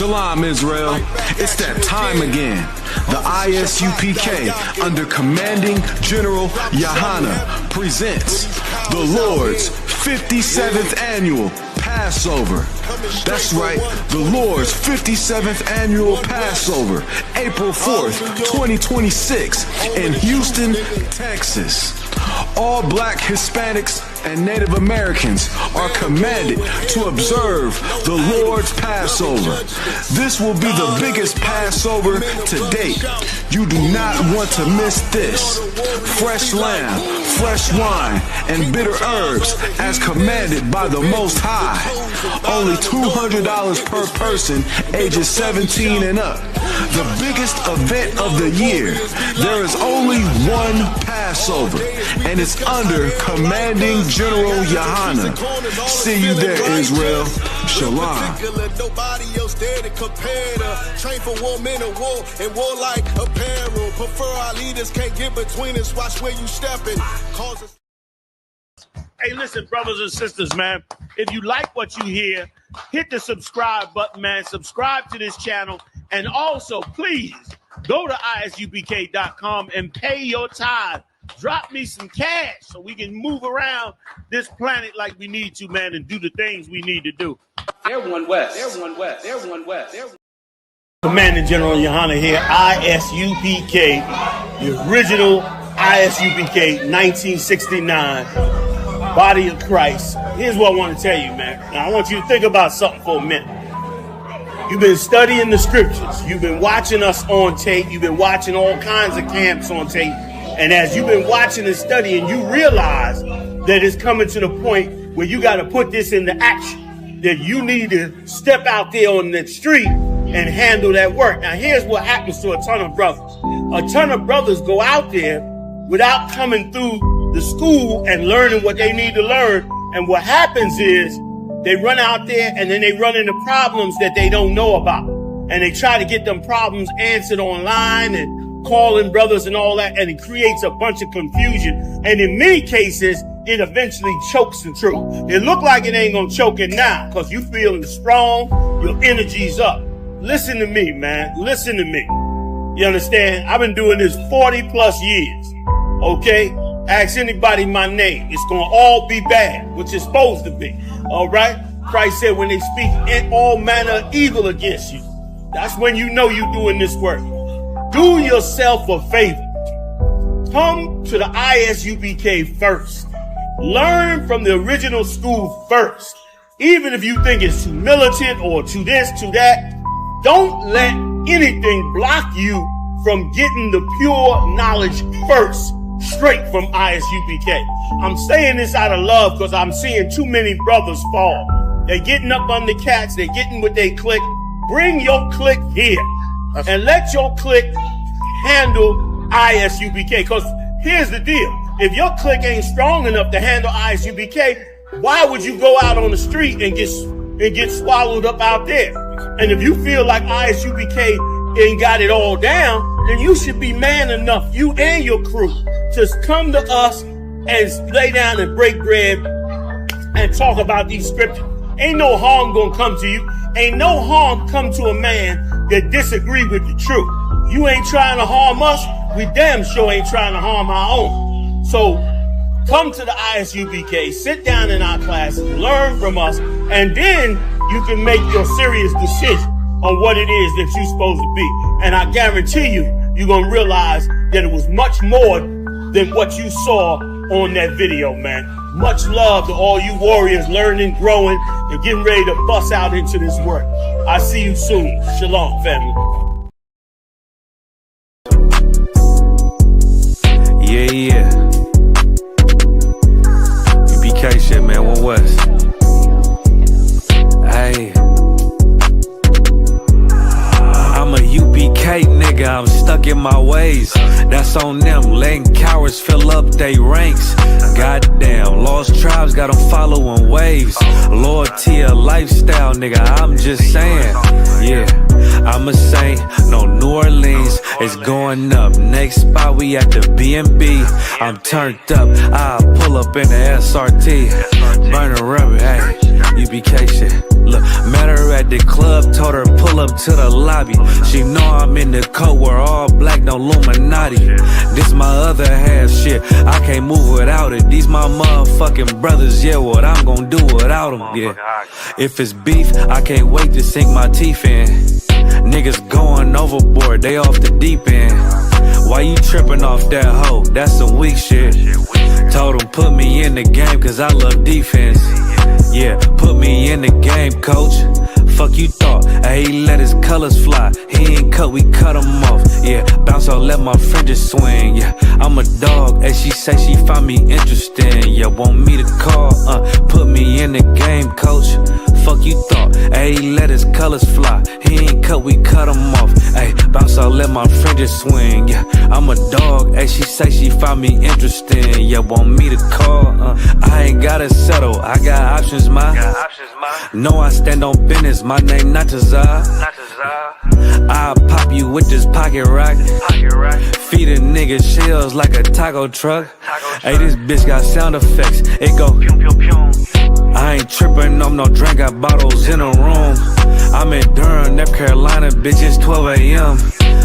Shalom, Israel. It's that time again. The I.S.U.P.K. under Commanding General Yahanna presents the Lord's 57th Annual Passover. That's right, the Lord's 57th Annual Passover, April 4th, 2026 in Houston, Texas. All Black, Hispanics, and Native Americans are commanded to observe the Lord's Passover. This will be the biggest Passover to date. You do not want to miss this. Fresh lamb, fresh wine, and bitter herbs as commanded by the Most High. Only $200 per person ages 17 and up. The biggest event of the year. There is only one Passover, and it's under Commanding General Yahanna. See you there, Israel. Shalom. Train for war, men of war, and warlike apparel. Prefer our leaders, can't get between us. Watch where you stepping. Hey, listen, brothers and sisters, man. If you like what you hear, hit the subscribe button, man. Subscribe to this channel. And also, please, go to ISUPK.com and pay your tithe. Drop me some cash so we can move around this planet like we need to, man, and do the things we need to do. Everyone west. Everyone west. Everyone west. Commanding General Yahanna here, I.S.U.P.K., the original I.S.U.P.K., 1969, Body of Christ. Here's what I want to tell you, man. Now, I want you to think about something for a minute. You've been studying the scriptures. You've been watching us on tape. You've been watching all kinds of camps on tape. And as you've been watching and studying, you realize that it's coming to the point where you got to put this into action, that you need to step out there on the street and handle that work. Now, here's what happens to a ton of brothers. A ton of brothers go out there without coming through the school and learning what they need to learn. And what happens is they run out there and then they run into problems that they don't know about. And they try to get them problems answered online and calling brothers and all that, and it creates a bunch of confusion. And in many cases, it eventually chokes the truth. It look like it ain't gonna choke it now because you feeling strong, your energy's up. Listen to me, man. Listen to me. You understand? I've been doing this 40 plus years. Okay? Ask anybody my name. It's gonna all be bad, which it's supposed to be. All right? Christ said when they speak in all manner of evil against you, that's when you know you're doing this work. Do yourself a favor. Come to the I.S.U.P.K. first. Learn from the original school first. Even if you think it's too militant or too this, too that, don't let anything block you from getting the pure knowledge first, straight from I.S.U.P.K. I'm saying this out of love because I'm seeing too many brothers fall. They're getting up on the cats. They're getting with their clique. Bring your clique here. And let your clique handle I.S.U.P.K. Because here's the deal. If your clique ain't strong enough to handle I.S.U.P.K., why would you go out on the street and get swallowed up out there? And if you feel like I.S.U.P.K. ain't got it all down, then you should be man enough, you and your crew, to come to us and lay down and break bread and talk about these scriptures. Ain't no harm gonna come to you. Ain't no harm come to a man that disagree with the truth. You ain't trying to harm us. We damn sure ain't trying to harm our own. So come to the I.S.U.P.K., sit down in our classes, learn from us, and then you can make your serious decision on what it is that you're supposed to be. And I guarantee you, you're going to realize that it was much more than what you saw on that video, man. Much love to all you warriors learning, growing, and getting ready to bust out into this work. I see you soon. Shalom, family. Yeah. UPK shit, man. One West. Hey. I'm a UPK nigga, I'm stuck in my ways. That's on them, letting cowards fill up they ranks. Goddamn, lost tribes got them following waves. Loyalty a lifestyle, nigga, I'm just saying. Yeah, I'm a saint, no New Orleans is It's going up. Next spot, we at the B&B. I'm turned up. I'll pull up in the SRT. Burning rubber, hey. UPK shit. Look, met her at the club, told her pull up to the lobby. She know I'm in the coat, we're all black, no Illuminati. This my other half shit, I can't move without it. These my motherfucking brothers, yeah, what I'm gonna do without them, yeah. If it's beef, I can't wait to sink my teeth in. Niggas going overboard, they off the deep end. Why you tripping off that hoe? That's some weak shit. Told him put me in the game cause I love defense. Yeah, put me in the game, coach. Fuck you thought, ayy, he let his colors fly. He ain't cut, we cut him off. Yeah, bounce out, let my fringes swing. Yeah, I'm a dog, and she say she find me interesting. Yeah, want me to call, put me in the game, coach. Fuck you thought, ayy, he let his colors fly. He ain't cut, we cut him off. Ayy, bounce out, let my fringes swing. Yeah, I'm a dog, and she say she find me interesting. Yeah, want me to call, I ain't gotta settle, I got options, ma. No, I stand on business, my name not Tazar. I'll pop you with this pocket rock. Feed a nigga shells like a taco truck. Hey, this bitch got sound effects, it go pew pew pew. I ain't tripping on no drink, got bottles in a room. I'm in Durham, North Carolina, bitch, it's 12 a.m.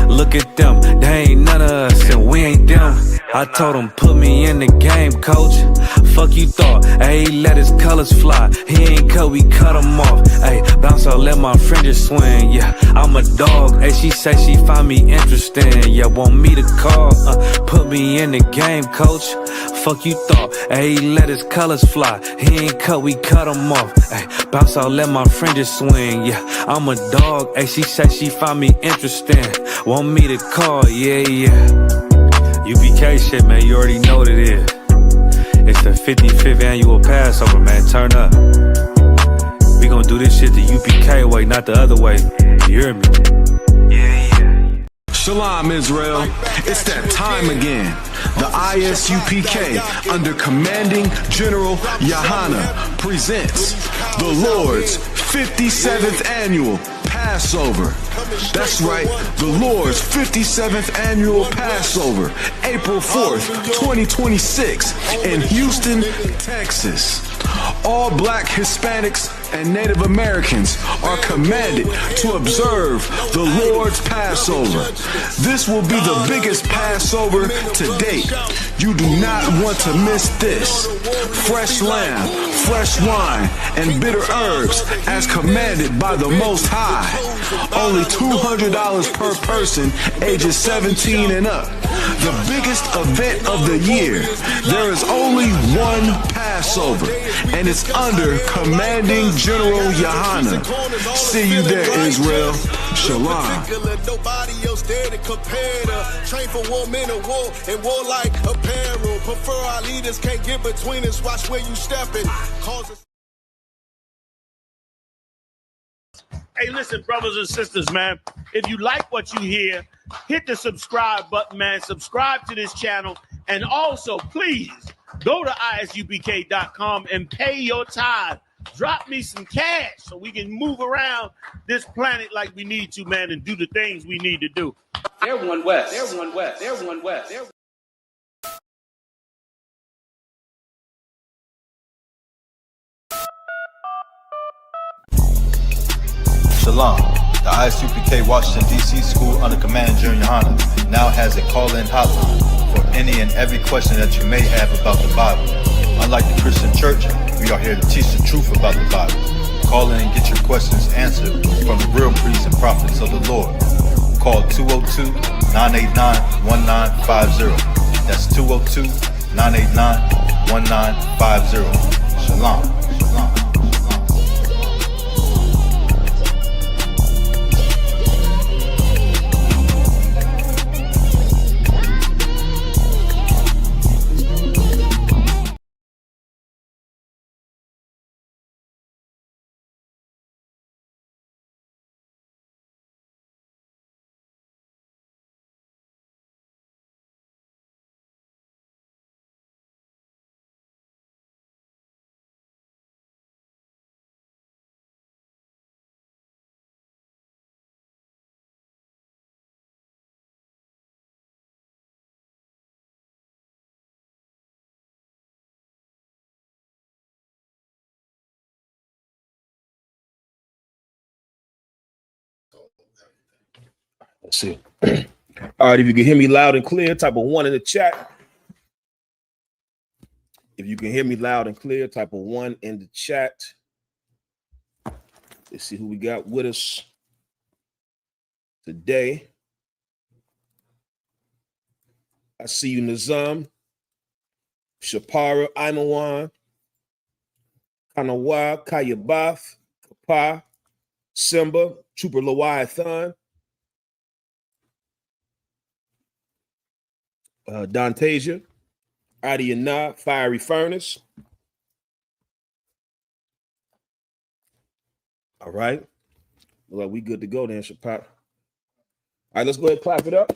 Look at them, they ain't none of us and we ain't them. I told him put me in the game, coach. Fuck you thought, ayy, let his colors fly. He ain't cut, we cut him off. Ayy, bounce out, let my fringes swing. Yeah, I'm a dog, ayy, she say she find me interesting. Yeah, want me to call, put me in the game, coach. Fuck you thought, ayy, let his colors fly. He ain't cut, we cut him off. Ayy, bounce out, let my fringes swing. Yeah, I'm a dog, ayy, she say she find me interesting. Want me to call, yeah, yeah. UPK shit, man, you already know what it is. It's the 55th annual Passover, man, turn up. We gon' do this shit the UPK way, not the other way. You hear me? Yeah. Shalom, Israel. It's that time again. The I.S.U.P.K. under Commanding General Yahanna presents the Lord's 57th annual Passover. That's right, the Lord's 57th annual Passover, April 4th, 2026 in Houston, Texas. All black Hispanics and Native Americans are commanded to observe the Lord's Passover. This will be the biggest Passover to date. You do not want to miss this. Fresh lamb, fresh wine, and bitter herbs as commanded by the Most High. Only $200 per person ages 17 and up. The biggest event of the year. There is only one Passover, and it's under Commanding General Yahanna. See you there, Israel. Shalom. Nobody else there to compare to. Train for war, men of war, and warlike apparel. Prefer our leaders, can't get between us. Watch where you stepping. Hey, listen, brothers and sisters, man. If you like what you hear, hit the subscribe button, man. Subscribe to this channel. And also, please, go to ISUPK.com and pay your tithe. Drop me some cash so we can move around this planet like we need to, man, and do the things we need to do. Everyone west. Everyone west. Everyone west. Shalom. The I.S.U.P.K. Washington, D.C. School under Command General Yahanna now has a call-in hotline for any and every question that you may have about the Bible. Unlike the Christian church, we are here to teach the truth about the Bible. Call in and get your questions answered from the real priests and prophets of the Lord. Call 202-989-1950. That's 202-989-1950. Shalom. Let's see. All right, if you can hear me loud and clear, type of 1 in the chat. If you can hear me loud and clear, type of 1 in the chat. Let's see who we got with us today. I see you, Nizam, Shapara, Imawan, Kanawa, Kayabath, Kapa, Simba, Trooper Leviathan, Dantasia, Adiana, Fiery Furnace. All right. Well, we good to go then, Shapara. All right, let's go ahead and clap it up.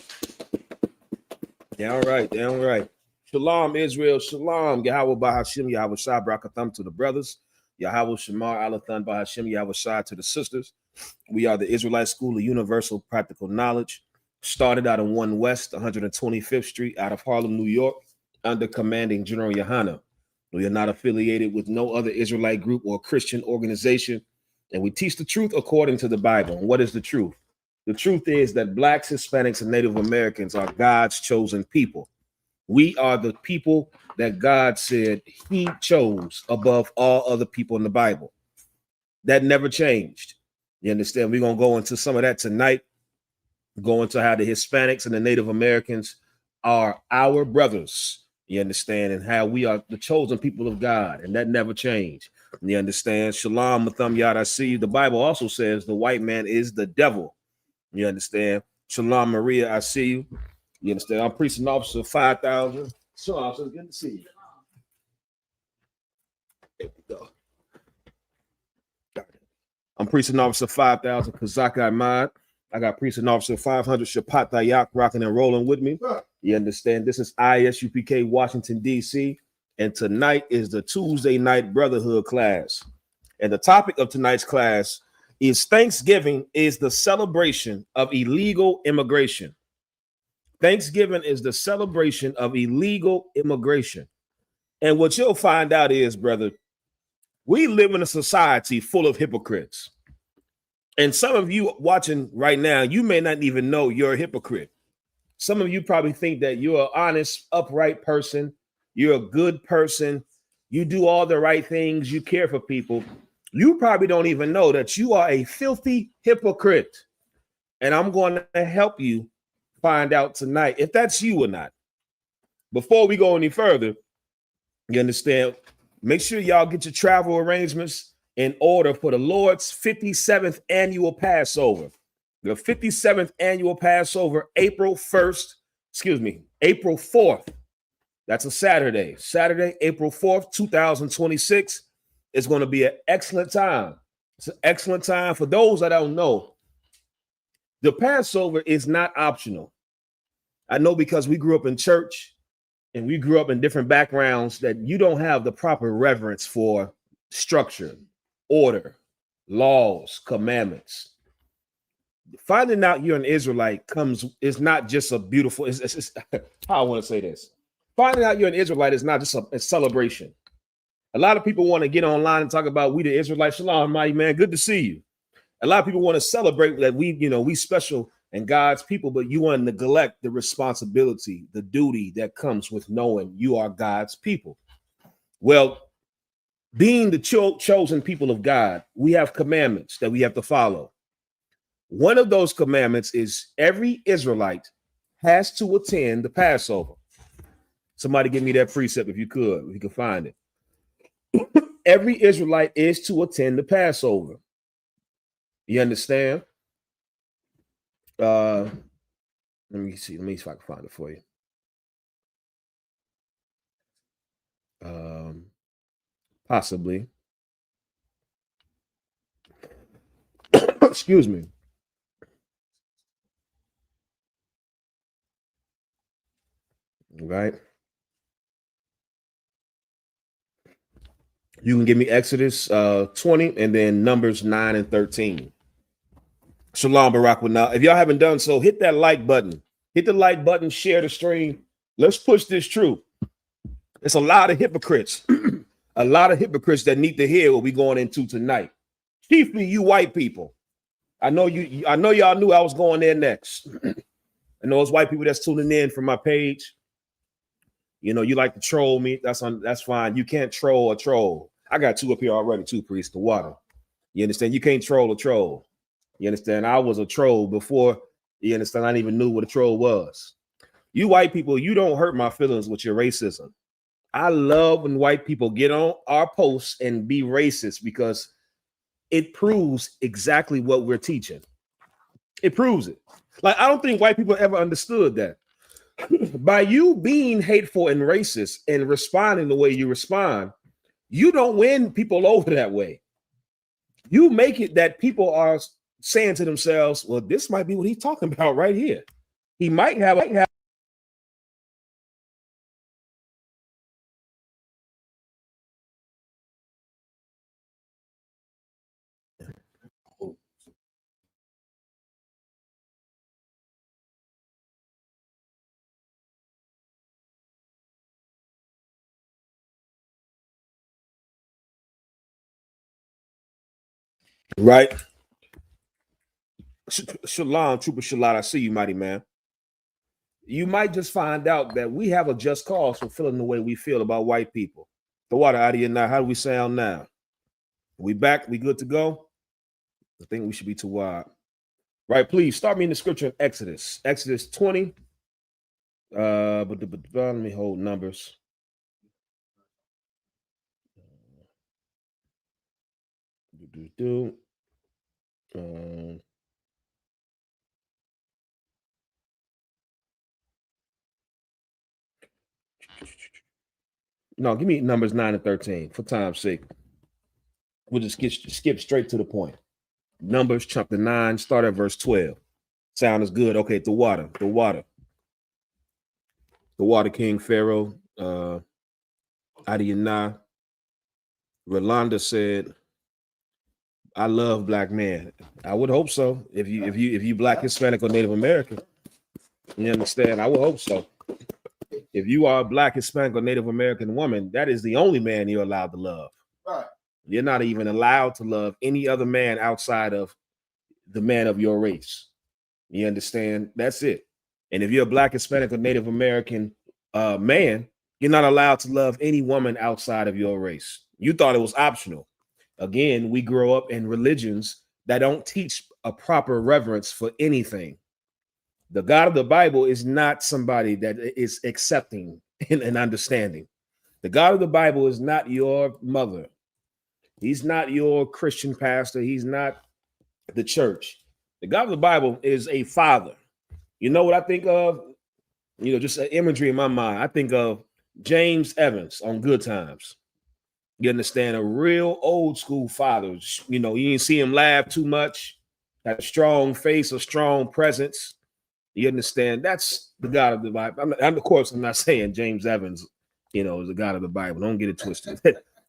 Down right. Shalom, Israel. Shalom. Yahweh Bahashim, Yahweh Shah, Brakatham to the brothers. Yahweh Shamar, Alathan Bahashim, Yahweh Shah to the sisters. We are the Israelite School of Universal Practical Knowledge. Started out in 1 West, 125th Street, out of Harlem, New York, under commanding General Yahanna. We are not affiliated with no other Israelite group or Christian organization, and we teach the truth according to the Bible. And what is the truth? The truth is that Blacks, Hispanics, and Native Americans are God's chosen people. We are the people that God said he chose above all other people in the Bible. That never changed. You understand? We're going to go into some of that tonight, go into how the Hispanics and the Native Americans are our brothers. You understand? And how we are the chosen people of God. And that never changed. You understand? Shalom, Matham Yad, I see you. The Bible also says the white man is the devil. You understand? Shalom, Maria, I see you. You understand? I'm precinct officer 5,000. Shalom, officer, good to see you. There we go. I'm precinct officer 5,000, Kazaka Ahmad. I got precinct officer 500, Shapat Dayak, rocking and rolling with me. You understand? This is I.S.U.P.K, Washington, D.C. And tonight is the Tuesday night brotherhood class. And the topic of tonight's class is Thanksgiving is the celebration of illegal immigration. Thanksgiving is the celebration of illegal immigration. And what you'll find out is, brother, we live in a society full of hypocrites. And some of you watching right now, you may not even know you're a hypocrite. Some of you probably think that you're an honest, upright person. You're a good person. You do all the right things. You care for people. You probably don't even know that you are a filthy hypocrite. And I'm going to help you find out tonight if that's you or not. Before we go any further, you understand, make sure y'all get your travel arrangements in order for the Lord's 57th annual Passover. The 57th annual Passover, April 4th. That's a Saturday. Saturday, April 4th, 2026. It's going to be an excellent time. It's an excellent time. For those that don't know, the Passover is not optional. I know because we grew up in church and we grew up in different backgrounds that you don't have the proper reverence for structure, order, laws, commandments. Finding out you're an Israelite is not just a beautiful, it's how I want to say this. Finding out you're an Israelite is not just a celebration. A lot of people want to get online and talk about we the Israelite. Shalom, mighty man. Good to see you. A lot of people want to celebrate that we special and God's people, but you want to neglect the responsibility, the duty that comes with knowing you are God's people. Well, being the chosen people of God, we have commandments that we have to follow. One of those commandments is every Israelite has to attend the Passover. Somebody give me that precept if you could find it. Every Israelite is to attend the Passover. You understand? Let me see if I can find it for you. Possibly. Excuse me. Right. You can give me Exodus 20 and then Numbers 9 and 13. Shalom, Barak. Now, if y'all haven't done so, hit that like button. Hit the like button, share the stream. Let's push this truth. It's a lot of hypocrites. A lot of hypocrites that need to hear what we're going into tonight. Chiefly you white people. I know y'all knew I was going there next. I know it's white people that's tuning in from my page. You know, you like to troll me. That's fine. You can't troll a troll. I got two up here already, too, Priest, the water. You understand? You can't troll a troll. You understand? I was a troll before, you understand, I didn't even knew what a troll was. You white people, you don't hurt my feelings with your racism. I love when white people get on our posts and be racist because it proves exactly what we're teaching. It proves it. Like, I don't think white people ever understood that. By you being hateful and racist and responding the way you respond, you don't win people over that way. You make it that people are saying to themselves, well, this might be what he's talking about right here. He might have right. Shalom, Trooper Shalat, I see you, mighty man. You might just find out that we have a just cause for feeling the way we feel about white people. The water out of you now. How do we sound now? We back? We good to go? I think we should be too wide. Right, please start me in the scripture in Exodus. Exodus 20. But let me hold numbers. No, give me numbers 9 and 13 for time's sake. We'll just skip straight to the point. Numbers chapter 9, start at verse 12. Sound is good. Okay, the water king Pharaoh, Adiyana. Rolanda said, I love black men. I would hope so. If you black, Hispanic, or Native American, you understand? I would hope so. If you are a black, Hispanic, or Native American woman, that is the only man you're allowed to love. Right. You're not even allowed to love any other man outside of the man of your race. You understand? That's it. And if you're a black, Hispanic, or Native American man, you're not allowed to love any woman outside of your race. You thought it was optional. Again, we grow up in religions that don't teach a proper reverence for anything. The God of the Bible is not somebody that is accepting and understanding. The God of the Bible is not your mother. He's not your Christian pastor. He's not the church. The God of the Bible is a father. You know what I think of? You know, just an imagery in my mind. I think of James Evans on Good Times. You understand? A real old school father. You know, you didn't see him laugh too much. Had a strong face, a strong presence. You understand? That's the God of the Bible. Of course, I'm not saying James Evans, you know, is the God of the Bible. Don't get it twisted.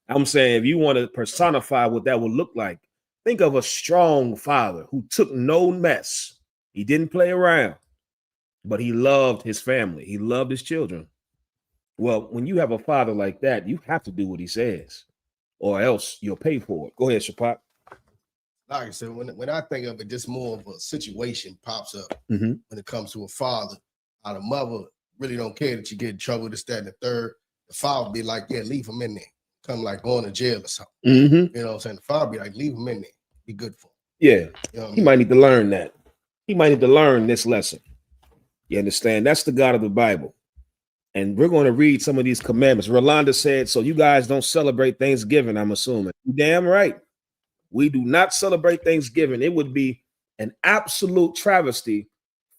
I'm saying if you want to personify what that would look like, think of a strong father who took no mess. He didn't play around, but he loved his family. He loved his children. Well, when you have a father like that, you have to do what he says, or else you'll pay for it. Go ahead, Shapat. Like I said, when I think of it, just more of a situation pops up when it comes to a father. How the mother really don't care that you get in trouble, this, that, and the third. The father be like, yeah, leave him in there. Come like going to jail or something. You know what I'm saying? The father be like, leave him in there. Be good for him. Yeah. You know he might need to learn that. He might need to learn this lesson. You understand? That's the God of the Bible. And we're going to read some of these commandments. Rolanda said, so you guys don't celebrate Thanksgiving, I'm assuming. Damn right. We do not celebrate Thanksgiving. It would be an absolute travesty,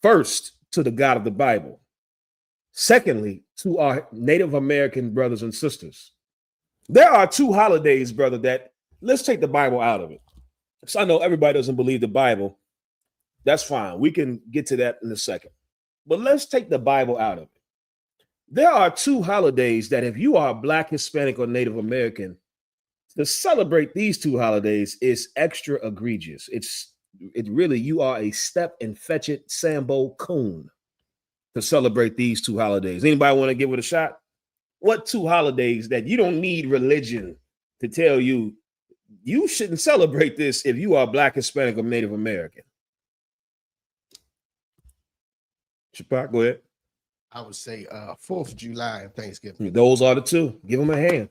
first, to the God of the Bible. Secondly, to our Native American brothers and sisters. There are two holidays, brother, that let's take the Bible out of it. So I know everybody doesn't believe the Bible. That's fine. We can get to that in a second. But let's take the Bible out of it. There are two holidays that if you are Black, Hispanic, or Native American, to celebrate these two holidays is extra egregious. It really, you are a step and fetch it Sambo coon to celebrate these two holidays. Anybody want to give it a shot? What two holidays that you don't need religion to tell you you shouldn't celebrate this if you are Black, Hispanic, or Native American. Shapak, go ahead. I would say 4th of July and Thanksgiving. Those are the two. Give them a hand.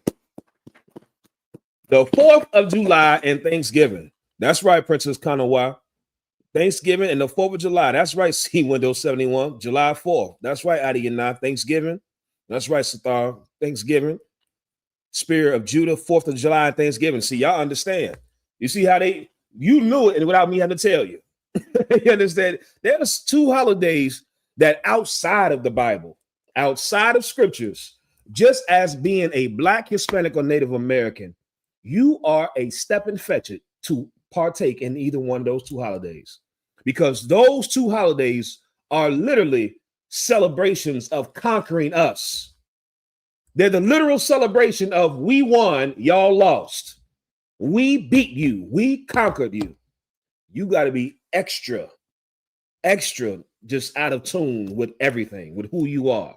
The 4th of July and Thanksgiving. That's right, Princess Kanawa. Thanksgiving and the 4th of July. That's right, C Windows 71. July 4th. That's right, Adiyana. Thanksgiving. That's right, Sathar. Thanksgiving. Spirit of Judah, 4th of July and Thanksgiving. See, y'all understand. You see how you knew it without me having to tell you. You understand? There's 2 holidays that outside of the Bible, outside of scriptures, just as being a Black, Hispanic, or Native American, you are a step and fetch it to partake in either one of those 2 holidays, because those 2 holidays are literally celebrations of conquering us. They're the literal celebration of we won, y'all lost. We beat you. We conquered you. You got to be extra just out of tune with everything, with who you are.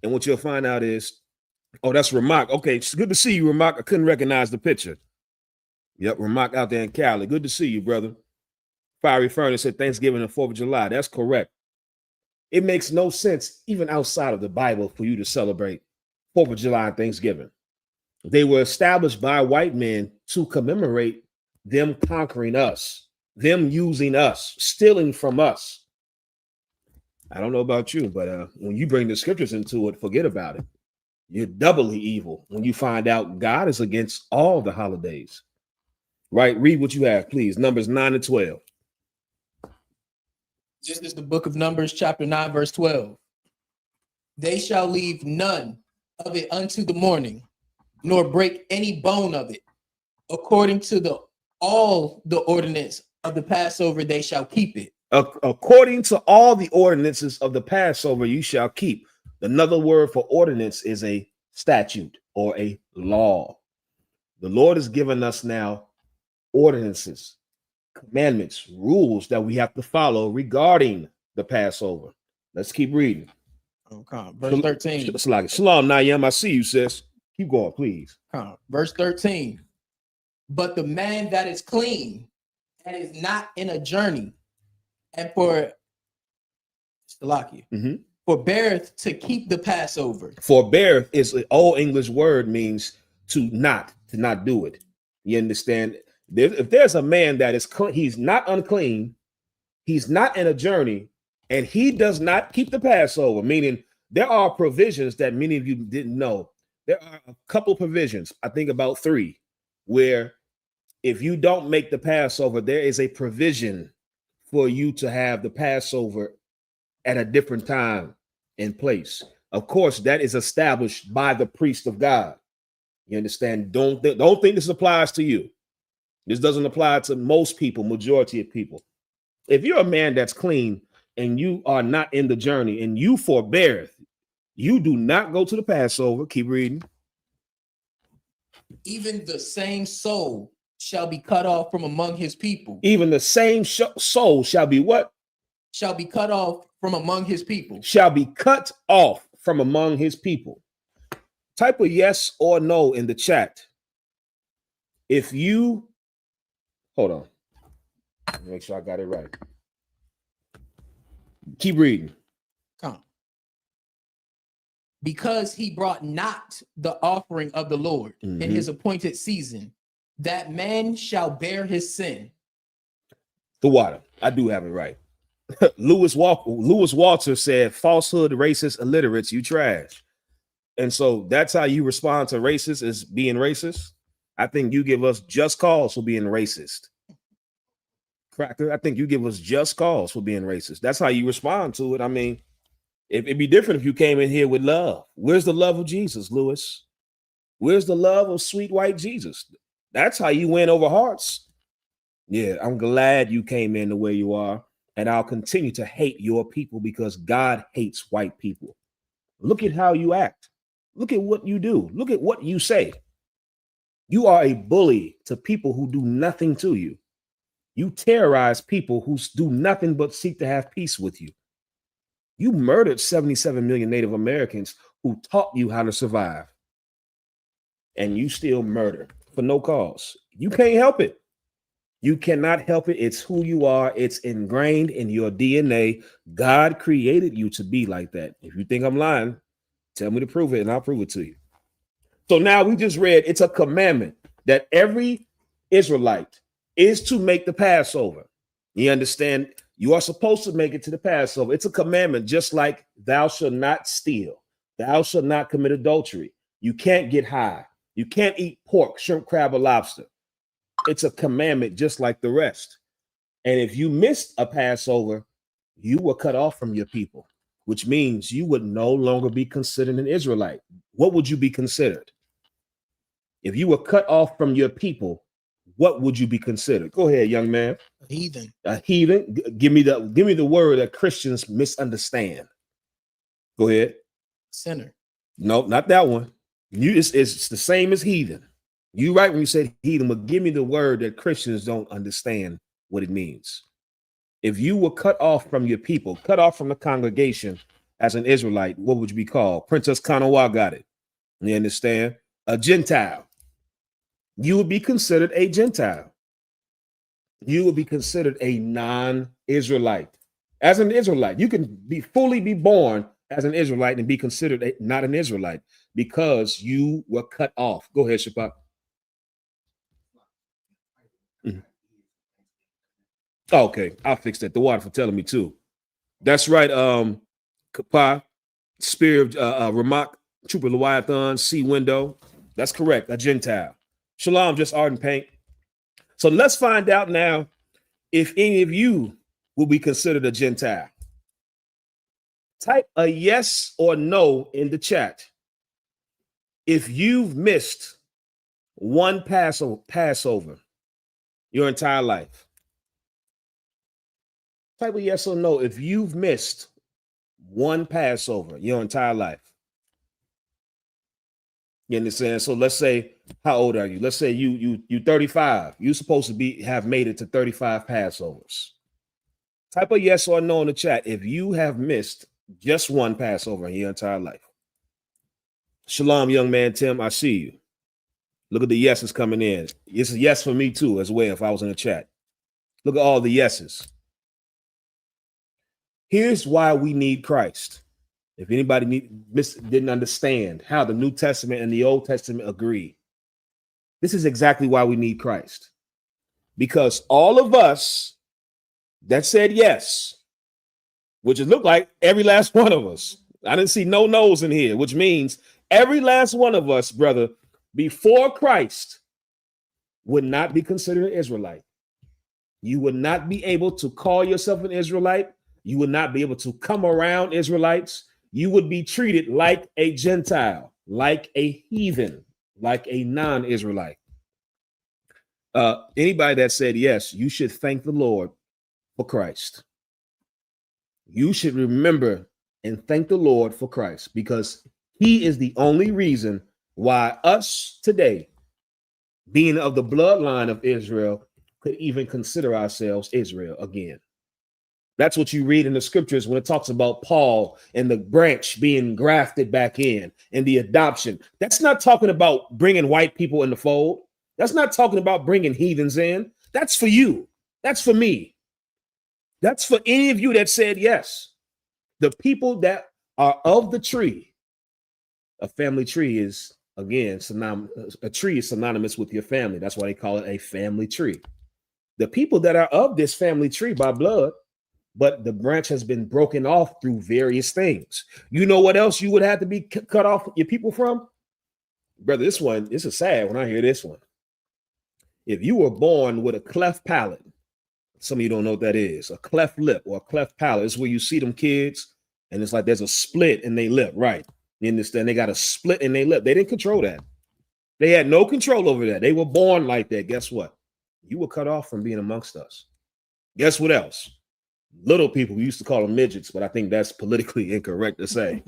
And what you'll find out is, oh, that's Ramak. Okay, it's good to see you, Ramak. I couldn't recognize the picture. Yep, Ramak out there in Cali. Good to see you, brother. Fiery Furnace said Thanksgiving and 4th of July. That's correct. It makes no sense, even outside of the Bible, for you to celebrate 4th of July and Thanksgiving. They were established by white men to commemorate them conquering us, them using us, stealing from us. I don't know about you, but when you bring the scriptures into it, forget about it. You're doubly evil when you find out God is against all the holidays. Right? Read what you have, please. Numbers 9 and 12. This is the book of Numbers, chapter 9, verse 12. They shall leave none of it unto the morning, nor break any bone of it. According to all the ordinance of the Passover, they shall keep it. According to all the ordinances of the Passover, you shall keep. Another word for ordinance is a statute or a law. The Lord has given us now ordinances, commandments, rules that we have to follow regarding the Passover. Let's keep reading. Okay. Verse 13. Shalom, Nayam. I see you, sis. Keep going, please. Verse 13. But the man that is clean and is not in a journey, and forbeareth to keep the Passover. Forbeareth is an old English word, means to not do it. You understand? If there's a man that is he's not unclean, he's not in a journey, and he does not keep the Passover, meaning there are provisions that many of you didn't know. There are a couple provisions, I think about 3, where if you don't make the Passover, there is a provision for you to have the Passover at a different time and place. Of course, that is established by the priest of God. You understand? Don't think this applies to you. This doesn't apply to most people, majority of people. If you're a man that's clean and you are not in the journey and you forbeareth, you do not go to the Passover. Keep reading. Even the same soul shall be cut off from among his people. Even the same soul shall be what? Shall be cut off from among his people. Shall be cut off from among his people. Type a yes or no in the chat. If you, hold on. Make sure I got it right. Keep reading. Come. Because he brought not the offering of the Lord in his appointed season, that man shall bear his sin. The water. I do have it right. Lewis Walter said, falsehood, racist, illiterates, you trash. And so that's how you respond to racist, is being racist. I think you give us just cause for being racist. Cracker, I think you give us just cause for being racist. That's how you respond to it. I mean, it'd be different if you came in here with love. Where's the love of Jesus, Lewis? Where's the love of sweet white Jesus? That's how you win over hearts. Yeah, I'm glad you came in the way you are. And I'll continue to hate your people because God hates white people. Look at how you act. Look at what you do. Look at what you say. You are a bully to people who do nothing to you. You terrorize people who do nothing but seek to have peace with you. You murdered 77 million Native Americans who taught you how to survive. And you still murder. for no cause. You can't help it. You cannot help it. It's who you are. It's ingrained in your DNA. God created you to be like that. If you think I'm lying, tell me to prove it and I'll prove it to you. So now we just read it's a commandment that every Israelite is to make the Passover. You understand? You are supposed to make it to the Passover. It's a commandment, just like thou shalt not steal. Thou shalt not commit adultery. You can't get high. You can't eat pork, shrimp, crab, or lobster. It's a commandment just like the rest. And if you missed a Passover, you were cut off from your people, which means you would no longer be considered an Israelite. What would you be considered? If you were cut off from your people, what would you be considered? Go ahead, young man. A heathen. A heathen. Give me the word that Christians misunderstand. Go ahead. Sinner. No, not that one. It's the same as heathen. You right when you said heathen, but give me the word that Christians don't understand what it means. If you were cut off from your people, cut off from the congregation as an Israelite, what would you be called? Princess Kanawa got it. You understand? A Gentile. You would be considered a Gentile. You would be considered a non-Israelite. As an Israelite, you can fully be born as an Israelite and be considered not an Israelite because you were cut off. Go ahead, Shapak. Okay, I'll fix that. The water for telling me too. That's right. Kapa, Spirit of Ramak, Trooper Leviathan, Sea Window. That's correct. A Gentile. Shalom, just art and paint. So let's find out now if any of you will be considered a Gentile. Type a yes or no in the chat if you've missed one Passover your entire life. Type a yes or no if you've missed one Passover your entire life. You understand? So let's say, how old are you? Let's say you 35. You're supposed to have made it to 35 Passovers. Type a yes or no in the chat if you have missed just one Passover in your entire life. Shalom, young man Tim, I see you. Look at the yeses coming in. It's a yes for me too as well if I was in the chat. Look at all the yeses. Here's why we need Christ. If anybody didn't understand how the New Testament and the Old Testament agree, this is exactly why we need Christ. Because all of us that said yes, which it looked like every last one of us, I didn't see no no's in here, which means every last one of us, brother, before Christ would not be considered an Israelite. You would not be able to call yourself an Israelite. You would not be able to come around Israelites. You would be treated like a Gentile, like a heathen, like a non-Israelite. Anybody that said yes, you should thank the Lord for Christ. You should remember and thank the Lord for Christ because he is the only reason why us today, being of the bloodline of Israel, could even consider ourselves Israel again. That's what you read in the scriptures when it talks about Paul and the branch being grafted back in and the adoption. That's not talking about bringing white people in the fold. That's not talking about bringing heathens in. That's for you. That's for me. That's for any of you that said yes. The people that are of the tree. A family tree is, again, a tree is synonymous with your family. That's why they call it a family tree. The people that are of this family tree by blood, but the branch has been broken off through various things. You know what else you would have to be cut off your people from? Brother, this is sad when I hear this one. If you were born with a cleft palate, some of you don't know what that is, a cleft lip or a cleft palate. It's where you see them kids and it's like there's a split in their lip, right? You understand? They got a split in their lip. They didn't control that. They had no control over that. They were born like that. Guess what? You were cut off from being amongst us. Guess what else? Little people, we used to call them midgets, but I think that's politically incorrect to say.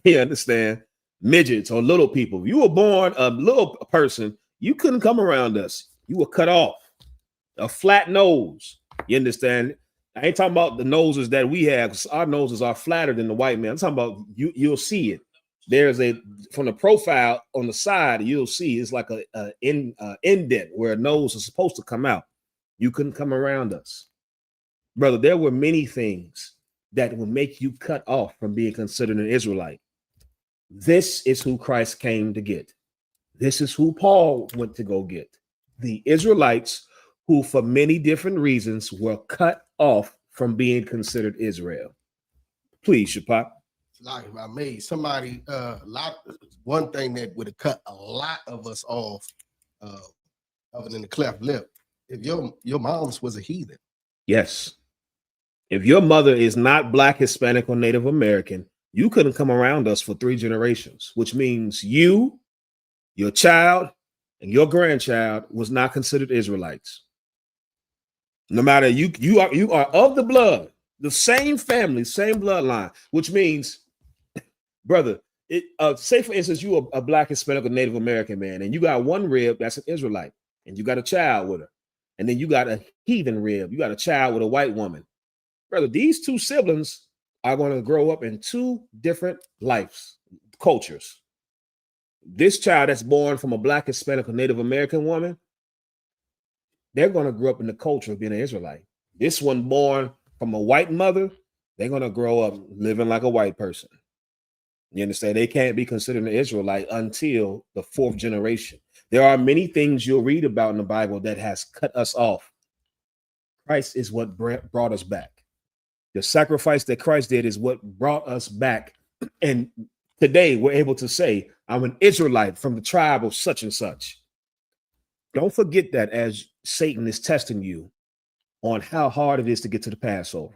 You understand? Midgets or little people. If you were born a little person, you couldn't come around us. You were cut off. A flat nose. You understand? I ain't talking about the noses that we have, because our noses are flatter than the white man. I'm talking about you'll see it. there's from the profile on the side, you'll see it's like a indent where a nose is supposed to come out. You couldn't come around us. Brother, there were many things that will make you cut off from being considered an Israelite. This is who Christ came to get. This is who Paul went to go get. The Israelites who, for many different reasons, were cut off from being considered Israel. Please, Shapop. Like if I made somebody one thing that would have cut a lot of us off, other than the cleft lip, if your mom's was a heathen. Yes. If your mother is not Black, Hispanic, or Native American, you couldn't come around us for 3 generations, which means you, your child, and your grandchild was not considered Israelites. No matter you are of the blood, the same family, same bloodline, which means, brother, say for instance, you are a Black, Hispanic, or Native American man, and you got one rib that's an Israelite, and you got a child with her, and then you got a heathen rib, you got a child with a white woman. Brother, these 2 siblings are going to grow up in 2 different lives, cultures. This child that's born from a Black, Hispanic, or Native American woman, they're going to grow up in the culture of being an Israelite. This one born from a white mother, they're going to grow up living like a white person. You understand? They can't be considered an Israelite until the 4th generation. There are many things you'll read about in the Bible that has cut us off. Christ is what brought us back. The sacrifice that Christ did is what brought us back. And today we're able to say, I'm an Israelite from the tribe of such and such. Don't forget that as Satan is testing you on how hard it is to get to the Passover.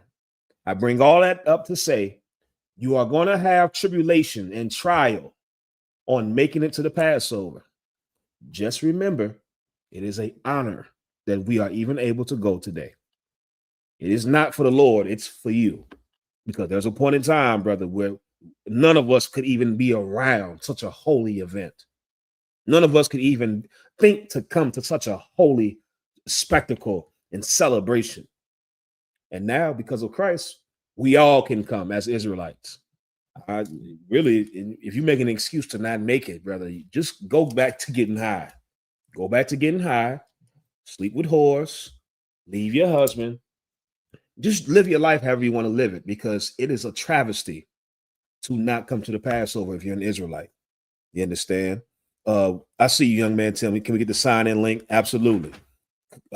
I bring all that up to say you are going to have tribulation and trial on making it to the Passover. Just remember, it is an honor that we are even able to go today. It is not for the Lord, it's for you. Because there's a point in time, brother, where none of us could even be around such a holy event. None of us could even think to come to such a holy spectacle and celebration. And now, because of Christ, we all can come as Israelites. Really, if you make an excuse to not make it, brother, you just go back to getting high. Go back to getting high, sleep with whores, leave your husband. Just live your life however you want to live it, because it is a travesty to not come to the Passover if you're an Israelite. You understand? I see you, young man. Tell me, can we get the sign-in link? Absolutely.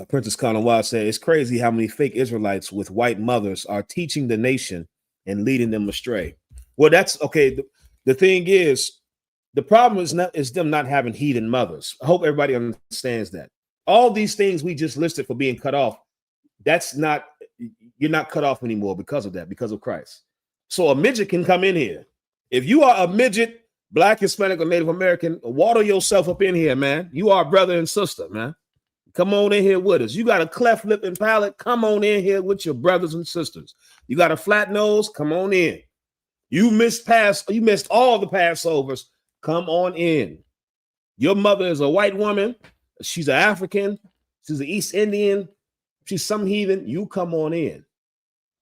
Princess Conaway said, it's crazy how many fake Israelites with white mothers are teaching the nation and leading them astray. Well, that's okay. The thing is, the problem is them not having heathen mothers. I hope everybody understands that. All these things we just listed for being cut off, you're not cut off anymore because of that, because of Christ. So a midget can come in here. If you are a midget, Black, Hispanic, or Native American, water yourself up in here, man. You are brother and sister, man. Come on in here with us. You got a cleft lip and palate, come on in here with your brothers and sisters. You got a flat nose, come on in. You missed all the Passovers, come on in. Your mother is a white woman, she's an African, she's an East Indian, she's some heathen, you come on in.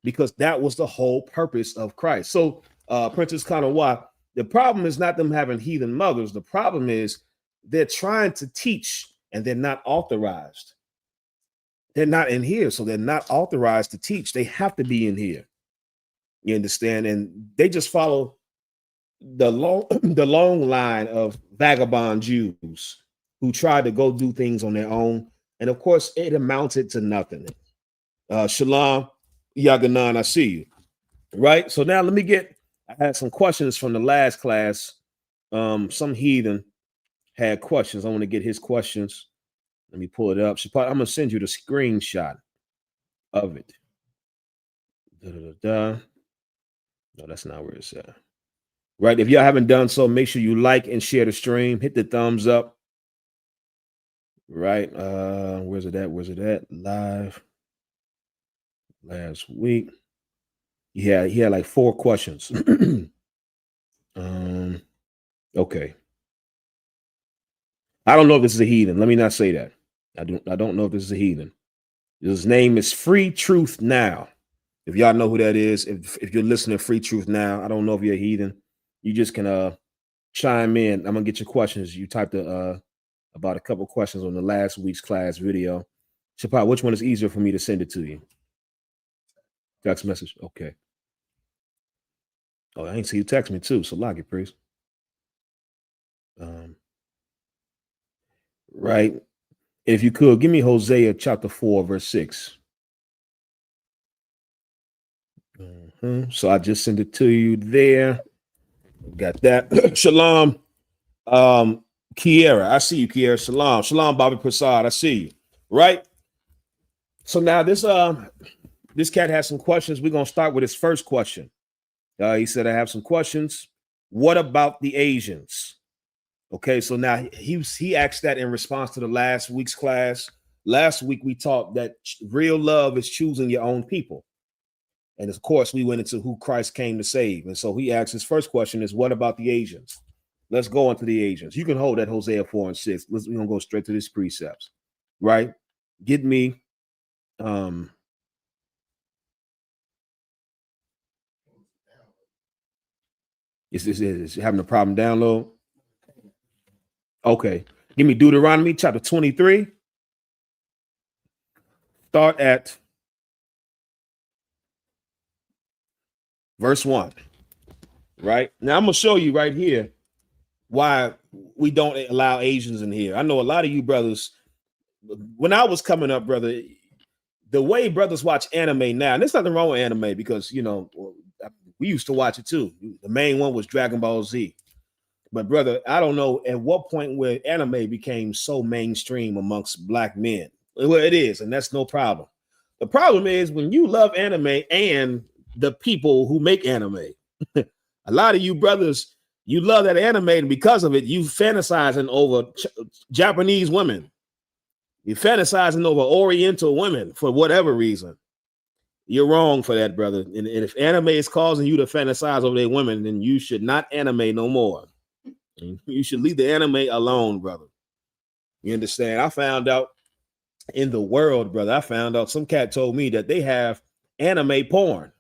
Because that was the whole purpose of Christ. So, Princess Conaway, the problem is not them having heathen mothers. The problem is they're trying to teach and they're not authorized. They're not in here, so they're not authorized to teach. They have to be in here. You understand? And they just follow the long line of vagabond Jews who tried to go do things on their own. And of course, it amounted to nothing. Shalom, Yahanna, I see you. Right? So now I had some questions from the last class. Some heathen had questions. I want to get his questions. Let me pull it up. I'm going to send you the screenshot of it. No, that's not where it's at. Right? If y'all haven't done so, make sure you like and share the stream. Hit the thumbs up. Right? Where's it at? Live last week. Yeah, he had like 4 questions. Okay. I don't know if this is a heathen. Let me not say that. I don't know if this is a heathen. His name is Free Truth Now. If y'all know who that is, if you're listening to Free Truth Now, I don't know if you're a heathen. You just can chime in. I'm gonna get your questions. You typed about a couple questions on the last week's class video. Shapar, which one is easier for me to send it to you? Text message. Okay. Oh, I ain't see you text me too. So lock it, please. Right. If you could give me Hosea chapter 4, verse 6. So I just sent it to you there. Got that. Shalom. Kiera, I see you, Kiera. Shalom. Shalom, Bobby Prasad. I see you. Right. So now this cat has some questions. We're gonna start with his first question. He said, I have some questions. What about the Asians? Okay, so now he asked that in response to the last week's class. Last week we taught that real love is choosing your own people. And of course, we went into who Christ came to save. And so he asked his first question is, what about the Asians? Let's go on to the Asians. You can hold that Hosea 4 and 6. We're going to go straight to these precepts, right? Get me, is having a problem download? Okay. Give me Deuteronomy chapter 23. Start at verse 1. Right now, I'm gonna show you right here why we don't allow Asians in here. I know a lot of you brothers, when I was coming up, brother, the way brothers watch anime now, and there's nothing wrong with anime because, you know, we used to watch it too. The main one was Dragon Ball Z. But brother, I don't know at what point where anime became so mainstream amongst black men. Well, it is, and that's no problem. The problem is when you love anime and the people who make anime. A lot of you brothers, you love that anime, and because of it, you fantasizing over Japanese women. You're fantasizing over Oriental women for whatever reason. You're wrong for that, brother. And if anime is causing you to fantasize over their women, then you should not anime no more. You should leave the anime alone, brother. You understand? I found out in the world, brother, some cat told me that they have anime porn.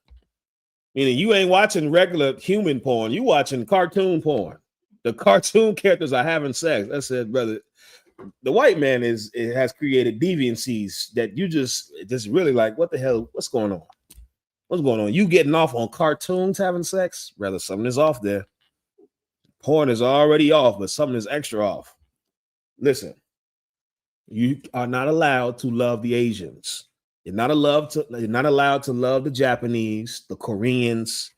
Meaning you ain't watching regular human porn, you watching cartoon porn. The cartoon characters are having sex. I said, brother, the white man has created deviancies that you just really like, what the hell? What's going on? What's going on? You getting off on cartoons having sex? Brother, something is off there. Porn is already off, but something is extra off. Listen, you are not allowed to love the Asians. You're not allowed to love the Japanese, the Koreans.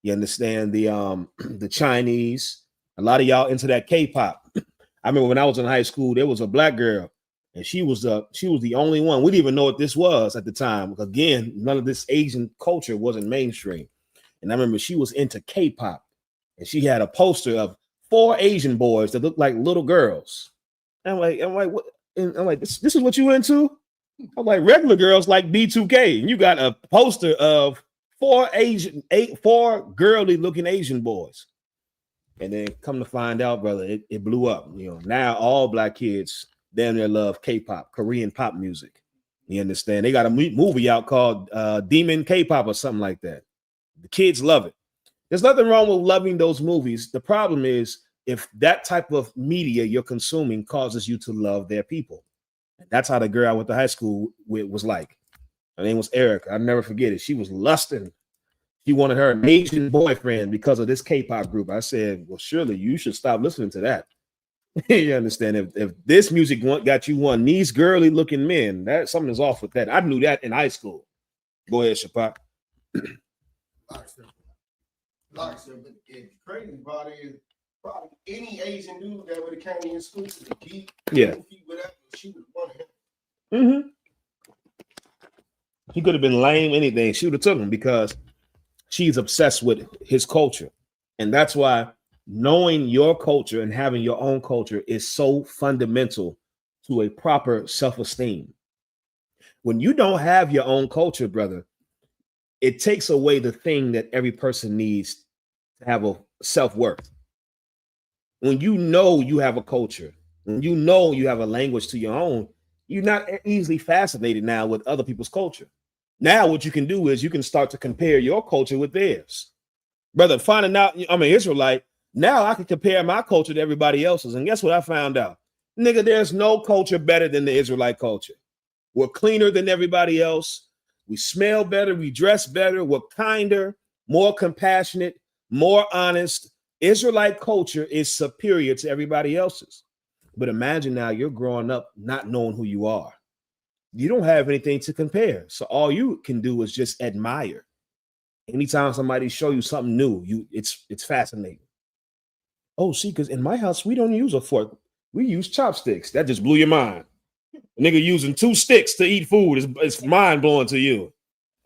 You understand, the Chinese. A lot of y'all into that K-pop. I remember when I was in high school, there was a black girl, and she was the only one. We didn't even know what this was at the time. Again, none of this Asian culture wasn't mainstream. And I remember she was into K-pop, and she had a poster of 4 Asian boys that looked like little girls. I'm like, what? And I'm like, this is what you into? I'm like, regular girls like B2K, and you got a poster of 4 girly looking Asian boys. And then come to find out, brother, it blew up. You know, now all black kids damn near love K-pop, Korean pop music. You understand? They got a movie out called Demon K-pop or something like that. The kids love it. There's nothing wrong with loving those movies. The problem is if that type of media you're consuming causes you to love their people. That's how the girl I went to high school with was like. Her name was Erica. I'll never forget it. She was lusting. She wanted her an Asian boyfriend because of this K-pop group. I said, well, surely you should stop listening to that. You understand? If this music got you one, these girly looking men, that something is off with that. I knew that in high school. Go ahead, Shapak. Like, the crazy part is probably any Asian dude that would have came in school, geek, yeah, whatever, she would have wanted him. Mm-hmm. He could have been lame, anything. She would have took him because she's obsessed with his culture. And that's why knowing your culture and having your own culture is so fundamental to a proper self-esteem. When you don't have your own culture, brother, it takes away the thing that every person needs to have a self-worth. When you know you have a culture, when you know you have a language to your own, you're not easily fascinated now with other people's culture. Now what you can do is you can start to compare your culture with theirs. Brother, finding out I'm an Israelite, Now I can compare my culture to everybody else's. And guess what I found out? Nigga, there's no culture better than the Israelite culture. We're cleaner than everybody else. We smell better. We dress better. We're kinder, more compassionate, more honest. Israelite culture is superior to everybody else's. But imagine now you're growing up not knowing who you are. You don't have anything to compare. So all you can do is just admire. Anytime somebody show you something new, it's fascinating. Oh, see, because in my house, we don't use a fork. We use chopsticks. That just blew your mind. A nigga using 2 sticks to eat food is mind-blowing to you.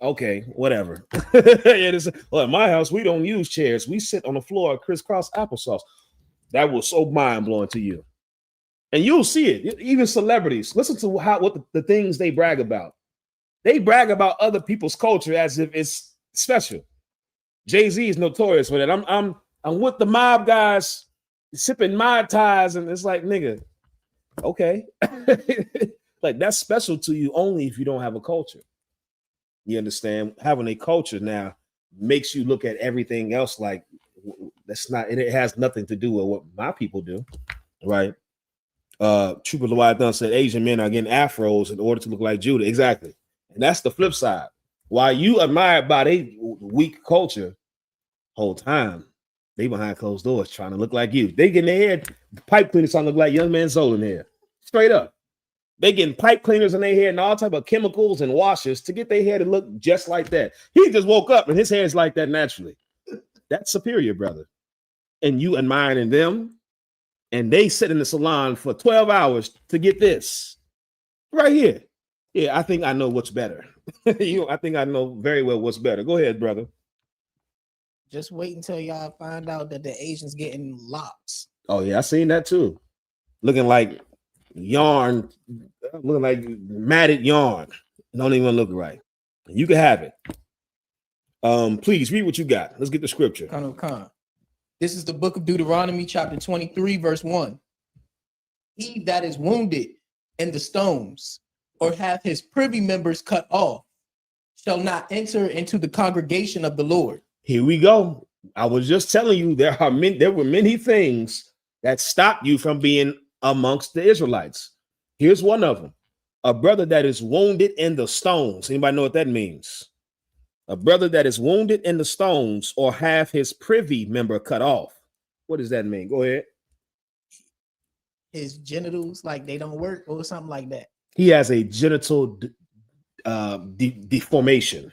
Okay, whatever. Well, in my house, we don't use chairs. We sit on the floor crisscross applesauce. That was so mind-blowing to you. And you'll see it. Even celebrities. Listen to what the things they brag about. They brag about other people's culture as if it's special. Jay-Z is notorious for that. I'm with the mob guys sipping Mai Tais, and it's like, nigga, okay. Like, that's special to you only if you don't have a culture. You understand? Having a culture now makes you look at everything else like that's not, and it has nothing to do with what my people do, right? Trooper Leviathan said Asian men are getting afros in order to look like Judah. Exactly. And that's the flip side. While you admired by their weak culture, whole time they behind closed doors trying to look like you. They getting their hair pipe cleaners trying to look like young man Zola in there. Straight up. They getting pipe cleaners in their hair and all type of chemicals and washes to get their hair to look just like that. He just woke up and his hair is like that naturally. That's superior, brother. And you admiring them, and they sit in the salon for 12 hours to get this right here. Yeah, I think I know what's better. I think I know very well what's better. Go ahead, brother. Just wait until y'all find out that the Asians getting locks. Oh yeah, I seen that too. Looking like yarn, looking like matted yarn. Don't even look right. You can have it. Please read what you got. Let's get the scripture. Khan. This is the book of Deuteronomy, chapter 23, verse 1. He that is wounded in the stones, or hath his privy members cut off, shall not enter into the congregation of the Lord. Here we go. I was just telling you there were many things that stopped you from being amongst the Israelites. Here's one of them. A brother that is wounded in the stones. Anybody know what that means? A brother that is wounded in the stones, or have his privy member cut off. What does that mean? Go ahead. His genitals, like they don't work or something like that. He has a genital deformation.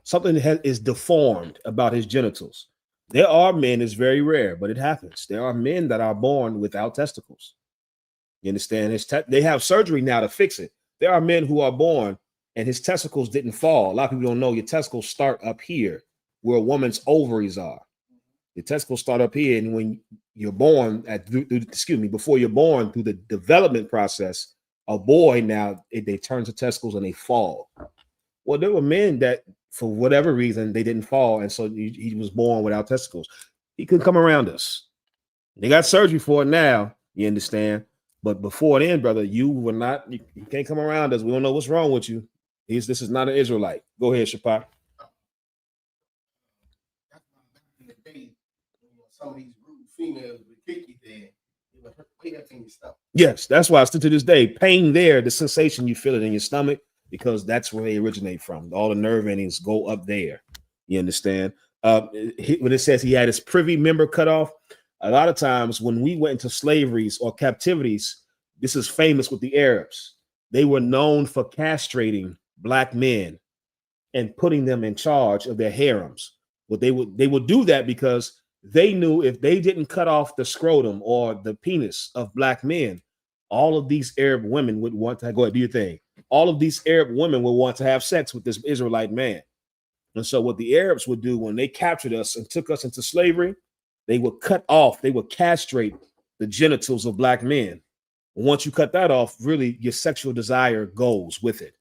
Something is deformed about his genitals. There are men, it's very rare, but it happens. There are men that are born without testicles. You understand? They have surgery now to fix it. There are men who are born and his testicles didn't fall. A lot of people don't know your testicles start up here where a woman's ovaries are. Your testicles start up here, and when you're born, before you're born, through the development process, a boy now, they turn to testicles and they fall. Well, there were men that, for whatever reason, they didn't fall, and so he was born without testicles. He couldn't come around us. They got surgery for it now, you understand? But before then, brother, you can't come around us. We don't know what's wrong with you. This is not an Israelite. Go ahead, Shapak. Some of these rude females would kick you there. It would hurt way up in your stomach. Yes, that's why still to this day, pain there, the sensation you feel it in your stomach, because that's where they originate from. All the nerve endings go up there. You understand? When it says he had his privy member cut off, a lot of times when we went into slaveries or captivities, this is famous with the Arabs. They were known for castrating black men and putting them in charge of their harems. But they would do that because they knew if they didn't cut off the scrotum or the penis of black men, all of these Arab women would want to go ahead, do your thing. All of these Arab women would want to have sex with this Israelite man. And so what the Arabs would do when they captured us and took us into slavery, they would cut off, they would castrate the genitals of black men. Once you cut that off, really your sexual desire goes with it.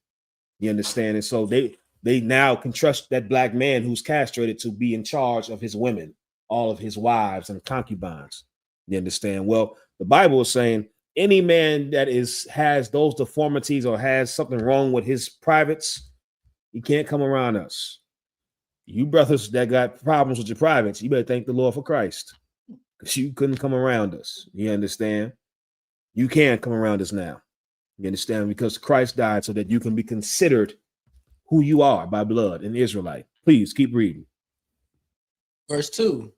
You understand? And so they now can trust that black man who's castrated to be in charge of his women, all of his wives and concubines. You understand? Well, the Bible is saying any man that has those deformities or has something wrong with his privates, he can't come around us. You brothers that got problems with your privates, you better thank the Lord for Christ. because you couldn't come around us. You understand? You can come around us now. You understand? Because Christ died so that you can be considered who you are by blood, an Israelite. Please keep reading. Verse 2.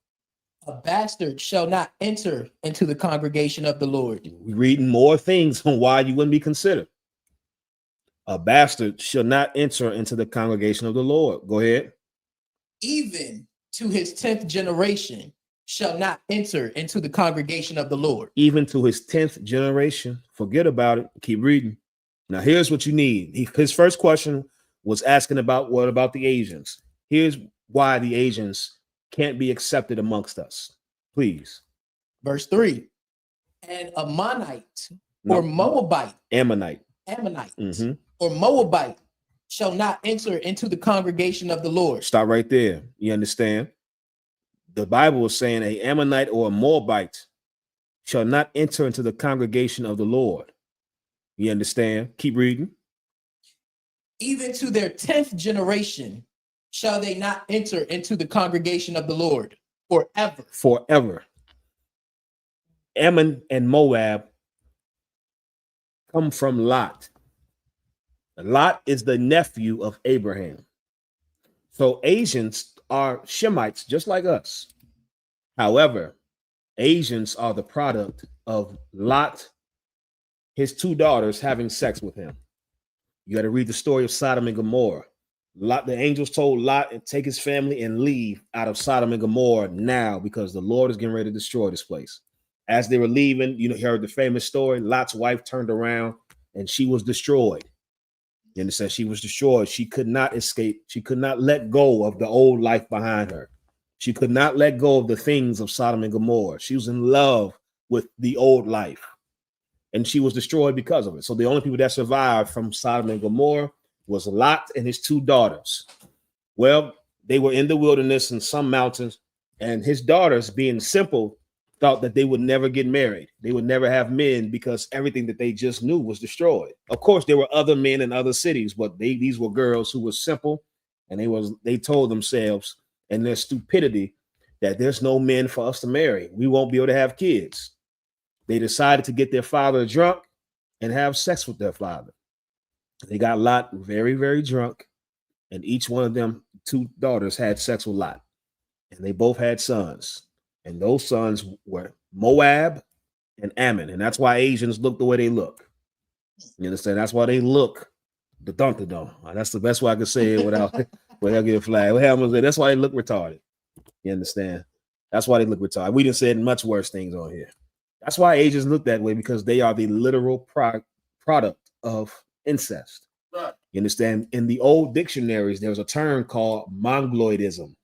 A bastard shall not enter into the congregation of the Lord. We're reading more things on why you wouldn't be considered. A bastard shall not enter into the congregation of the Lord. Go ahead. Even to his 10th generation shall not enter into the congregation of the Lord. Even to his 10th generation. Forget about it. Keep reading. Now, here's what you need. His first question was asking about what about the Asians? Here's why the Asians can't be accepted amongst us. Please. Verse 3. An Ammonite or Moabite. Ammonite. Or Moabite shall not enter into the congregation of the Lord. Stop right there. You understand? The Bible is saying an Ammonite or a Moabite shall not enter into the congregation of the Lord. You understand? Keep reading. Even to their 10th generation shall they not enter into the congregation of the Lord forever. Forever. Ammon and Moab come from Lot. Lot is the nephew of Abraham. So Asians are Shemites just like us. However, Asians are the product of Lot, his two daughters having sex with him. You got to read the story of Sodom and Gomorrah. Lot, the angels told Lot to take his family and leave out of Sodom and Gomorrah now because the Lord is getting ready to destroy this place. As they were leaving, you heard the famous story. Lot's wife turned around and she was destroyed. You understand? She was destroyed. She could not escape. She could not let go of the old life behind her. She could not let go of the things of Sodom and Gomorrah. She was in love with the old life, and she was destroyed because of it. So the only people that survived from Sodom and Gomorrah was Lot and his two daughters. Well, they were in the wilderness in some mountains, and his daughters, being simple, thought that they would never get married. They would never have men because everything that they just knew was destroyed. Of course, there were other men in other cities, but these were girls who were simple, and they told themselves in their stupidity that there's no men for us to marry. We won't be able to have kids. They decided to get their father drunk and have sex with their father. They got Lot very, very drunk, and each one of them, two daughters, had sex with Lot, and they both had sons. And those sons were Moab and Ammon. And that's why Asians look the way they look. You understand? That's why they look the dunk-a-dunk. That's the best way I can say it without getting flagged. That's why they look retarded. You understand? That's why they look retarded. We done said much worse things on here. That's why Asians look that way, because they are the literal product of incest. Right. You understand? In the old dictionaries, there was a term called mongoloidism.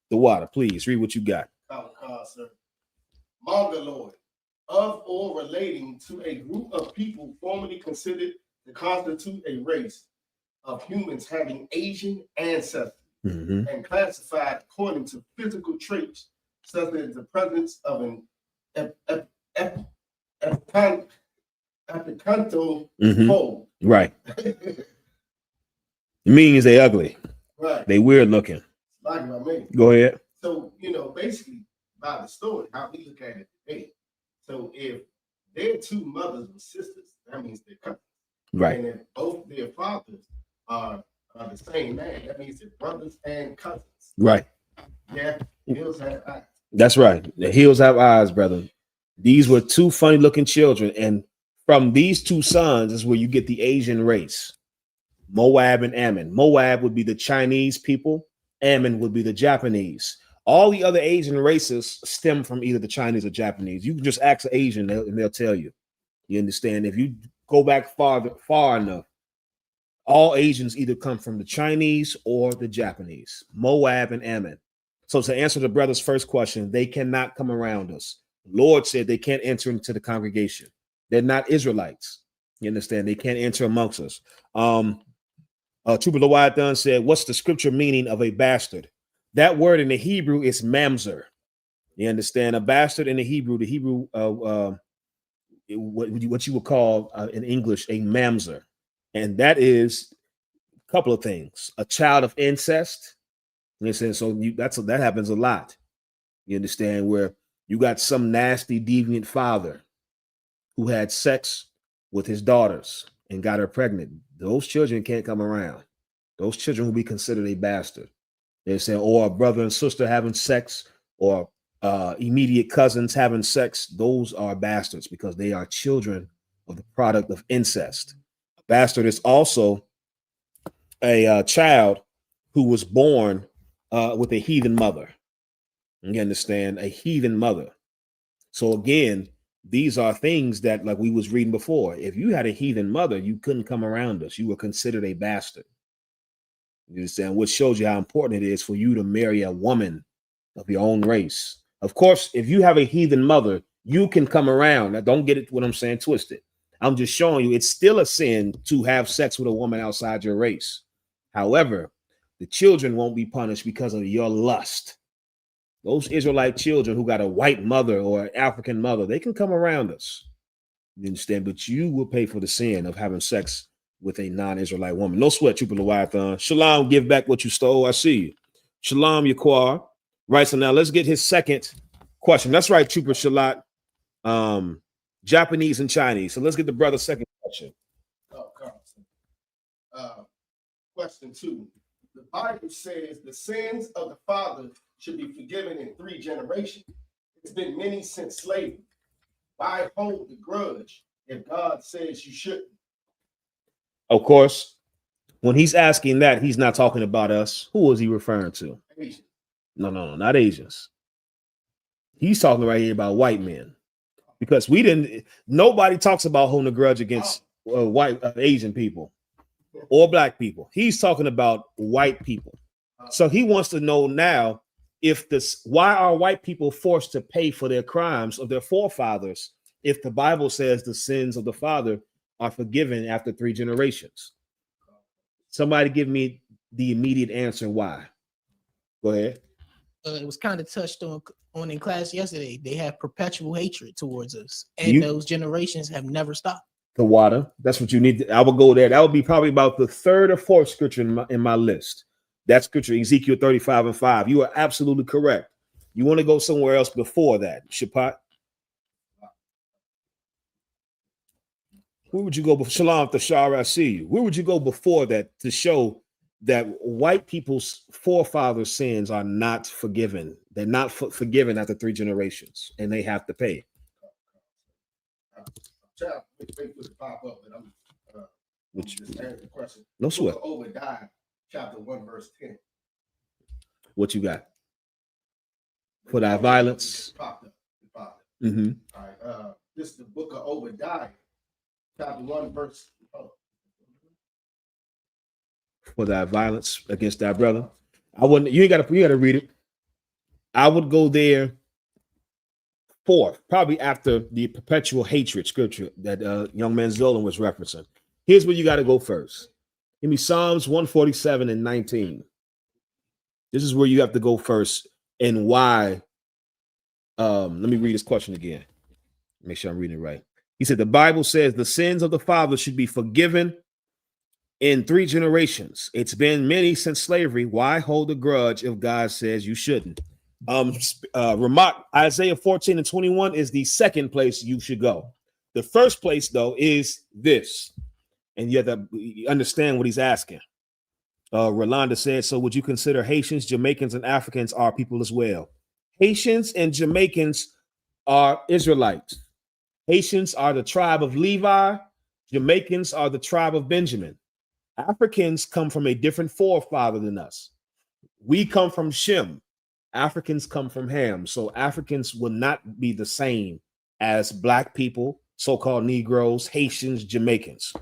The water, please read what you got. Sir. Mongoloid, of or relating to a group of people formerly considered to constitute a race of humans having Asian ancestry and classified according to physical traits such as the presence of an epicanto fold. Right. It means they ugly. Right. They weird looking. Like what I mean. Go ahead. So, basically, by the story, how we look at it today. So if their two mothers were sisters, that means they're cousins. Right. And if both their fathers are the same man, that means they're brothers and cousins. Right. Yeah, hills have eyes. That's right. The hills have eyes, brother. These were two funny looking children. And from these two sons is where you get the Asian race. Moab and Ammon. Moab would be the Chinese people. Ammon would be the Japanese. All the other Asian races stem from either the Chinese or Japanese. You can just ask an Asian and they'll tell you. You understand? If you go back far enough, all Asians either come from the Chinese or the Japanese. Moab and Ammon. So to answer the brother's first question, they cannot come around us. The Lord said they can't enter into the congregation. They're not Israelites. You understand? They can't enter amongst us. Trooper Lewiathan said, what's the scripture meaning of a bastard? That word in the Hebrew is mamzer. You understand? A bastard in the Hebrew, what you would call in English a mamzer. And that is a couple of things. A child of incest. You understand? So that happens a lot. You understand? Where You got some nasty, deviant father who had sex with his daughters and got her pregnant. Those children can't come around. Those children will be considered a bastard. They say, or a brother and sister having sex, or immediate cousins having sex. Those are bastards because they are children of the product of incest. A bastard is also a child who was born with a heathen mother. You understand? A heathen mother. So again, these are things that, like we was reading before, if you had a heathen mother, you couldn't come around us. You were considered a bastard. You understand? Which shows you how important it is for you to marry a woman of your own race. Of course, if you have a heathen mother, you can come around. Now, don't get it what I'm saying twisted. I'm just showing you it's still a sin to have sex with a woman outside your race. However, the children won't be punished because of your lust. Those Israelite children who got a white mother or an African mother, they can come around us. You understand? But you will pay for the sin of having sex with a non-Israelite woman. No sweat, Trooper Leviathan. Shalom, give back what you stole. I see you. Shalom, Yaquar. Right, so now let's get his second question. That's right, Trooper Shalat. Japanese and Chinese. So let's get the brother's second question. Oh, Carlson. Question 2. The Bible says the sins of the father should be forgiven in 3 generations. It's been many since slavery. Why hold the grudge if God says you shouldn't? Of course, when he's asking that, he's not talking about us. Who is he referring to? Asian. No, not Asians. He's talking right here about white men, because nobody talks about holding a grudge against white Asian people or black people. He's talking about white people. So he wants to know now why are white people forced to pay for their crimes of their forefathers if the Bible says the sins of the father are forgiven after 3 generations? Somebody give me the immediate answer why. Go ahead. It was kind of touched on in class yesterday. They have perpetual hatred towards us, and those generations have never stopped. The water. That's what you need. I will go there. That would be probably about the 3rd or 4th scripture in my list. That scripture, Ezekiel 35:5. You are absolutely correct. You want to go somewhere else before that, Shapat? Where would you go before? Shalom Tashara, I see you. Where would you go before that to show that white people's forefathers' sins are not forgiven? They're not forgiven after 3 generations, and they have to pay. Wait for it to pop up, but I'm just answering the question. No sweat. Obadiah, chapter 1, verse 10. What you got? For thy violence. It popped up. All right. This is the book of Obadiah, chapter 1, verse. For thy violence against thy brother. You gotta read it. I would go there 4th, probably after the perpetual hatred scripture that young man Zolan was referencing. Here's where you got to go first. Give me Psalms 147 and 19. This is where you have to go first, and why. Let me read this question again. Make sure I'm reading it right. He said the Bible says the sins of the father should be forgiven in 3 generations. It's been many since slavery. Why hold a grudge if God says you shouldn't? Ramak, Isaiah 14 and 21 is the second place you should go. The first place, though, is this. And you have to understand what he's asking. Rolanda said, so would you consider Haitians, Jamaicans, and Africans are people as well? Haitians and Jamaicans are Israelites. Haitians are the tribe of Levi. Jamaicans are the tribe of Benjamin. Africans come from a different forefather than us. We come from Shem. Africans come from Ham. So Africans will not be the same as black people, so-called Negroes, Haitians, Jamaicans.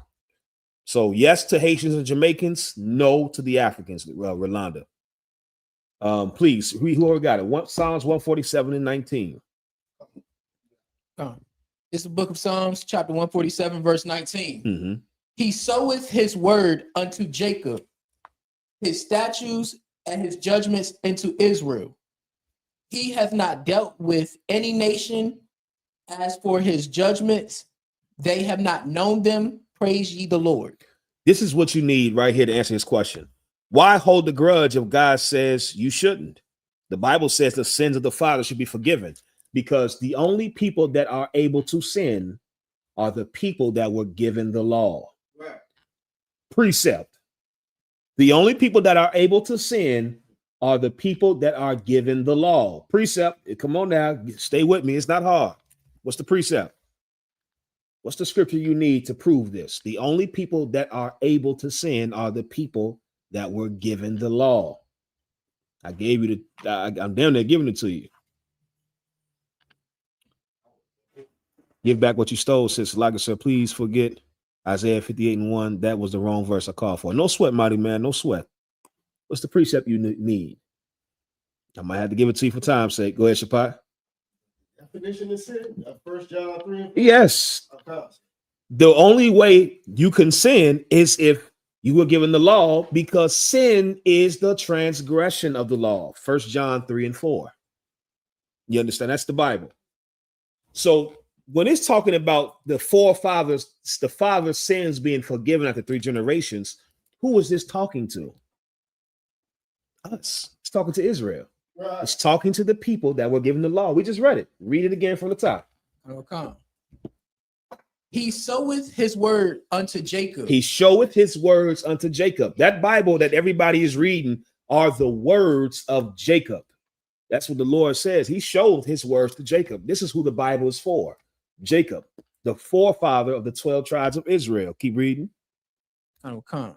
So yes to Haitians and Jamaicans, no to the Africans, Rolanda. Please, whoever got it. Psalms 147 and 19. It's the book of Psalms, chapter 147, verse 19. He soweth his word unto Jacob, his statutes and his judgments into Israel. He hath not dealt with any nation. As for his judgments, they have not known them. Praise ye the Lord. This is what you need right here to answer this question. Why hold the grudge if God says you shouldn't? The Bible says the sins of the father should be forgiven. because the only people that are able to sin are the people that were given the law. Right. Precept. The only people that are able to sin are the people that are given the law. Precept. Come on now. Stay with me. It's not hard. What's the precept? What's the scripture you need to prove this? The only people that are able to sin are the people that were given the law. I gave you I'm damn near giving it to you. Give back what you stole, sis. Like I said, please forget Isaiah 58:1. That was the wrong verse I called for. No sweat, mighty man. No sweat. What's the precept you need? I might have to give it to you for time's sake. Go ahead, Shapai. Definition is sin. 1 John 3. Yes. The only way you can sin is if you were given the law, because sin is the transgression of the law. 1 John 3:4. You understand? That's the Bible. So when it's talking about the forefathers, the father's sins being forgiven after 3 generations, who is this talking to? Us. It's talking to Israel. Right. It's talking to the people that were given the law. We just read it. Read it again from the top. Okay. He soweth his word unto Jacob. He showeth his words unto Jacob. That Bible that everybody is reading are the words of Jacob. That's what the Lord says. He showed his words to Jacob. This is who the Bible is for. Jacob, the forefather of the 12 tribes of Israel. Keep reading. Okay.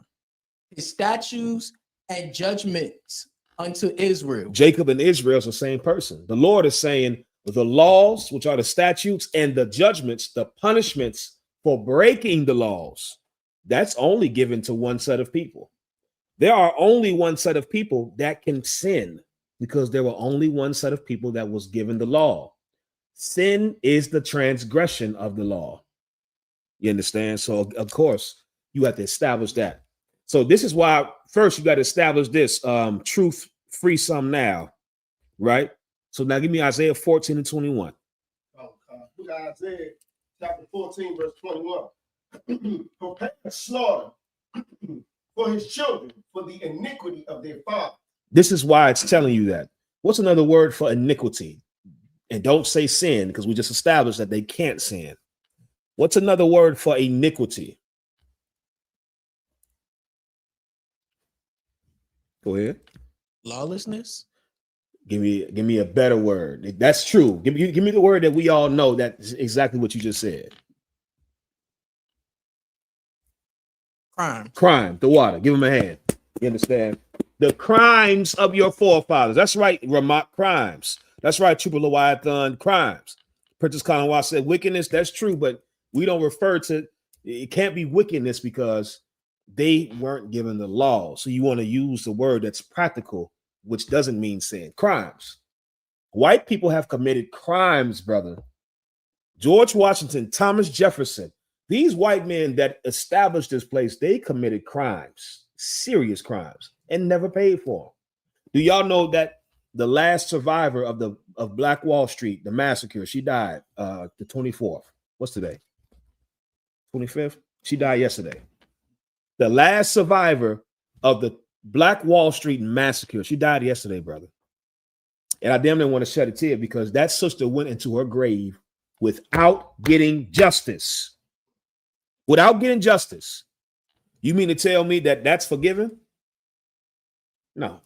His statutes and judgments unto Israel. Jacob and Israel is the same person. The Lord is saying the laws, which are the statutes, and the judgments, the punishments for breaking the laws, that's only given to one set of people. There are only one set of people that can sin, because there were only one set of people that was given the law. Sin is the transgression of the law. You understand? So, of course, you have to establish that. So this is why first you got to establish this truth free some now, right? So now give me Isaiah 14:21. Look at Isaiah chapter 14, verse 21. Prepare slaughter for his children, for the iniquity of their father. This is why it's telling you that. What's another word for iniquity? And don't say sin, because we just established that they can't sin. What's another word for iniquity? Go ahead. Lawlessness. Give me a better word. That's true. Give me the word that we all know. That's exactly what you just said. Crime. The water. Give them a hand. You understand? The crimes of your forefathers. That's right, Ramat. Crimes. That's right, Trooper Leviathan. Crimes. Princess Conwa said wickedness. That's true, but we don't refer to it. Can't be wickedness because they weren't given the law. So you want to use the word that's practical, which doesn't mean sin. Crimes. White people have committed crimes, brother. George Washington, Thomas Jefferson, these white men that established this place, they committed crimes, serious crimes, and never paid for them. Do y'all know that the last survivor of Black Wall Street, the massacre, she died the 24th. What's today? 25th? She died yesterday. The last survivor of the Black Wall Street massacre, she died yesterday, brother. And I damn near want to shed a tear because that sister went into her grave without getting justice. Without getting justice. You mean to tell me that that's forgiven? No.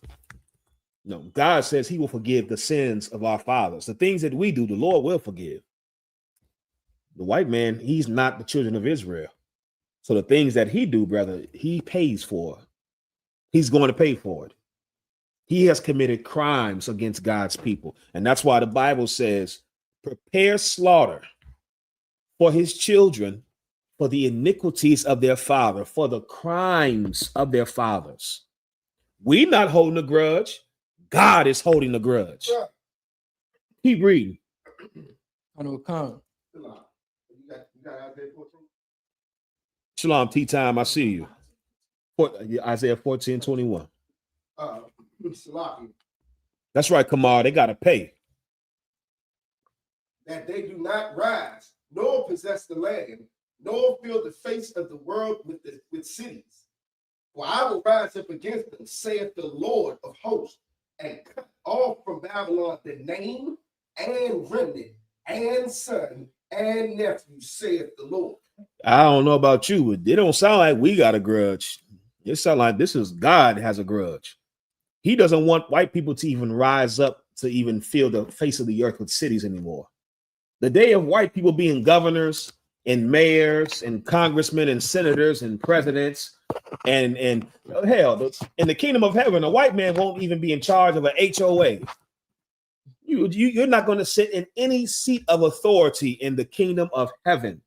No. God says he will forgive the sins of our fathers. The things that we do, the Lord will forgive. The white man, he's not the children of Israel. So the things that he do, brother, he pays for. He's going to pay for it. He has committed crimes against God's people. And that's why the Bible says, prepare slaughter for his children, for the iniquities of their father, for the crimes of their fathers. We not holding a grudge. God is holding a grudge. Yeah. Keep reading. I know come. Shalom, tea time. I see you. Isaiah 14:21. That's right, Kamar. They got to pay. That they do not rise, nor possess the land, nor fill the face of the world with cities. For I will rise up against them, saith the Lord of hosts, and cut off from Babylon the name and remnant and son and nephew, saith the Lord. I don't know about you, but it don't sound like we got a grudge. It sounds like this is God has a grudge. He doesn't want white people to even rise up to even feel the face of the earth with cities anymore. The day of white people being governors and mayors and congressmen and senators and presidents and hell, in the kingdom of heaven, a white man won't even be in charge of an HOA. You're not going to sit in any seat of authority in the kingdom of heaven.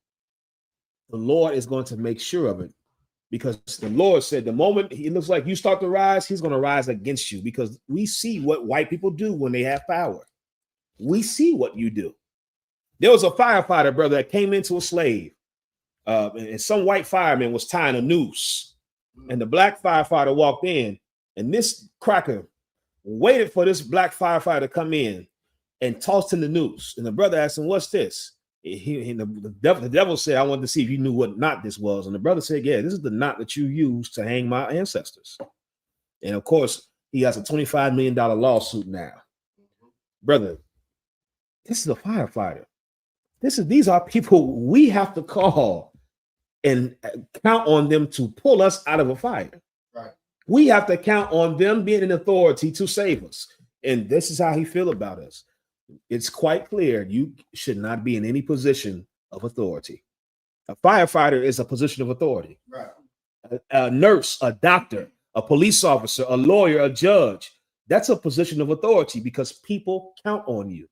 The Lord is going to make sure of it, because the Lord said the moment it looks like you start to rise, he's going to rise against you, because we see what white people do when they have power. We see what you do. There was a firefighter, brother, that came into a slave, and some white fireman was tying a noose, and the black firefighter walked in, and this cracker waited for this black firefighter to come in and tossed him the noose. And the brother asked him, "What's this?" The devil said, "I wanted to see if you knew what knot this was." And the brother said, "Yeah, this is the knot that you used to hang my ancestors." And of course, he has a $25 million lawsuit now. Brother, this is a firefighter. These are people we have to call and count on them to pull us out of a fire. Right. We have to count on them being in authority to save us. And this is how he feels about us. It's quite clear you should not be in any position of authority. A firefighter is a position of authority. Right. A nurse, a doctor, a police officer, a lawyer, a judge, that's a position of authority because people count on you.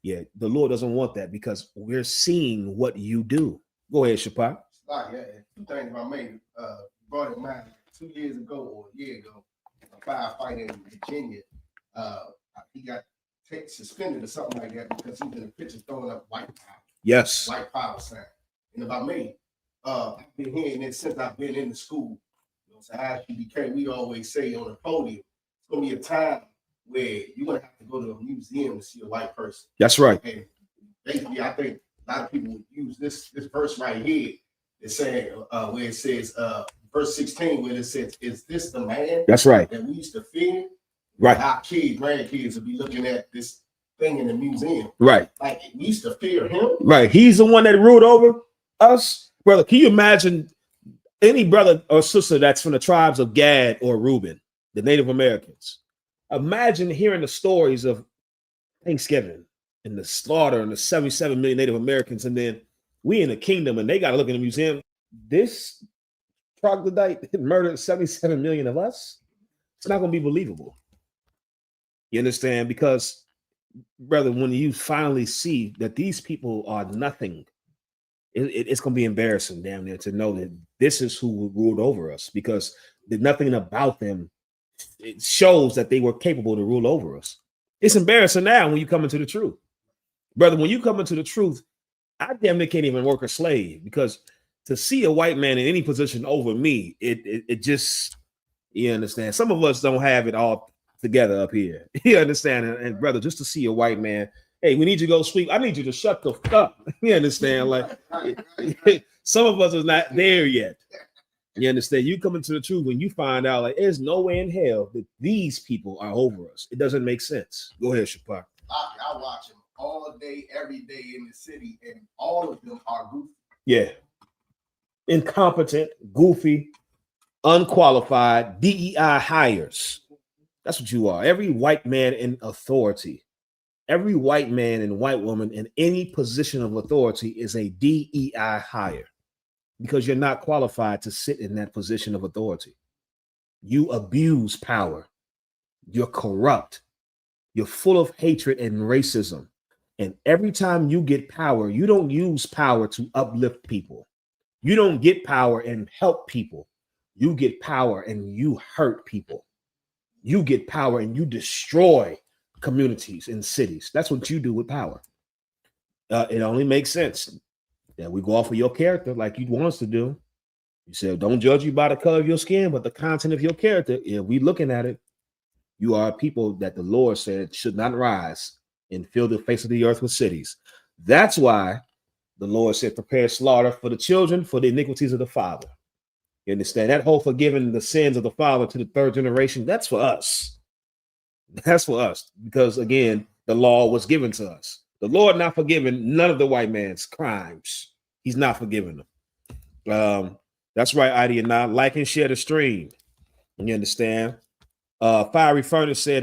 Yeah, the Lord doesn't want that because we're seeing what you do. Go ahead, Shapai. Yeah, two things I made brought in mind 2 years ago or a year ago. A firefighter in Virginia, he got suspended or something like that because he was in a picture throwing up white power. Yes. White power sign. And about me, I've been hearing it since I've been in the school. You know, so I.S.U.P.K, we always say on the podium, it's gonna be a time where you're gonna have to go to a museum to see a white person. That's right. And basically, I think a lot of people would use this verse right here. It's saying where it says verse 16, where it says, "Is this the man?" That's right. That we used to fear. Right. Our kids, grandkids will be looking at this thing in the museum. Right. Like we used to fear him. Right. He's the one that ruled over us. Brother, can you imagine any brother or sister that's from the tribes of Gad or Reuben, the Native Americans? Imagine hearing the stories of Thanksgiving and the slaughter and the 77 million Native Americans, and then we in the kingdom and they got to look in the museum. This troglodyte murdered 77 million of us. It's not going to be believable. You understand? Because, brother, when you finally see that these people are nothing, it's going to be embarrassing, damn near, to know that this is who ruled over us, because there's nothing about them. It shows that they were capable to rule over us. It's embarrassing now when you come into the truth. Brother, when you come into the truth, I damn near can't even work a slave, because to see a white man in any position over me, it just, you understand? Some of us don't have it all together up here. You understand? And brother, just to see a white man, hey, we need you to go sweep. I need you to shut the fuck up. You understand? Like some of us is not there yet. You understand? You come into the truth when you find out like there's no way in hell that these people are over us. It doesn't make sense. Go ahead, Shapai. I watch them all day, every day in the city, and all of them are goofy. Yeah. Incompetent, goofy, unqualified, DEI hires. That's what you are. Every white man in authority, every white man and white woman in any position of authority is a DEI hire, because you're not qualified to sit in that position of authority. You abuse power. You're corrupt. You're full of hatred and racism. And every time you get power, you don't use power to uplift people. You don't get power and help people. You get power and you hurt people. You get power and you destroy communities and cities. That's what you do with power. It only makes sense that we go off of your character like you want us to do. You said, don't judge you by the color of your skin, but the content of your character. If we looking at it, you are people that the Lord said should not rise and fill the face of the earth with cities. That's why the Lord said, prepare slaughter for the children, for the iniquities of the father. You understand? That whole forgiving the sins of the father to the third generation, that's for us. That's for us. Because again, the law was given to us. The Lord not forgiving none of the white man's crimes. He's not forgiving them. That's right, ID, and not like and share the stream. You understand? Fiery Furnace said,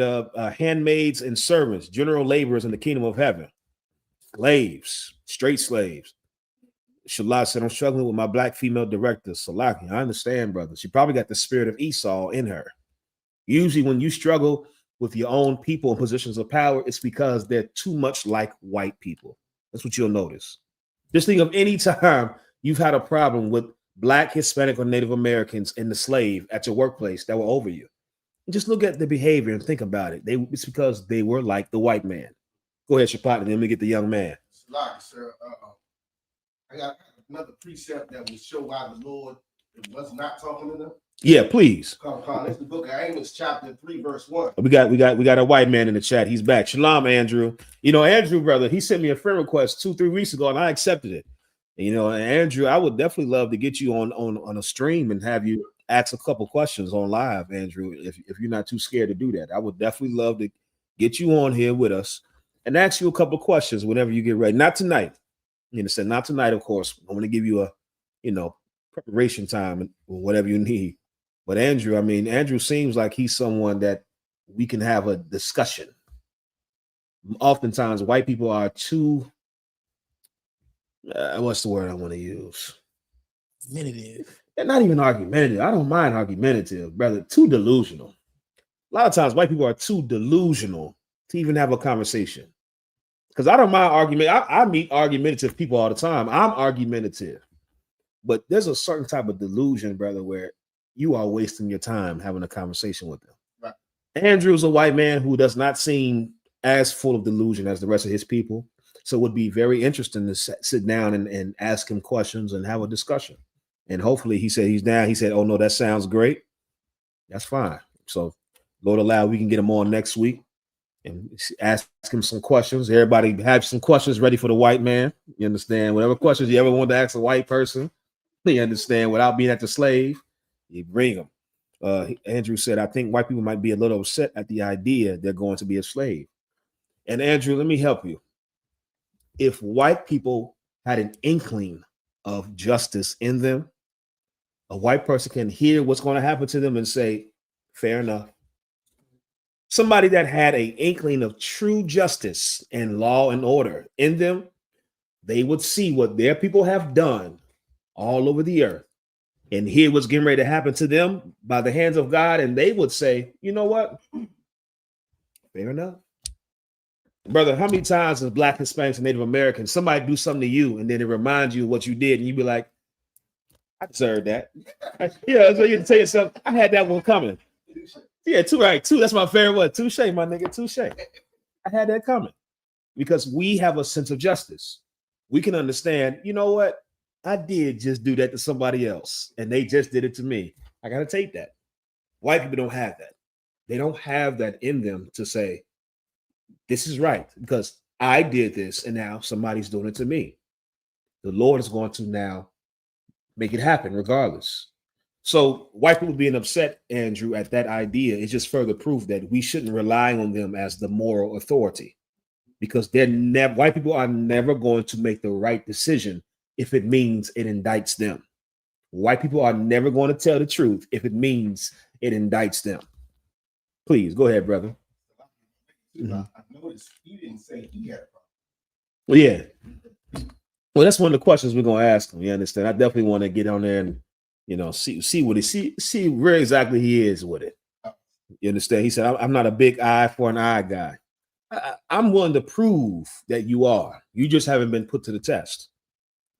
handmaids and servants, general laborers in the kingdom of heaven, slaves, straight slaves. Shalak said, I'm struggling with my black female director, Salaki. I understand, brother. She probably got the spirit of Esau in her. Usually when you struggle with your own people in positions of power, it's because they're too much like white people. That's what you'll notice. Just think of any time you've had a problem with black, Hispanic, or Native Americans in the slave at your workplace that were over you. And just look at the behavior and think about it. It's because they were like the white man. Go ahead, Shapat, and then let me get the young man. Salaki, sir. I got another precept that will show why the Lord was not talking to them. Yeah, please. It's the book of Amos, chapter 3, verse 1. We got a white man in the chat. He's back. Shalom, Andrew. You know, Andrew, brother, he sent me a friend request 2-3 weeks ago, and I accepted it. And, you know, Andrew, I would definitely love to get you on a stream and have you ask a couple questions on live, Andrew. If you're not too scared to do that, I would definitely love to get you on here with us and ask you a couple questions whenever you get ready. Not tonight. You understand? Not tonight, of course. I want to give you a, preparation time or whatever you need. But Andrew, Andrew seems like he's someone that we can have a discussion. Oftentimes, white people are too, what's the word I want to use? Argumentative. They're not even argumentative. I don't mind argumentative, brother. Too delusional. A lot of times, white people are too delusional to even have a conversation. Because I don't mind argument. I meet argumentative people all the time. I'm argumentative. But there's a certain type of delusion, brother, where you are wasting your time having a conversation with them. Right. Andrew's a white man who does not seem as full of delusion as the rest of his people. So it would be very interesting to sit down and ask him questions and have a discussion. And hopefully he said he's down. He said, oh, no, that sounds great. That's fine. So Lord allow, we can get him on next week and ask him some questions. Everybody have some questions ready for the white man. You understand? Whatever questions you ever want to ask a white person, you understand, without being at the slave, you bring them. Andrew said, I think white people might be a little upset at the idea they're going to be a slave. And Andrew, let me help you. If white people had an inkling of justice in them, a white person can hear what's going to happen to them and say, fair enough. Somebody that had an inkling of true justice and law and order in them, they would see what their people have done all over the earth and hear what's getting ready to happen to them by the hands of God. And they would say, you know what? Fair enough. Brother, how many times as Black, Hispanics, and Native Americans, somebody do something to you and then it reminds you of what you did and you be like, I deserve that. Yeah, so you can tell yourself, I had that one coming. Yeah, two. That's my favorite one. Touche, my nigga, touche. I had that coming because we have a sense of justice. We can understand, you know what? I did just do that to somebody else and they just did it to me. I got to take that. White people don't have that. They don't have that in them to say, this is right because I did this and now somebody's doing it to me. The Lord is going to now make it happen regardless. So white people being upset, Andrew, at that idea is just further proof that we shouldn't rely on them as the moral authority because white people are never going to make the right decision if it means it indicts them. White people are never going to tell the truth if it means it indicts them. Please go ahead, brother. I noticed he didn't say he had a problem. Well, yeah. Well, that's one of the questions we're going to ask him. You understand? I definitely want to get on there and see what see where exactly he is with it. You understand? He said, I'm not a big eye for an eye guy. I'm willing to prove that you are. You just haven't been put to the test.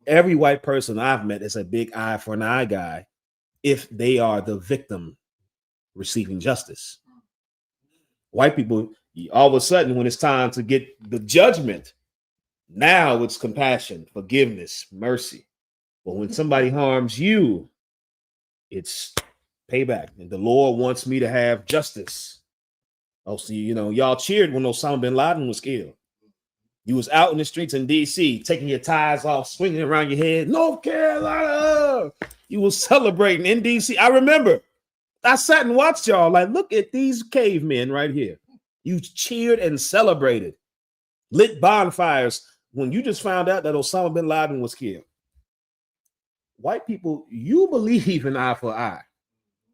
Every white person I've met is a big eye for an eye guy if they are the victim receiving justice. White people, all of a sudden, when it's time to get the judgment, now it's compassion, forgiveness, mercy. But when somebody harms you, it's payback. And the Lord wants me to have justice. Oh, see, y'all cheered when Osama bin Laden was killed. You was out in the streets in D.C., taking your ties off, swinging around your head. North Carolina. You was celebrating in D.C. I remember. I sat and watched y'all like, look at these cavemen right here. You cheered and celebrated lit bonfires when you just found out that Osama bin Laden was killed. White people, you believe in eye for eye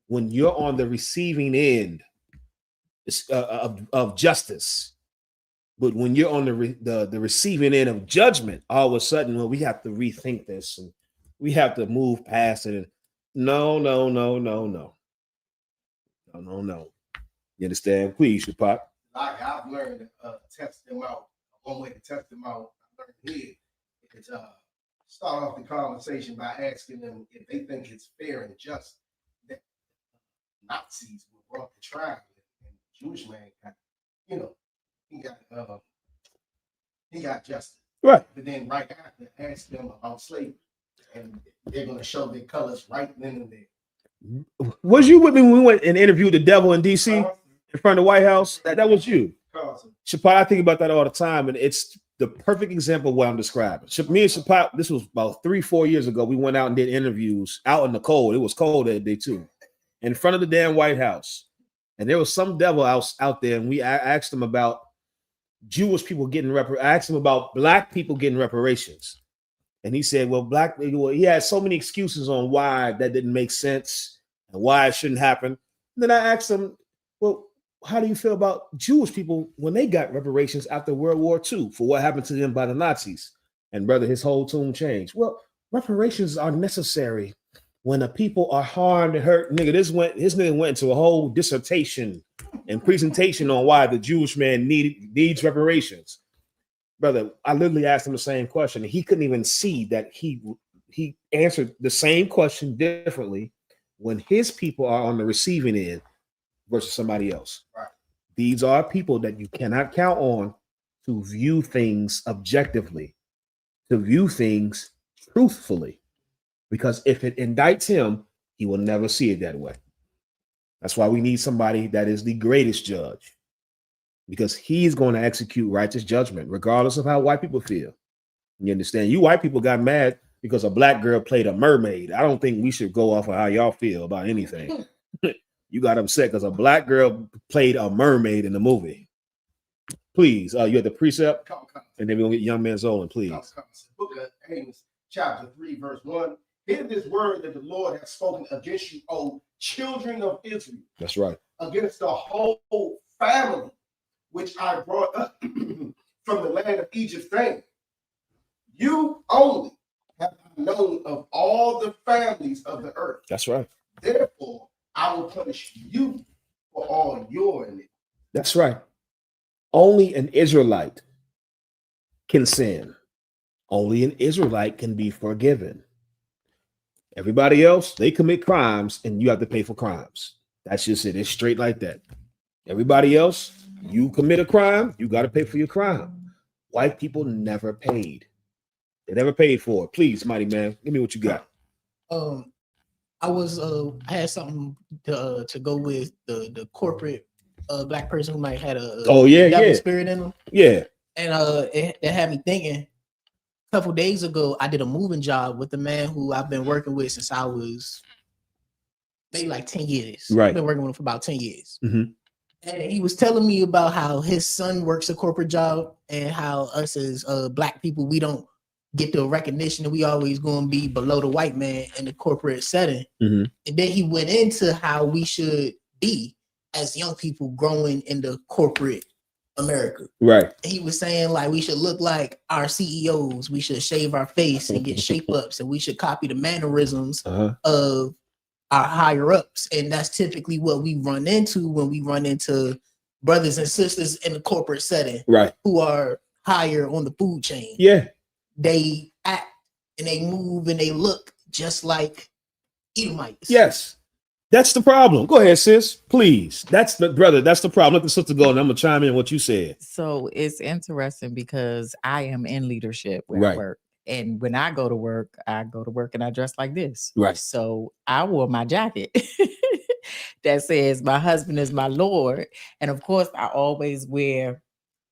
when you're on the receiving end of justice. But when you're on the receiving end of judgment, all of a sudden, well, we have to rethink this and we have to move past it. No. You understand? Please, Shapok. Like I've learned to test them out. One way to test them out, I learned here is start off the conversation by asking them if they think it's fair and just that Nazis were brought to trial and the Jewish man got, he got justice. Right. But then right after, ask them about slavery, and they're gonna show their colors right then and there. Was you with me when we went and interviewed the devil in DC in front of the White House? That was you. Shapok, I think about that all the time, and it's the perfect example of what I'm describing. Me and Shapok, this was about 3-4 years ago. We went out and did interviews out in the cold. It was cold that day too, in front of the damn White House. And there was some devil out there, and I asked him about Jewish people getting I asked him about black people getting reparations. And he said, well, he had so many excuses on why that didn't make sense and why it shouldn't happen. And then I asked him, well, how do you feel about Jewish people when they got reparations after World War II for what happened to them by the Nazis? And brother, his whole tune changed. Well, reparations are necessary when the people are harmed and hurt. His nigga went into a whole dissertation and presentation on why the Jewish man needs reparations. Brother, I literally asked him the same question, and he couldn't even see that he answered the same question differently when his people are on the receiving end versus somebody else. Right. These are people that you cannot count on to view things objectively, to view things truthfully, because if it indicts him, he will never see it that way. That's why we need somebody that is the greatest judge, because he's going to execute righteous judgment, regardless of how white people feel. You understand? You white people got mad because a black girl played a mermaid. I don't think we should go off of how y'all feel about anything. You got upset because a black girl played a mermaid in the movie. Please, you had the precept, and then we're going to get young man Zolan, please. Book of Amos, chapter 3, verse 1. Hear this word that the Lord has spoken against you, O children of Israel. That's right. Against the whole family, which I brought up from the land of Egypt, saying, you only have known of all the families of the earth. That's right. Therefore, I will punish you for all your iniquity. That's right. Only an Israelite can sin. Only an Israelite can be forgiven. Everybody else, they commit crimes and you have to pay for crimes. That's just it. It's straight like that. Everybody else, you commit a crime, you got to pay for your crime. White people never paid. They never paid for it. Please, mighty man, give me what you got. I had something to go with the corporate black person who might have a devil spirit in them. Yeah. And it had me thinking. A couple days ago, I did a moving job with a man who I've been working with since I was maybe like 10 years. Right. I've been working with him for about 10 years. Mm-hmm. And he was telling me about how his son works a corporate job and how us as black people, we don't get the recognition, and we always going to be below the white man in the corporate setting. Mm-hmm. And then he went into how we should be as young people growing in the corporate America. Right. He was saying like we should look like our CEOs, we should shave our face and get shape ups, and we should copy the mannerisms of our higher ups. And that's typically what we run into when we run into brothers and sisters in the corporate setting, right, who are higher on the food chain. Yeah. They act and they move and they look just like Edomites. Yes. That's the problem. Go ahead, sis. Please. That's the problem. Let the sister go, and I'm gonna chime in what you said. So it's interesting because I am in leadership where I work. And when I go to work and I dress like this. Right. So I wore my jacket that says my husband is my Lord. And of course, I always wear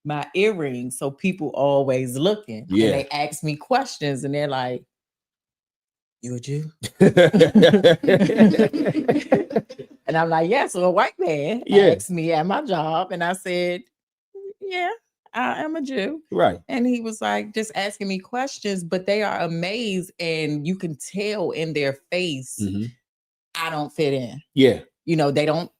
my earrings. So people always looking. Yeah. And they ask me questions and they're like, you a Jew? And I'm like, yeah. So a white man asked me at my job, and I said, yeah, I am a Jew. Right. And he was like, just asking me questions, but they are amazed. And you can tell in their face, I don't fit in. Yeah. You know, they don't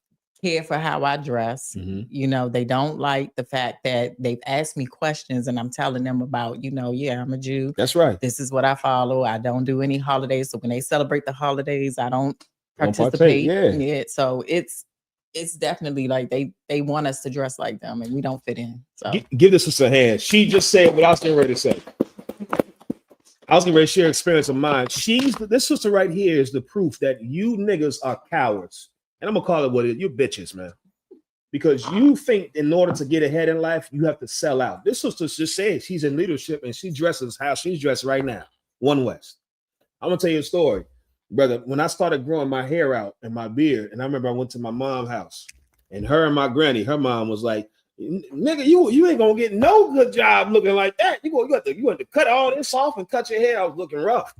care for how I dress. You know, they don't like the fact that they've asked me questions and I'm telling them about, you know, yeah, I'm a Jew. That's right. This is what I follow. I don't do any holidays. So when they celebrate the holidays, I don't Don't participate. partake, yeah. Yeah. So it's definitely like they want us to dress like them and we don't fit in. So Give this sister a hand. She just said what I was getting ready to say. I was getting ready to share experience of mine. This sister right here is the proof that you niggas are cowards. And I'm gonna call it what it is. You're bitches, man. Because you think in order to get ahead in life, you have to sell out. This sister just said she's in leadership and she dresses how she's dressed right now. One West. I'm gonna tell you a story. Brother, when I started growing my hair out and my beard, and I remember I went to my mom's house, and her and my granny, her mom was like, "Nigga, you ain't gonna get no good job looking like that. You have to cut all this off and cut your hair." I was looking rough.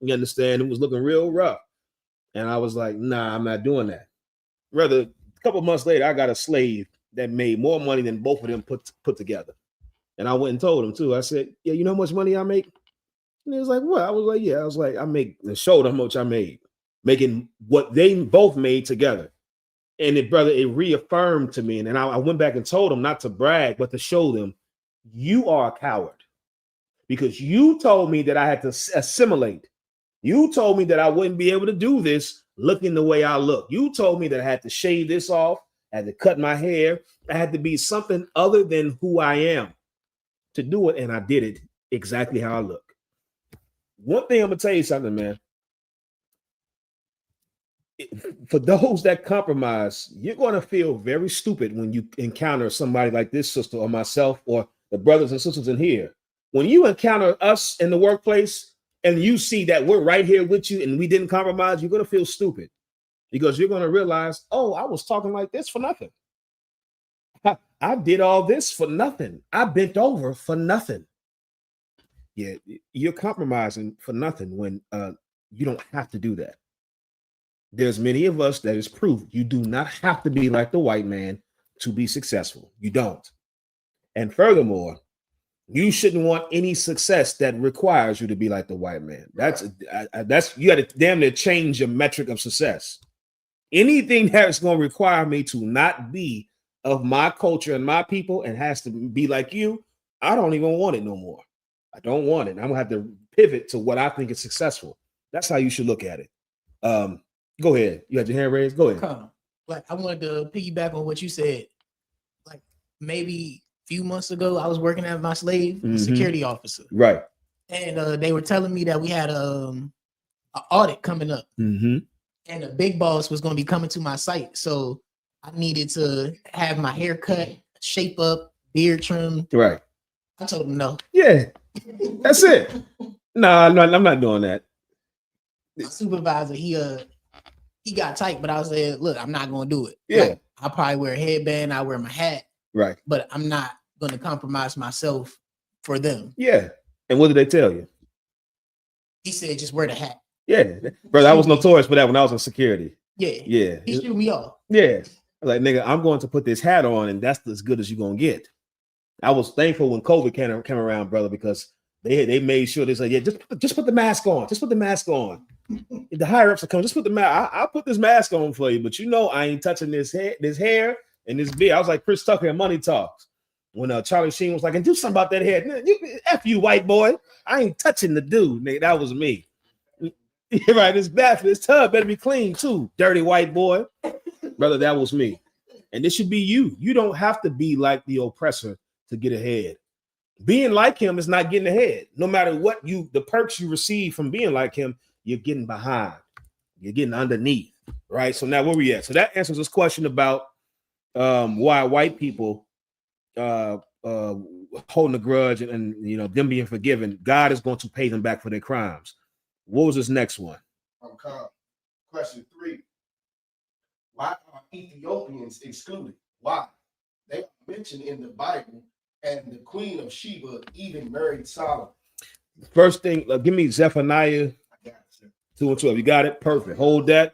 You understand? It was looking real rough, and I was like, "Nah, I'm not doing that." Brother, a couple months later, I got a slave that made more money than both of them put together, and I went and told him too. I said, "Yeah, you know how much money I make?" And he was like, "What?" I was like, "Yeah." I was like, "I make," and showed how much I made, making what they both made together. And it reaffirmed to me. And then I went back and told them not to brag, but to show them, you are a coward because you told me that I had to assimilate. You told me that I wouldn't be able to do this looking the way I look. You told me that I had to shave this off, I had to cut my hair. I had to be something other than who I am to do it. And I did it exactly how I look. One thing I'm gonna tell you something, man. For those that compromise, you're going to feel very stupid when you encounter somebody like this sister or myself or the brothers and sisters in here. When you encounter us in the workplace and you see that we're right here with you and we didn't compromise, you're going to feel stupid because you're going to realize, oh, I was talking like this for nothing. I did all this for nothing. I bent over for nothing. Yeah, you're compromising for nothing when you don't have to do that. There's many of us that is proof you do not have to be like the white man to be successful. You don't. And furthermore, you shouldn't want any success that requires you to be like the white man. That's you got to damn near change your metric of success. Anything that's going to require me to not be of my culture and my people and has to be like you, I don't even want it no more. I don't want it. I'm gonna have to pivot to what I think is successful. That's how you should look at it. Go ahead. You had your hand raised. Go ahead. Like I wanted to piggyback on what you said. Like maybe a few months ago, I was working at my slave security officer. Right. And they were telling me that we had an audit coming up. And the big boss was going to be coming to my site. So I needed to have my hair cut, shape up, beard trimmed. Right. I told him no. Yeah. That's it. No, I'm not doing that. My supervisor, he got tight, but I was like, look, I'm not gonna do it. Yeah. Like, I'll probably wear a headband, I wear my hat. Right. But I'm not gonna compromise myself for them. Yeah. And what did they tell you? He said, just wear the hat. Yeah. Brother, I was notorious for that when I was in security. Yeah. Yeah. He shoot me off. Yeah. Like, nigga, I'm going to put this hat on and that's as good as you're gonna get. I was thankful when COVID came around, brother, because they made sure they said, yeah, just put the mask on. Just put the mask on. The higher ups are coming. Just put the mask. I'll put this mask on for you, but you know I ain't touching this hair and this beard. I was like Chris Tucker in Money Talks when Charlie Sheen was like, and do something about that hair. F you, white boy. I ain't touching the dude. Nigga, that was me. You're right. This tub better be clean too, dirty white boy. Brother, that was me. And this should be you. You don't have to be like the oppressor to get ahead. Being like him is not getting ahead. No matter what the perks you receive from being like him, you're getting behind. You're getting underneath, right? So now where we at? So that answers this question about why white people holding a grudge and you know them being forgiven. God is going to pay them back for their crimes. What was this next one? Question 3. Why are Ethiopians excluded? Why? They are mentioned in the Bible, and the Queen of Sheba even married Solomon. First thing, give me Zephaniah 2:12. You got it? Perfect. Hold that.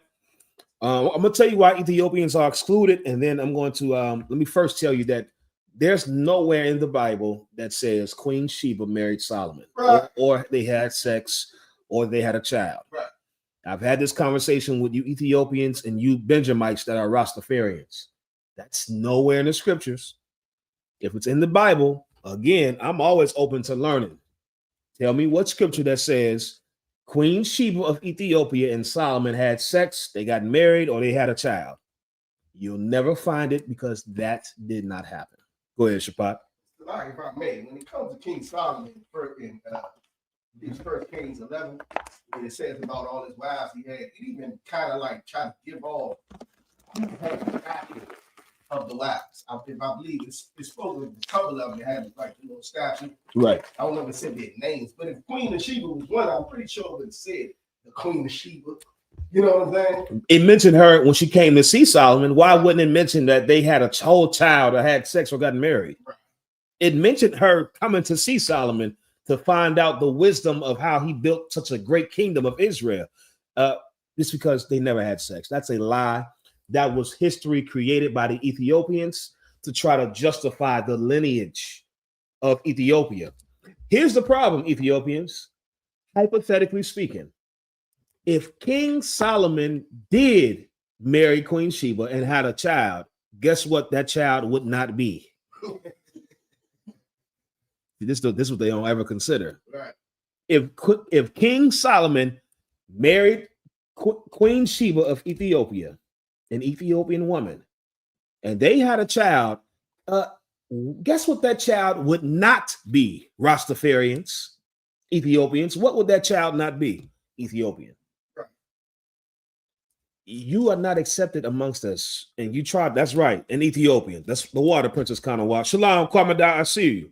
I'm gonna tell you why Ethiopians are excluded, and then I'm going to let me first tell you that There's nowhere in the Bible that says Queen Sheba married Solomon, Right. or they had sex, or they had a child. Right. I've had this conversation with you Ethiopians and you Benjamites that are Rastafarians. That's nowhere in the scriptures. If it's in the Bible, again, I'm always open to learning. Tell me what scripture that says Queen Sheba of Ethiopia and Solomon had sex, they got married, or they had a child. You'll never find it because that did not happen. Go ahead, Shapat. Like, if I may, when it comes to King Solomon, in these First Kings 11, when it says about all his wives he had, it even kind of like try to give off of the wives. I believe it's spoken a couple of them had like a little statue. Right. I don't know if it said their names, but if Queen of Sheba was one, I'm pretty sure it would have said the Queen of Sheba. You know what I'm saying? It mentioned her when she came to see Solomon. Why wouldn't it mention that they had a whole child or had sex or got married? Right. It mentioned her coming to see Solomon to find out the wisdom of how he built such a great kingdom of Israel. Just because they never had sex. That's a lie. That was history created by the Ethiopians to try to justify the lineage of Ethiopia. Here's the problem, Ethiopians. Hypothetically speaking, if King Solomon did marry Queen Sheba and had a child, guess what that child would not be? This is what they don't ever consider. Right. If King Solomon married Queen Sheba of Ethiopia, an Ethiopian woman, and they had a child, guess what that child would not be? Rastafarians, Ethiopians. What would that child not be? Ethiopian. Right. You are not accepted amongst us, and you tried. That's right, an Ethiopian. That's the water princess kind of watch. Shalom, Kwamada, I see you.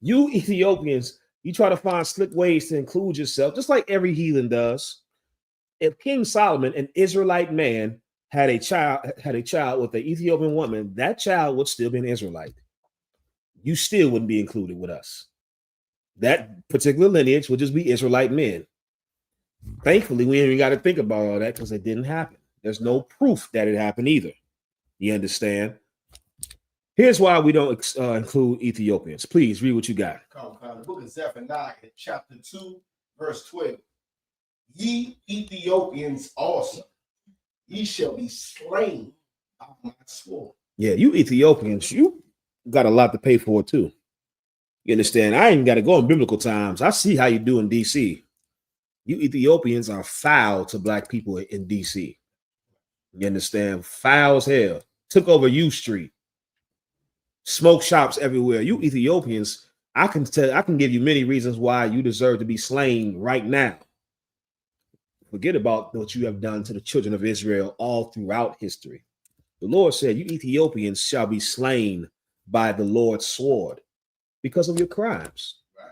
You Ethiopians, you try to find slick ways to include yourself, just like every heathen does. If King Solomon, an Israelite man, had a child with an Ethiopian woman, that child would still be an Israelite. You still wouldn't be included with us. That particular lineage would just be Israelite men. Thankfully, we ain't even got to think about all that because it didn't happen. There's no proof that it happened either. You understand? Here's why we don't include Ethiopians. Please read what you got. The book of Zephaniah, chapter 2, verse 12. Ye Ethiopians also, ye shall be slain by my sword. Yeah, you Ethiopians, you got a lot to pay for too. You understand? I ain't got to go in biblical times. I see how you do in DC. You Ethiopians are foul to black people in DC. You understand? Foul as hell. Took over U Street. Smoke shops everywhere. You Ethiopians, I can give you many reasons why you deserve to be slain right now. Forget about what you have done to the children of Israel all throughout history. The Lord said, you Ethiopians shall be slain by the Lord's sword because of your crimes. Right.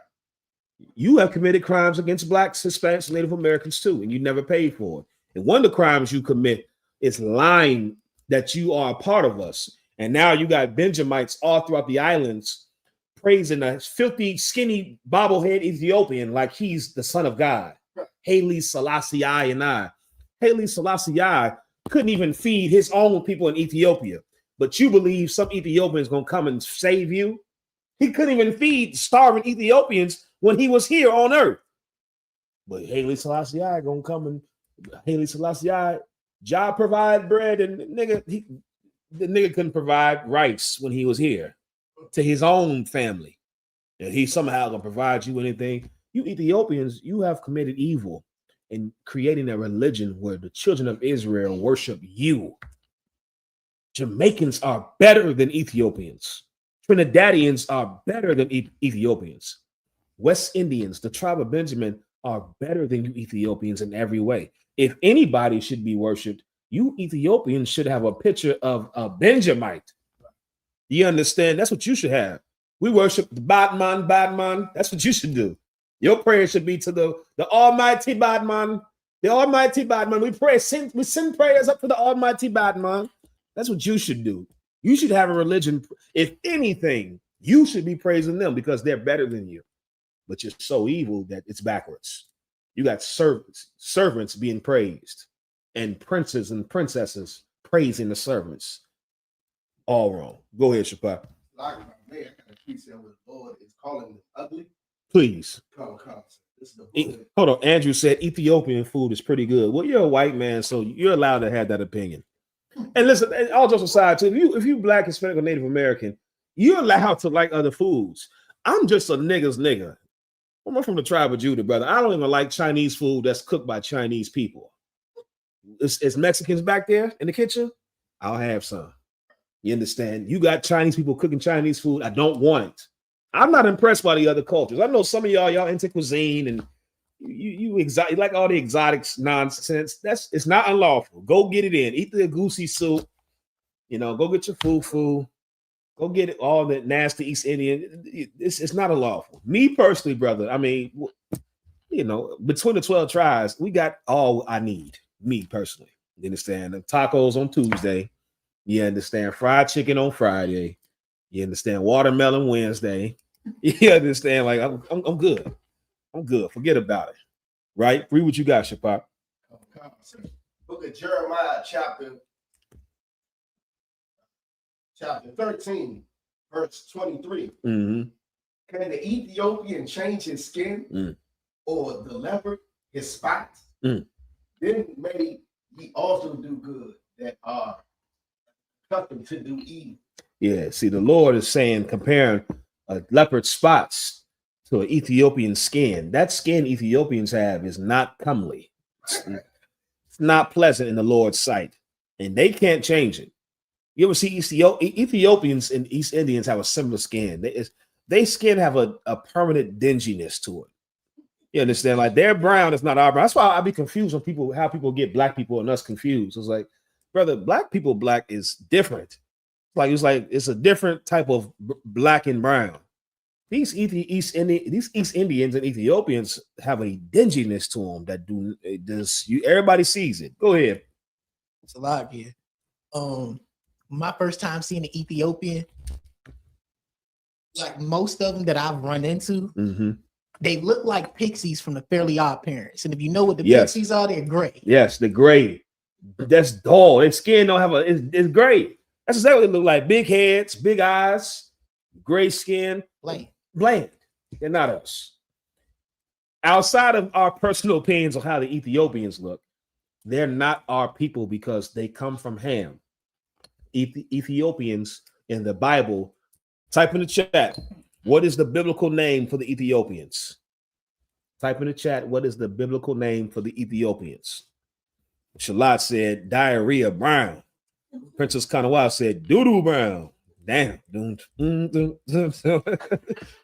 You have committed crimes against blacks, Hispanics, and Native Americans too, and you never paid for it. And one of the crimes you commit is lying that you are a part of us. And now you got Benjamites all throughout the islands praising a filthy, skinny, bobblehead Ethiopian like he's the son of God. Haile Selassie and I. Haile Selassie couldn't even feed his own people in Ethiopia. But you believe some Ethiopian is going to come and save you? He couldn't even feed starving Ethiopians when he was here on earth. But Haile Selassie going to come and Haile Selassie, Jah provide bread, and the nigga couldn't provide rice when he was here to his own family. And he somehow going to provide you anything. You Ethiopians, you have committed evil in creating a religion where the children of Israel worship you. Jamaicans are better than Ethiopians. Trinidadians are better than Ethiopians. West Indians, the tribe of Benjamin, are better than you Ethiopians in every way. If anybody should be worshipped, you Ethiopians should have a picture of a Benjamite. You understand? That's what you should have. We worship the Batman. That's what you should do. Your prayer should be to the Almighty Batman. The Almighty Batman. We send prayers up to the Almighty Batman. That's what you should do. You should have a religion. If anything, you should be praising them because they're better than you. But you're so evil that it's backwards. You got servants being praised and princes and princesses praising the servants. All wrong. Go ahead, Shapa. Like Hey, I got a piece here with the Lord is calling them ugly. Please. Come. This is the Hold on. Andrew said Ethiopian food is pretty good. Well, you're a white man, so you're allowed to have that opinion. And listen, all jokes aside, too, if you Black, Hispanic, or Native American, you're allowed to like other foods. I'm just a nigga's nigga. I'm from the tribe of Judah, brother. I don't even like Chinese food that's cooked by Chinese people. It's Mexicans back there in the kitchen. I'll have some. You understand? You got Chinese people cooking Chinese food. I don't want it. I'm not impressed by the other cultures. I know some of y'all into cuisine and you like all the exotic nonsense. It's not unlawful. Go get it in. Eat the goosey soup. Go get your fufu. Go get it, all that nasty East Indian. It's not unlawful. Me personally, brother, I mean, between the 12 tribes, we got all I need. Me personally. You understand? The tacos on Tuesday. You understand? Fried chicken on Friday. You understand? Watermelon Wednesday. You understand? Like, I'm good. I'm good. Forget about it. Right? Read what you got, Shapap. Book of Jeremiah, chapter 13, verse 23. Mm-hmm. Can the Ethiopian change his skin or the leopard his spots? Then may he also do good that are accustomed to do evil. Yeah, see, the Lord is saying, comparing a leopard spots to an Ethiopian skin. That skin Ethiopians have is not comely. It's not pleasant in the Lord's sight, and they can't change it. You ever see Ethiopians and East Indians have a similar skin? They skin have a permanent dinginess to it. You understand? Like their brown is not our brown. That's why I be confused when how people get Black people and us confused. It's like, brother, Black people black is different. It's a different type of black and brown. These East Indians and Ethiopians have a dinginess to them that everybody sees it. Go ahead. It's a lot here. My first time seeing an Ethiopian, like most of them that I've run into, they look like pixies from the Fairly Odd Parents. And if you know what the pixies are, they're gray. Yes, the gray. That's dull. Their skin don't have it's gray. That's exactly what they look like. Big heads, big eyes, gray skin. Bland. They're not us. Outside of our personal opinions on how the Ethiopians look, they're not our people because they come from Ham. Ethiopians in the Bible, type in the chat, what is the biblical name for the Ethiopians? Type in the chat, what is the biblical name for the Ethiopians? Shalat said diarrhea brown. Princess Kanawa said doo-doo brown. Damn.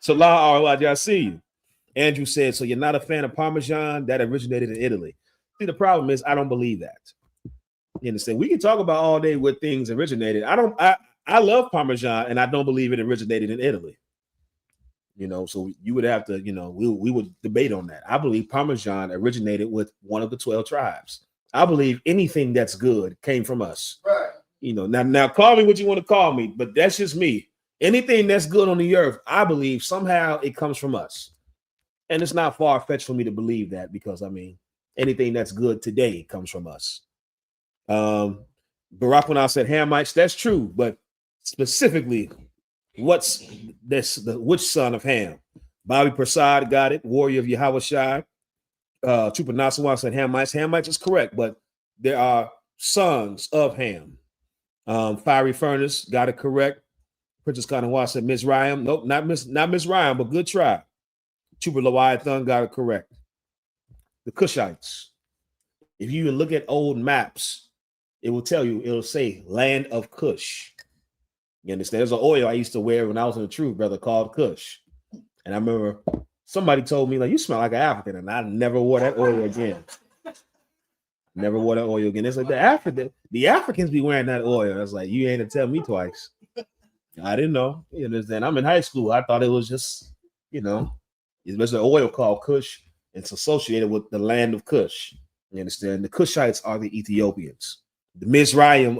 Shalat, I see you. Andrew said, so you're not a fan of Parmesan? That originated in Italy. See, the problem is I don't believe that. You understand? We can talk about all day where things originated. I love Parmesan, and I don't believe it originated in Italy. So you would have to, we would debate on that. I believe Parmesan originated with one of the 12 tribes. I believe anything that's good came from us. Right. Now call me what you want to call me, but that's just me. Anything that's good on the earth, I believe somehow it comes from us. And it's not far-fetched for me to believe that because, anything that's good today comes from us. Barack when I said Hamites, that's true, but specifically, which son of Ham? Bobby Prasad got it, warrior of Yahushua. Trooper Nasawa said Hamites. Hamites is correct, but there are sons of Ham. Fiery Furnace got it correct. Princess Kanawa said Mizraim. Nope, not Mizraim, but good try. Trooper Leviathan got it correct. The Cushites. If you look at old maps, it'll say land of Cush. You understand? There's an oil I used to wear when I was in the truth, brother, called Cush. And I remember somebody told me, like, you smell like an African, and I never wore that oil again. Never wore that oil again. It's like the Africans be wearing that oil. I was like, you ain't to tell me twice. I didn't know. You understand? I'm in high school. I thought it was just, there's an oil called Cush. It's associated with the land of Cush. You understand? The Cushites are the Ethiopians. The Mizraim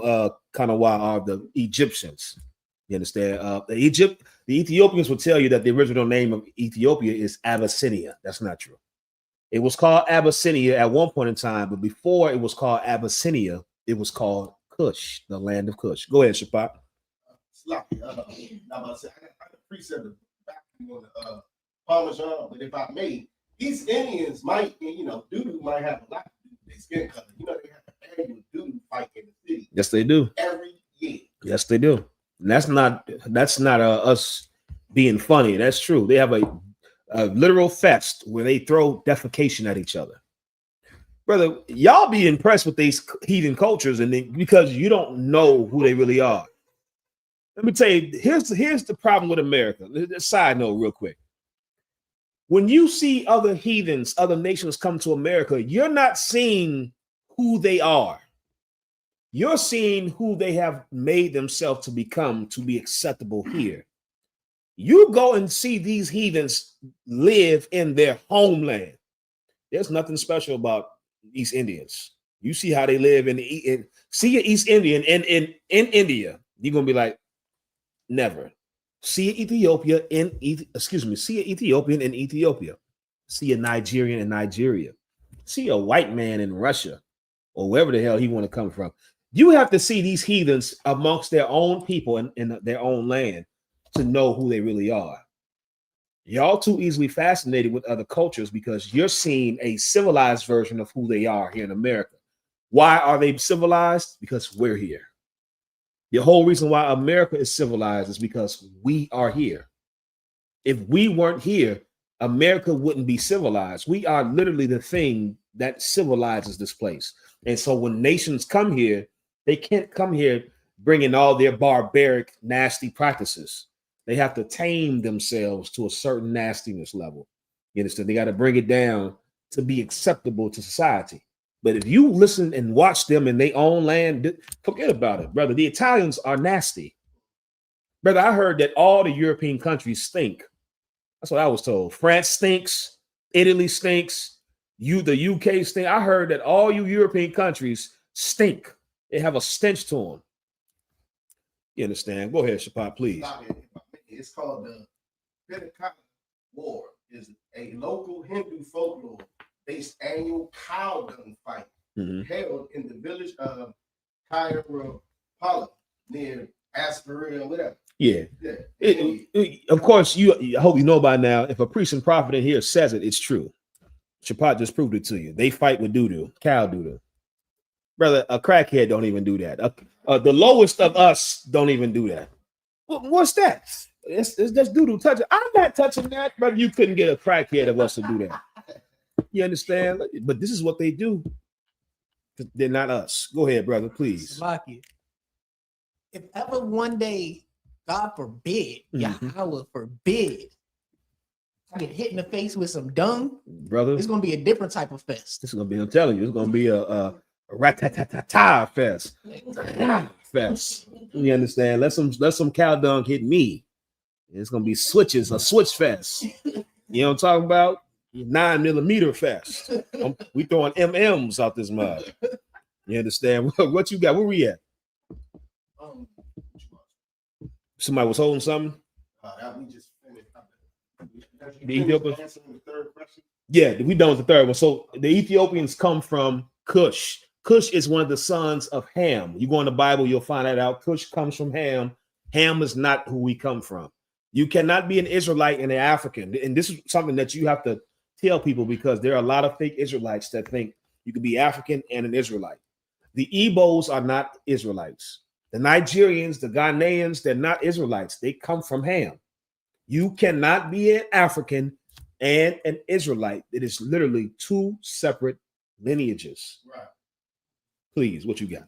Kanawa are the Egyptians. You understand? The Ethiopians will tell you that the original name of Ethiopia is Abyssinia. That's not true. It was called Abyssinia at one point in time, but before it was called Abyssinia, it was called Cush, the land of Cush. Go ahead, Shapap. precept back on the Parmesan, but if I may, these Indians might, doo-doo might have a lot to do with their skin color. They have an annual doo-doo fight in the city. Yes, they do. Every year. Yes, they do. And that's not us being funny. That's true. They have a literal fest where they throw defecation at each other. Brother, y'all be impressed with these heathen cultures, and because you don't know who they really are. Let me tell you, here's the problem with America. A side note, real quick. When you see other heathens, other nations come to America, you're not seeing who they are. You're seeing who they have made themselves to become to be acceptable here. You go and see these heathens live in their homeland. There's nothing special about East Indians. You see how they live see an East Indian in India, you're gonna be like, never. See an Ethiopian in Ethiopia. See a Nigerian in Nigeria. See a white man in Russia or wherever the hell he want to come from. You have to see these heathens amongst their own people in their own land to know who they really are. Y'all too easily fascinated with other cultures because you're seeing a civilized version of who they are here in America. Why are they civilized? Because we're here. The whole reason why America is civilized is because we are here. If we weren't here, America wouldn't be civilized. We are literally the thing that civilizes this place. And so when nations come here, they can't come here bringing all their barbaric, nasty practices. They have to tame themselves to a certain nastiness level. You understand? They got to bring it down to be acceptable to society. But if you listen and watch them in their own land, forget about it, brother. The Italians are nasty. Brother, I heard that all the European countries stink. That's what I was told. France stinks. Italy stinks. The UK stink. I heard that all you European countries stink. They have a stench to them. You understand? Go ahead, Shapat, please. It's called the Pentecost War. It's a local Hindu folklore-based annual cow dung fight held in the village of Kairopala near Aspiria, whatever. Yeah. Of course, I hope you know by now, if a priest and prophet in here says it, it's true. Shapat just proved it to you. They fight with doo-doo, cow doo-doo. Brother, a crackhead don't even do that. The lowest of us don't even do that. What's that? It's just doo-doo touching. I'm not touching that, brother. You couldn't get a crackhead of us to do that. You understand? But this is what they do. They're not us. Go ahead, brother, please. If ever one day, God forbid, Yahweh forbid, I get hit in the face with some dung, brother, it's gonna be a different type of fest. It's gonna be, I'm telling you, it's gonna be a rat-ta-ta-ta-ta fest. Fest. You understand? Let some cow dung hit me. It's gonna be a switch fest. You know what I'm talking about? 9mm fest. We throwing MMs out this mud. You understand? What you got? Where we at? Somebody was holding something. We just finished. The Ethiopians. Yeah, we done with the third one. So the Ethiopians come from Cush. Cush is one of the sons of Ham. You go in the Bible, you'll find that out. Cush comes from Ham. Ham is not who we come from. You cannot be an Israelite and an African. And this is something that you have to tell people because there are a lot of fake Israelites that think you could be African and an Israelite. The Igbos are not Israelites. The Nigerians, the Ghanaians, they're not Israelites. They come from Ham. You cannot be an African and an Israelite. It is literally two separate lineages. Right. Please, what you got?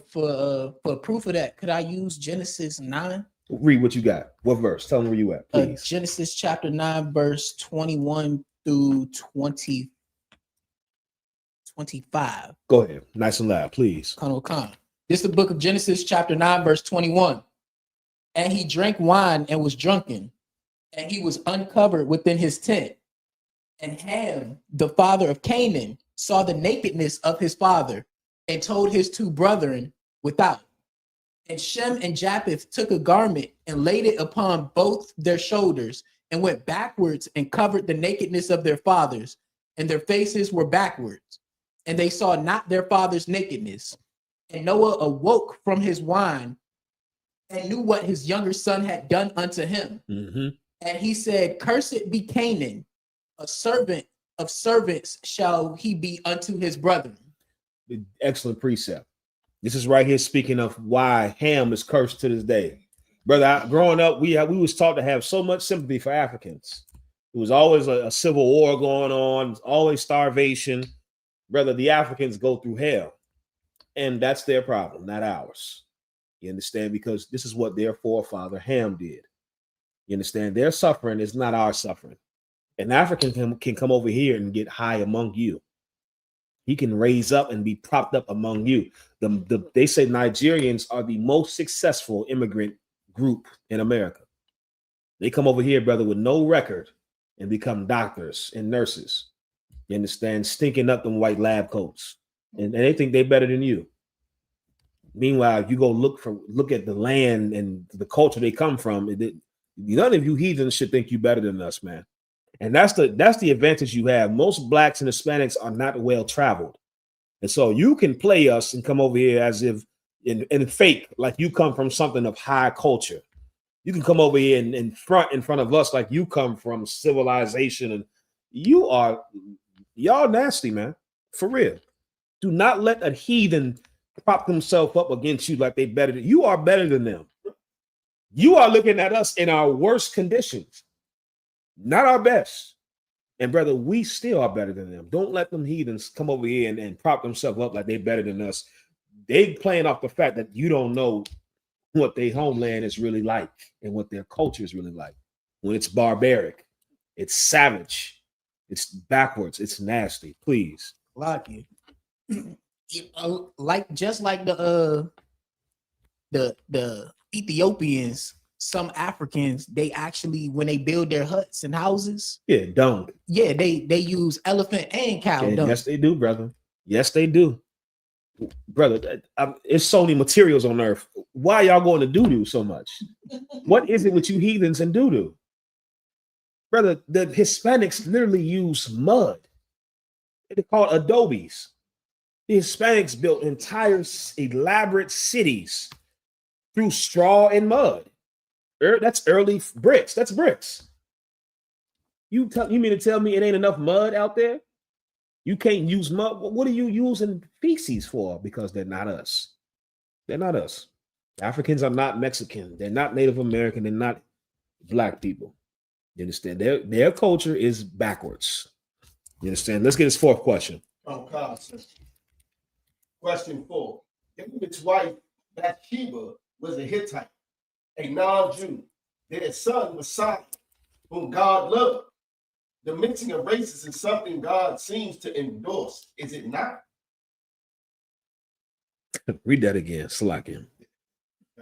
For proof of that, could I use Genesis 9? Read what you got. What verse? Tell me where you at, please. Genesis chapter 9, verse 21 through 25. Go ahead. Nice and loud, please. This is the book of Genesis chapter 9, verse 21. And he drank wine and was drunken, and he was uncovered within his tent. And Ham, the father of Canaan, saw the nakedness of his father and told his two brethren without. And Shem and Japheth took a garment and laid it upon both their shoulders and went backwards and covered the nakedness of their fathers, and their faces were backwards. And they saw not their father's nakedness. And Noah awoke from his wine and knew what his younger son had done unto him. And he said, Cursed be Canaan, a servant of servants shall he be unto his brethren. Excellent precept. This is right here speaking of why Ham is cursed to this day. Brother, growing up, we was taught to have so much sympathy for Africans. It was always a civil war going on, always starvation. Brother, the Africans go through hell. And that's their problem, not ours. You understand? Because this is what their forefather Ham did. You understand? Their suffering is not our suffering. An African can come over here and get high among you. He can raise up and be propped up among you. They say Nigerians are the most successful immigrant group in America. They come over here, brother, with no record and become doctors and nurses. You understand? Stinking up them white lab coats. And they think they're better than you. Meanwhile, you go look at the land and the culture they come from. None of you heathens should think you better than us, man. And that's the advantage you have. Most blacks and Hispanics are not well traveled. And so you can play us and come over here as if in fake, like you come from something of high culture. You can come over here and in front of us like you come from civilization. And y'all nasty, man. For real. Do not let a heathen prop themselves up against you like they better than you. Are better than them. You are looking at us in our worst conditions, not our best. And brother, we still are better than them. Don't let them heathens come over here and prop themselves up like they're better than us. They playing off the fact that you don't know what their homeland is really like and what their culture is really like. When it's barbaric, it's savage, it's backwards, it's nasty. Please. Like it. Just like the Ethiopians, some Africans, they actually, when they build their huts and houses, dung. They use elephant and cow dung. Yes, they do, brother. Yes, they do, brother. It's so many materials on earth. Why y'all going to doo-doo so much? What is it with you heathens and doo-doo, brother? The Hispanics literally use mud. They're called adobes. The Hispanics built entire elaborate cities through straw and mud. That's early bricks. That's bricks. You mean to tell me it ain't enough mud out there? You can't use mud. What are you using feces for? Because they're not us. They're not us. Africans are not Mexican. They're not Native American. They're not black people. You understand? Their culture is backwards. You understand? Let's get this fourth question. Question 4. David's wife Bathsheba was a Hittite, a non-Jew. Their son was Solomon, whom God loved. The mixing of races is something God seems to endorse, is it not? Read that again. Slack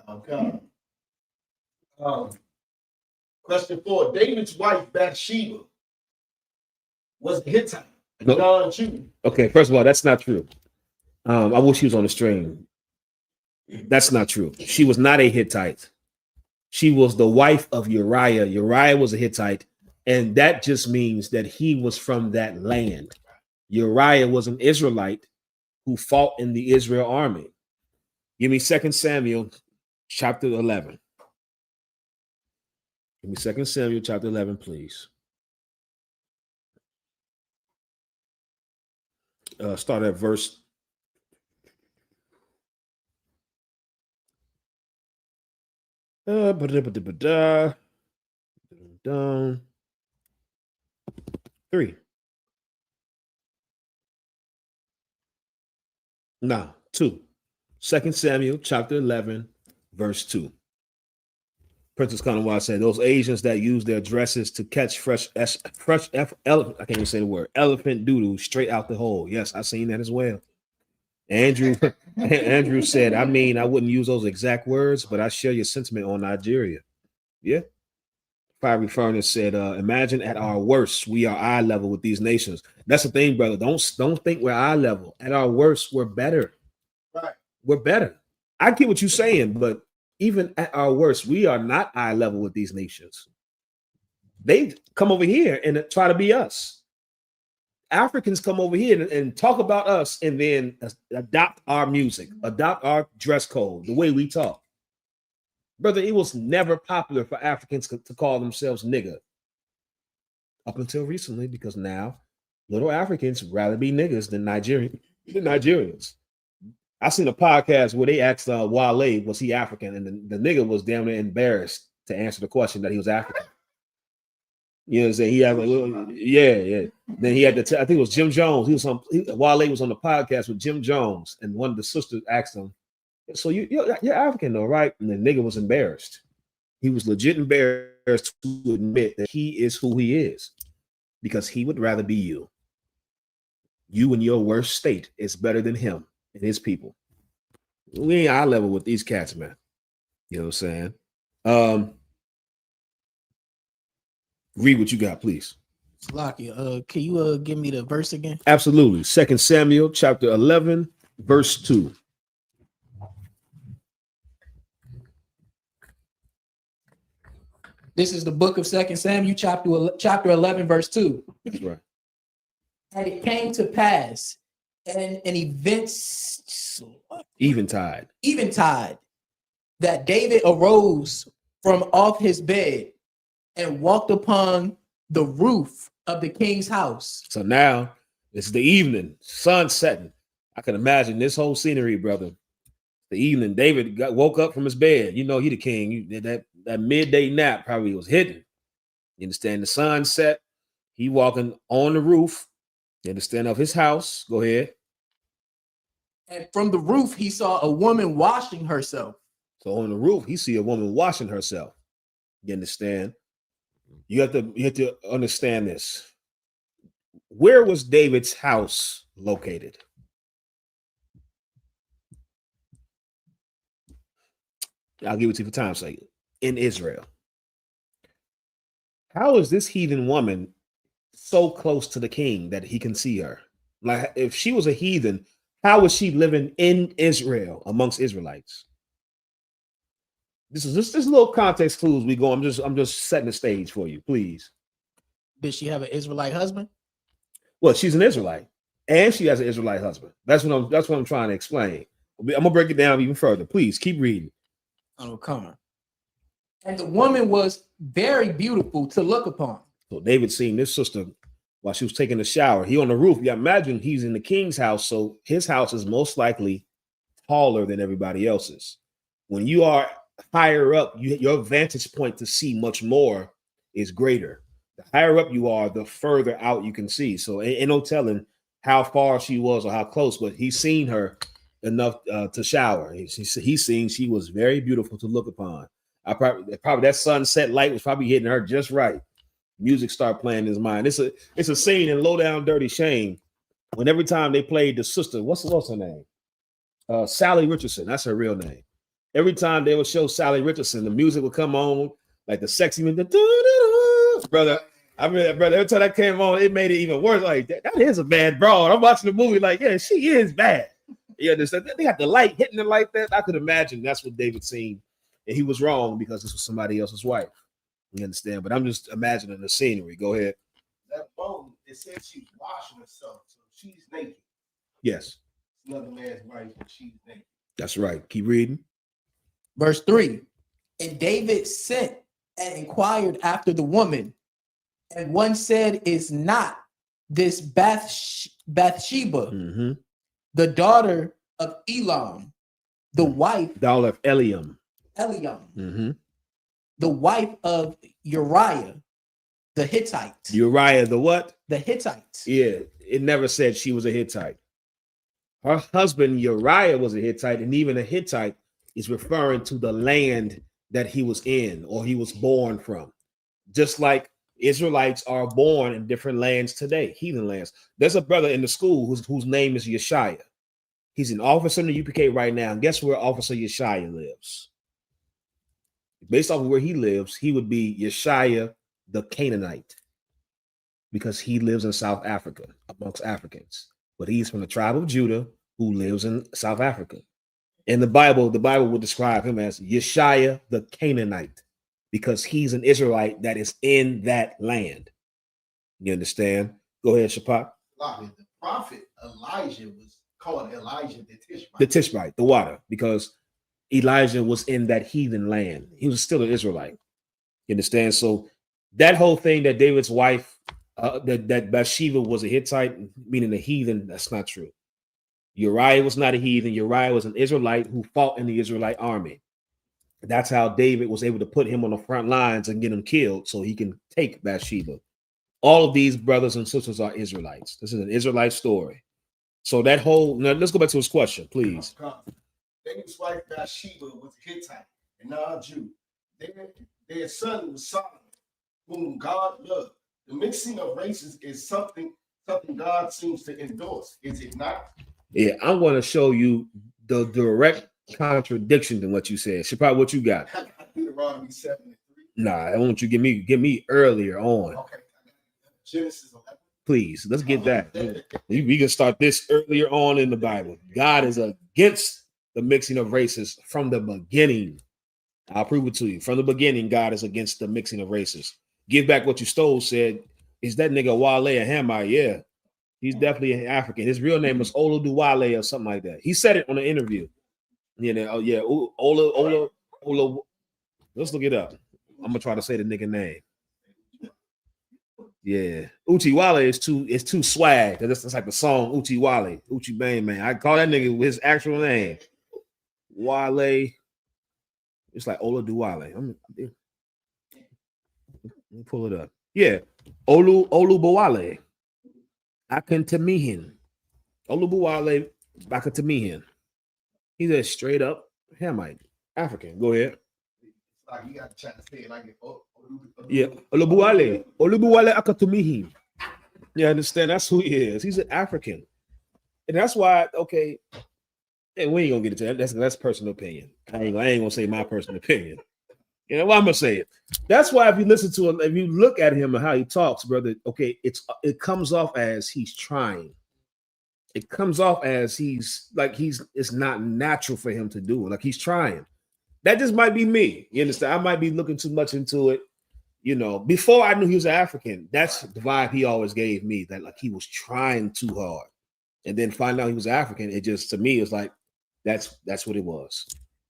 Okay. Question 4. David's wife Bathsheba was a Hittite, a non-Jew. Okay, first of all, that's not true. I wish she was on the stream. That's not true. She was not a Hittite. She was the wife of Uriah. Uriah was a Hittite, and that just means that he was from that land. Uriah was an Israelite who fought in the Israel army. Give me 2 Samuel chapter 11. Give me 2 Samuel chapter 11, please. Start at verse 3. No, 2. 2 Samuel chapter 11, verse 2. Princess Conaway said, those Asians that use their dresses to catch fresh elephant, I can't even say the word, elephant doodoo straight out the hole. Yes, I've seen that as well. Andrew said, I mean, I wouldn't use those exact words, but I share your sentiment on Nigeria. Yeah. Fiery Furnace said, imagine at our worst, we are eye level with these nations. That's the thing, brother. Don't think we're eye level. At our worst, we're better. Right. We're better. I get what you're saying, but even at our worst, we are not eye level with these nations. They come over here and try to be us. Africans come over here and talk about us and then adopt our music, adopt our dress code, the way we talk. Brother, it was never popular for Africans to call themselves nigger up until recently, because now little Africans rather be niggas than Nigerians. I seen a podcast where they asked Wale, was he African? And the nigga was damn near embarrassed to answer the question that he was African. You know what I'm saying? He had a little, yeah. Then he had to I think it was Jim Jones. Wale was on the podcast with Jim Jones, and one of the sisters asked him, so you're African though, right? And the nigga was embarrassed. He was legit embarrassed to admit that he is who he is, because he would rather be you. You in your worst state is better than him and his people. We ain't eye level with these cats, man. You know what I'm saying? Read what you got, please. Salakia, can you give me the verse again? Absolutely. 2 Samuel chapter 11, verse 2. This is the book of 2 Samuel, chapter 11, verse 2. That's right. And it came to pass, and an eventide, that David arose from off his bed and walked upon the roof of the king's house. So now it's the evening, sun setting. I can imagine this whole scenery, brother. The evening, David woke up from his bed. You know, he the king. That midday nap probably was hidden. You understand? The sun set. He walking on the roof. You understand, of his house. Go ahead. And from the roof, he saw a woman washing herself. So on the roof, he see a woman washing herself. You understand? You have to understand this. Where was David's house located? I'll give it to you for time's sake. In Israel. How is this heathen woman so close to the king that he can see her? Like, if she was a heathen, how was she living in Israel amongst Israelites? This is just little context clues we go. I'm just setting the stage for you, please. Did she have an Israelite husband? Well, she's an Israelite, and she has an Israelite husband. That's what I'm trying to explain. I'm gonna break it down even further. Please keep reading. Oh, come on. And the woman was very beautiful to look upon. So David seen this sister while she was taking a shower. He on the roof. Yeah, imagine he's in the king's house, so his house is most likely taller than everybody else's. When you are higher up, your vantage point to see much more is greater. The higher up you are, the further out you can see. So ain't no telling how far she was or how close, but he's seen her enough to shower. He's seen she was very beautiful to look upon. Probably that sunset light was probably hitting her just right. Music started playing in his mind. It's a scene in Low Down Dirty Shame when every time they played the sister, what's her name? Sally Richardson. That's her real name. Every time they would show Sally Richardson, the music would come on, like the sexy brother. I mean, brother, every time that came on, it made it even worse. Like, that is a bad broad. I'm watching the movie, like, yeah, she is bad. You understand? They got the light hitting it like that. I could imagine that's what David seen. And he was wrong because this was somebody else's wife. You understand? But I'm just imagining the scenery. Go ahead. That bone, it says she's washing herself, so she's naked. Yes. Another man's wife, and she's naked. That's right. Keep reading. Verse 3. And David sent and inquired after the woman. And one said, is not this Bathsheba, the daughter of Elam, the wife daughter of Eliam, the wife of Uriah, the Hittite. Uriah, the what? The Hittite. Yeah, it never said she was a Hittite. Her husband Uriah was a Hittite, and even a Hittite is referring to the land that he was in or he was born from. Just like Israelites are born in different lands today, heathen lands. There's a brother in the school whose name is Yeshaya. He's an officer in the UPK right now. And guess where Officer Yeshaya lives? Based off of where he lives, he would be Yeshaya the Canaanite, because he lives in South Africa amongst Africans. But he's from the tribe of Judah who lives in South Africa. In the Bible would describe him as Yeshaya the Canaanite, because he's an Israelite that is in that land. You understand? Go ahead, Shapak. The prophet Elijah was called Elijah the Tishbite. The Tishbite, the water, because Elijah was in that heathen land. He was still an Israelite. You understand? So that whole thing that David's wife, that Bathsheba was a Hittite, meaning a heathen, that's not true. Uriah was not a heathen. Uriah was an Israelite who fought in the Israelite army. That's how David was able to put him on the front lines and get him killed so he can take Bathsheba. All of these brothers and sisters are Israelites. This is an Israelite story. So that whole, now let's go back to his question, please. David's wife Bathsheba was a Hittite and non-Jew. Their son was Solomon, whom God loved. The mixing of races is something God seems to endorse, is it not? Yeah, I want to show you the direct contradiction to what you said. Shapiro, what you got? Deuteronomy 7:3. Nah, I want you to give me earlier on. Okay. Genesis 11. Please, let's get that. We can start this earlier on in the Bible. God is against the mixing of races from the beginning. I'll prove it to you. From the beginning, God is against the mixing of races. Give back what you stole said, is that nigga Wale a Hamite? Yeah, he's definitely an African. His real name was Oluwale or something like that. He said it on an interview. You know, oh yeah, Ola. Let's look it up. I'm gonna try to say the nigga name. Yeah, Uchi Wale is too swag. That's like the song Uchi Wale, Uchi Bang Man. I call that nigga his actual name. Wale. It's like Ola Duwale. Let me pull it up. Yeah, Olu Bawale. Akantamihin. Olu Bawale Akantamihin. He's a straight up Hamite, African. Go ahead. Like you got to try to say it like it. Yeah, Olubuwale Akatumihi. You understand? That's who he is. He's an African, and that's why. Okay, and we ain't gonna get into that. That's personal opinion. I ain't gonna say my personal opinion. You know what I'm gonna say it. That's why if you listen to him, if you look at him and how he talks, brother, okay, it comes off as he's trying. It comes off as it's not natural for him to do it. Like he's trying. That just might be me. You understand? I might be looking too much into it. You know, before I knew he was African, that's the vibe he always gave me, that like he was trying too hard. And then find out he was African, it just, to me, it's like, that's what it was.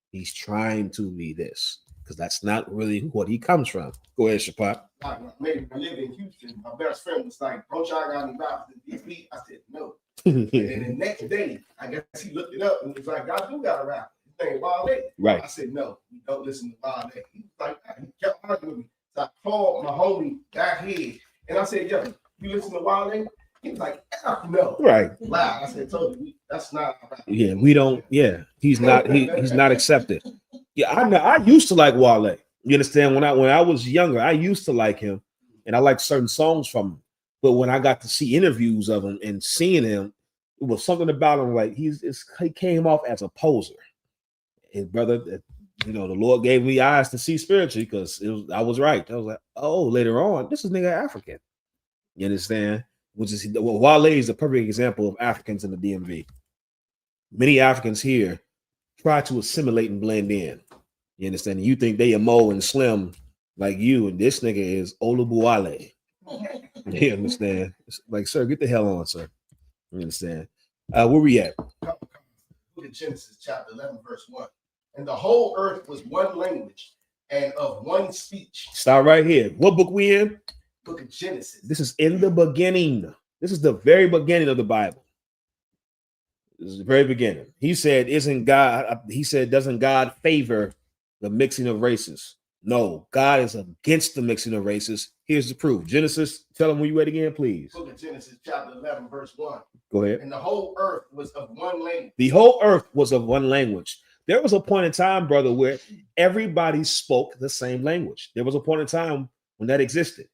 He's trying to be this, because that's not really what he comes from. Go ahead, Shapiro. Maybe I live in Houston. My best friend was like, don't y'all got any rappers in DC? I said, no. And then the next day, I guess he looked it up and was like, I do got a rapper. His name Wale. Right. I said, no, we don't listen to Wale. He was like, he kept arguing with me. So I called my homie back here and I said, yo, you listen to Wale? He was like, no. Right. Loud. I said, told you, that's not a rapper. Yeah, we don't, yeah. He's not accepted. Yeah, I used to like Wale. You understand? When I was younger, I used to like him and I liked certain songs from him. But when I got to see interviews of him and seeing him, it was something about him like he came off as a poser. His brother, you know, the Lord gave me eyes to see spiritually because I was right. I was like, oh, later on, this is nigga African. You understand? Wale is a perfect example of Africans in the DMV. Many Africans here try to assimilate and blend in. You understand? You think they are Mo and Slim like you, and this nigga is Olubuwale. You understand? It's like, sir, get the hell on, sir. You understand? Where we at? Look at Genesis chapter 11, verse 1. And the whole earth was one language and of one speech. Start right here. What book we in? Book of Genesis. This is in the beginning. This is the very beginning of the Bible. This is the very beginning. He said, doesn't God favor the mixing of races? No, God is against the mixing of races. Here's the proof. Genesis, tell them when you read again, please. Book of Genesis, chapter 11, verse 1. Go ahead. And the whole earth was of one language. The whole earth was of one language. There was a point in time, brother, where everybody spoke the same language. There was a point in time when that existed.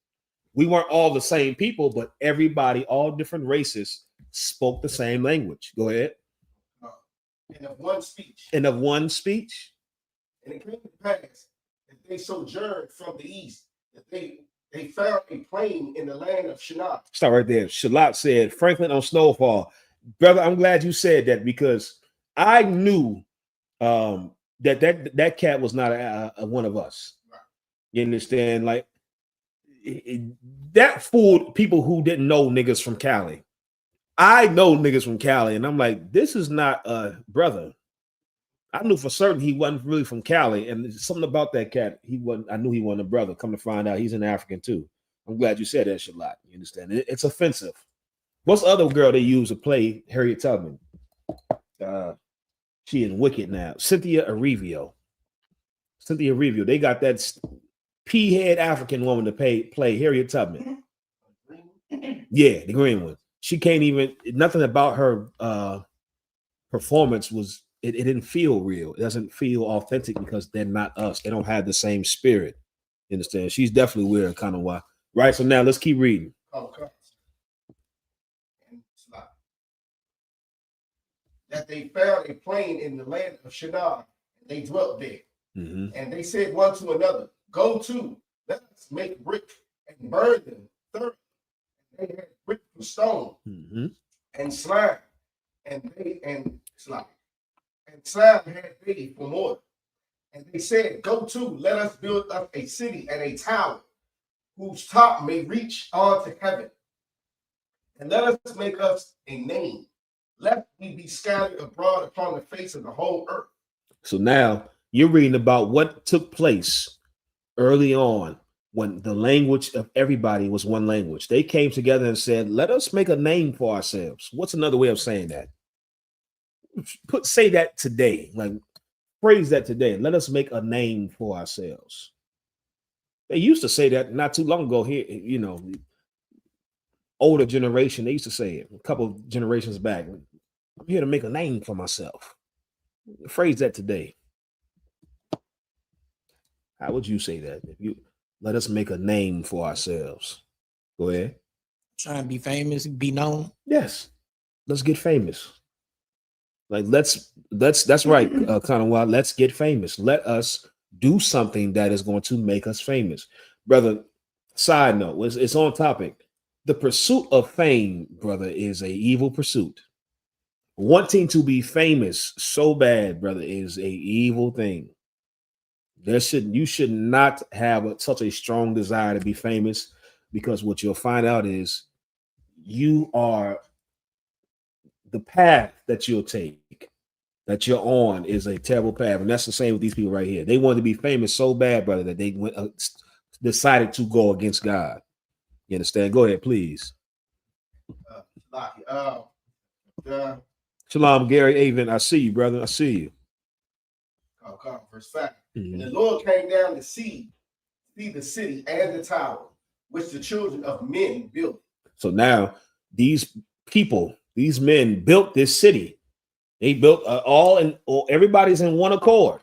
We weren't all the same people, but everybody, all different races, spoke the same language. Go ahead. And of one speech. And of one speech. And it came to pass that they sojourned from the east, that they found a plain in the land of Shinar. Stop right there. Shalat said, Franklin on Snowfall. Brother, I'm glad you said that because I knew that cat was not a one of us. Right. You understand? Like, that fooled people who didn't know niggas from Cali. I know niggas from Cali, and I'm like, this is not a brother. I knew for certain he wasn't really from Cali, and there's something about that cat. He wasn't. I knew he wasn't a brother. Come to find out, he's an African too. I'm glad you said that, Shalot. You understand? It's offensive. What's the other girl they used to play Harriet Tubman? She in Wicked now. Cynthia Erivo. Cynthia Erivo. They got that pea-head African woman to play Harriet Tubman. Yeah, the green one. She can't even. Nothing about her performance was. It didn't feel real. It doesn't feel authentic because they're not us. They don't have the same spirit. You understand? She's definitely weird, kind of why. Right. So now let's keep reading. Okay. That they found a plain in the land of Shinar. They dwelt there. Mm-hmm. And they said one to another, "Go to, let us make brick and burn them thoroughly." They had brick for stone, mm-hmm. and slime, and slime. And slime had they for mortar. And they said, "Go to, let us build up a city and a tower, whose top may reach on to heaven. And let us make us a name, lest we be scattered abroad upon the face of the whole earth." So now you're reading about what took place early on when the language of everybody was one language. They came together and said, "Let us make a name for ourselves." What's another way of saying that? Say that today, like phrase that today. Let us make a name for ourselves. They used to say that not too long ago here, you know, older generation, they used to say it a couple of generations back. I'm here to make a name for myself. Phrase that today. How would you say that? If you let us make a name for ourselves. Go ahead. Trying to be famous, be known. Yes. Let's get famous. Like that's right, kind of why. Let's get famous. Let us do something that is going to make us famous. Brother, side note, it's on topic. The pursuit of fame, brother, is a evil pursuit. Wanting to be famous so bad, brother, is a evil thing. You should not have such a strong desire to be famous, because what you'll find out is you are the path that you'll take, that you're on, is a terrible path. And that's the same with these people right here. They wanted to be famous so bad, brother, that they decided to go against God. You understand? Go ahead, please. Shalom, Gary Avon. I see you, brother. I see you. Verse 5. And the Lord came down to see the city and the tower, which the children of men built. So now these people, these men built this city. They built everybody's in one accord.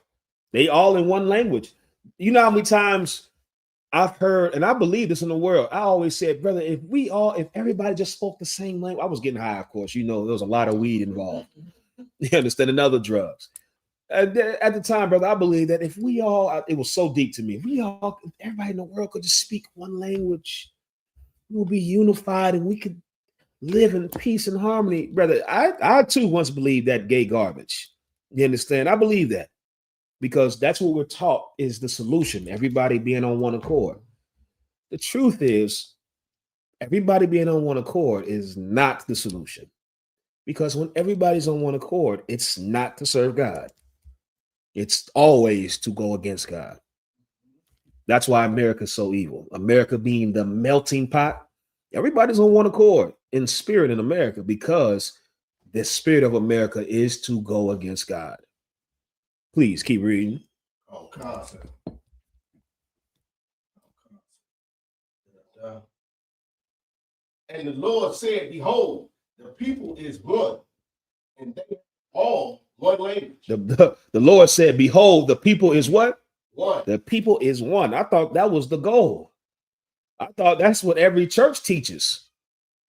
They all in one language. You know how many times I've heard, and I believe this in the world, I always said, brother, if everybody just spoke the same language. I was getting high, of course. You know, there was a lot of weed involved. You understand? And other drugs. At the time, brother, I believe that if we all, it was so deep to me, if everybody in the world could just speak one language, we'll be unified and we could live in peace and harmony. Brother, I too once believed that gay garbage. You understand? I believe that because that's what we're taught is the solution, everybody being on one accord. The truth is, everybody being on one accord is not the solution, because when everybody's on one accord, it's not to serve God. It's always to go against God. That's why America's so evil. America being the melting pot. Everybody's on one accord in spirit in America, because the spirit of America is to go against God. Please keep reading. And the Lord said, "Behold, the people is one, and they all one language." The Lord said, "Behold, the people is what? One. The people is one." I thought that was the goal. I thought that's what every church teaches,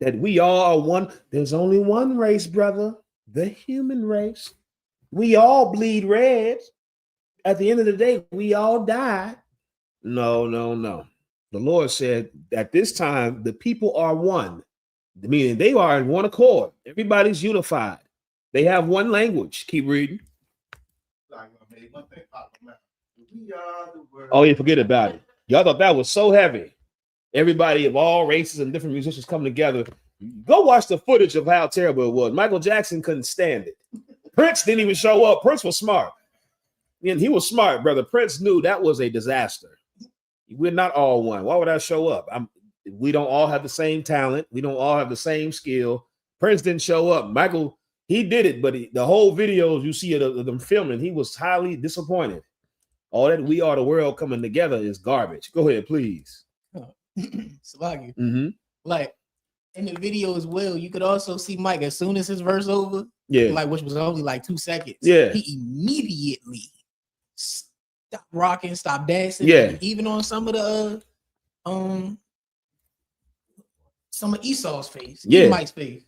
that we all are one. There's only one race, brother, the human race. We all bleed red. At the end of the day, we all die. No. The Lord said at this time, the people are one, meaning they are in one accord. Everybody's unified. They have one language. Keep reading. Oh, yeah, forget about it. Y'all thought that was so heavy. Everybody of all races and different musicians coming together. Go watch the footage of how terrible it was. Michael Jackson couldn't stand it. Prince didn't even show up. Prince was smart. And he was smart, brother. Prince knew that was a disaster. We're not all one. Why would I show up? We don't all have the same talent. We don't all have the same skill. Prince didn't show up. Michael, he did it, but the whole videos you see of them filming, he was highly disappointed. All that We Are the World coming together is garbage. Go ahead, please. Sluggy. Mm-hmm. Like in the video as well, you could also see Mike as soon as his verse over, yeah, like which was only like 2 seconds. Yeah, he immediately stopped rocking, stopped dancing. Yeah, and even on some of Esau's face, Mike's face,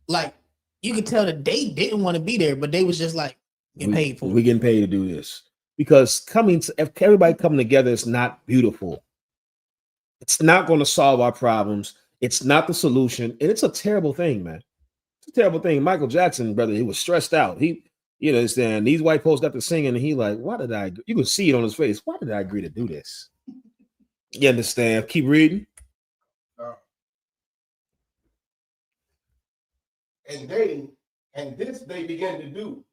like you could tell that they didn't want to be there, but they was just like getting paid for. We getting paid to do this because if everybody coming together is not beautiful. It's not going to solve our problems. It's not the solution, and it's a terrible thing, man. It's a terrible thing. Michael Jackson, brother, he was stressed out. You understand? These white folks got to singing, and he like, why did I? You can see it on his face. Why did I agree to do this? You understand? Keep reading. And this they began to do,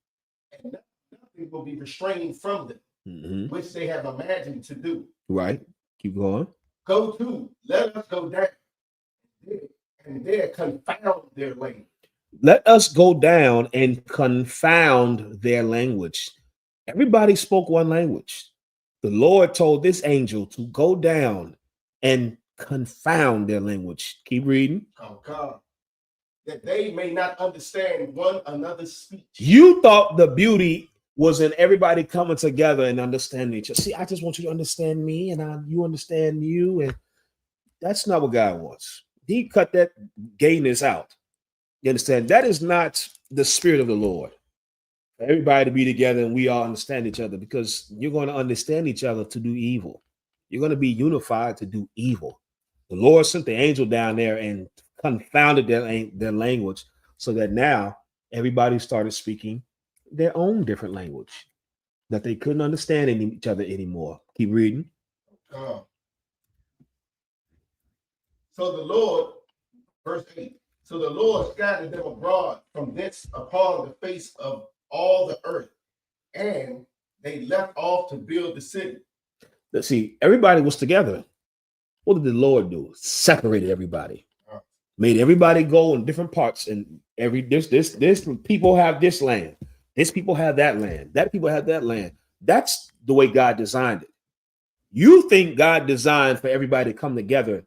and nothing will be restrained from them, which they have imagined to do. Right. Keep going. Go to, let us go down, and there confound their language. Let us go down and confound their language. Everybody spoke one language. The Lord told this angel to go down and confound their language. Keep reading. Oh God. That they may not understand one another's speech. You thought the beauty was in everybody coming together and understanding each other. See, I just want you to understand me and you understand you. And that's not what God wants. He cut that gayness out. You understand? That is not the spirit of the Lord. For everybody to be together and we all understand each other, because you're going to understand each other to do evil. You're going to be unified to do evil. The Lord sent the angel down there and confounded their language so that now everybody started speaking their own different language that they couldn't understand each other anymore. Keep reading. So the Lord, verse 8, so the Lord scattered them abroad from thence upon the face of all the earth, and they left off to build the city. Let's see, everybody was together. What did the Lord do? Separated everybody. Made everybody go in different parts, and this people have this land. This people have that land. That people have that land. That's the way God designed it. You think God designed for everybody to come together.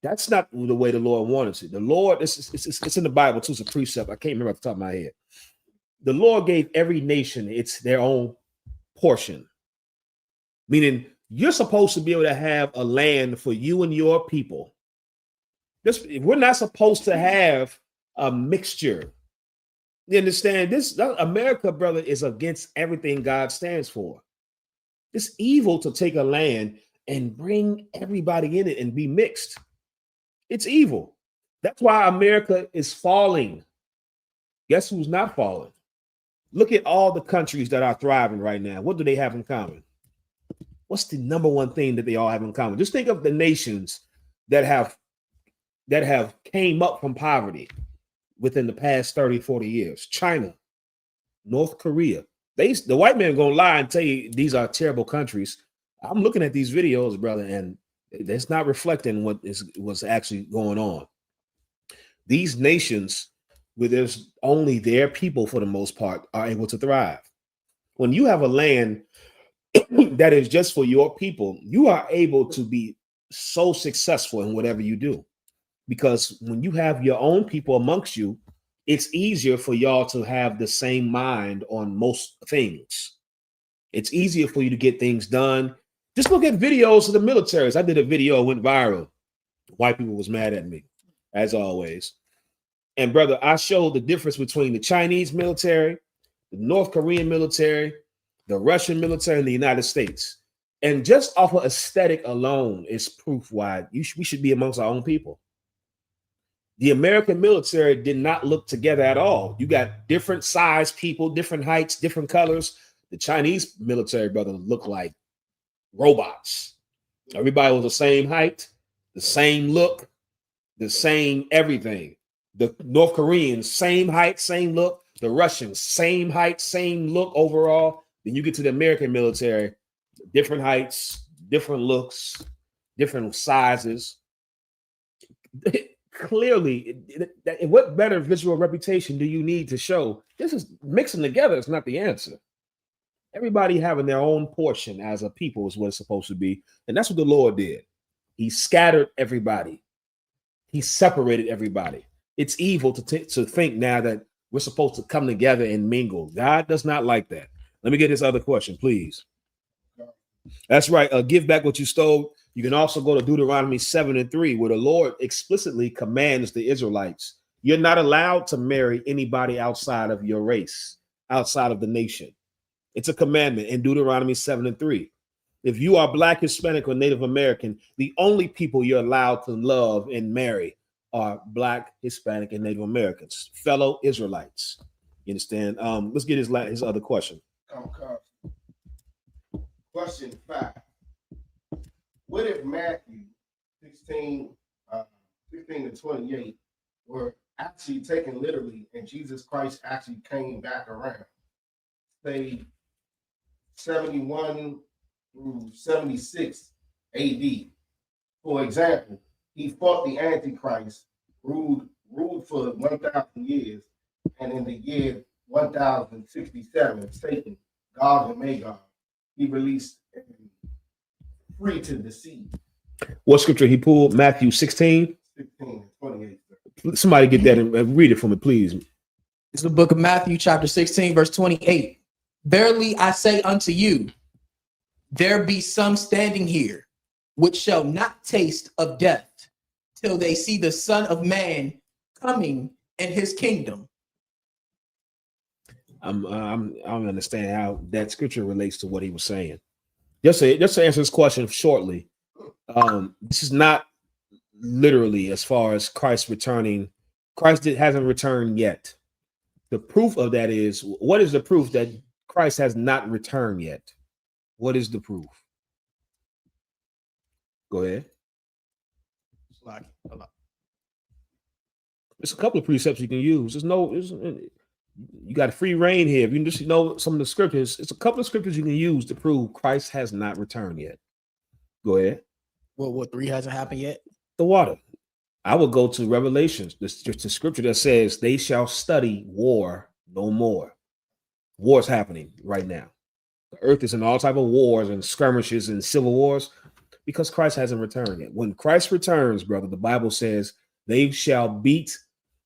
That's not the way the Lord wanted it. The Lord, it's in the Bible too. It's a precept. I can't remember off the top of my head. The Lord gave every nation their own portion. Meaning you're supposed to be able to have a land for you and your people. We're not supposed to have a mixture. You understand? America, brother, is against everything God stands for. It's evil to take a land and bring everybody in it and be mixed. It's evil. That's why America is falling. Guess who's not falling? Look at all the countries that are thriving right now. What do they have in common? What's the number one thing that they all have in common? Just think of the nations that have came up from poverty within the past 30, 40 years. China, North Korea. The white man gonna lie and tell you these are terrible countries. I'm looking at these videos, brother, and it's not reflecting what's actually going on. These nations, where there's only their people for the most part, are able to thrive. When you have a land that is just for your people, you are able to be so successful in whatever you do. Because when you have your own people amongst you, it's easier for y'all to have the same mind on most things. It's easier for you to get things done. Just look at videos of the militaries. I did a video, went viral. White people was mad at me, as always. And brother, I showed the difference between the Chinese military, the North Korean military, the Russian military, and the United States. And just off of aesthetic alone is proof why we should be amongst our own people. The American military did not look together at all. You got different size people, different heights, different colors. The Chinese military, brother, looked like robots. Everybody was the same height, the same look, the same everything. The North Koreans, same height, same look. The Russians, same height, same look overall. The Then you get to the American military, different heights, different looks, different sizes. Clearly, what better visual reputation do you need to show? This is mixing together. It's not the answer. Everybody having their own portion as a people is what it's supposed to be. And that's what the Lord did. He scattered everybody. He separated everybody. It's evil to think now that we're supposed to come together and mingle. God does not like that. Let me get this other question, please. That's right. Give back what you stole. You can also go to Deuteronomy 7:3, where the Lord explicitly commands the Israelites, you're not allowed to marry anybody outside of your race, outside of the nation. It's a commandment in Deuteronomy 7:3. If you are Black, Hispanic, or Native American, the only people you're allowed to love and marry are Black, Hispanic, and Native Americans, fellow Israelites. You understand? Let's get his other question. Question 5. What if Matthew 16 to 28 were actually taken literally and Jesus Christ actually came back around? Say 71 through 76 AD. For example, he fought the Antichrist, ruled for 1,000 years, and in the year 1067, Satan, Gog and Magog, he released free to deceive. What scripture he pulled? Matthew 16? 16 and 28. Somebody get that and read it for me, please. It's the book of Matthew, chapter 16, verse 28. Verily I say unto you, there be some standing here which shall not taste of death till they see the Son of Man coming in his kingdom. I don't understand how that scripture relates to what he was saying. Just to answer this question shortly, this is not literally as far as Christ returning. Christ hasn't returned yet. The proof of that is, what is the proof that Christ has not returned yet? What is the proof? Go ahead. There's a couple of precepts you can use. You got free reign here. If you just know some of the scriptures, it's a couple of scriptures you can use to prove Christ has not returned yet. Go ahead. Well, what 3 hasn't happened yet? The water. I will go to Revelations, the scripture that says they shall study war no more. War is happening right now. The earth is in all type of wars and skirmishes and civil wars because Christ hasn't returned yet. When Christ returns, brother, the Bible says they shall beat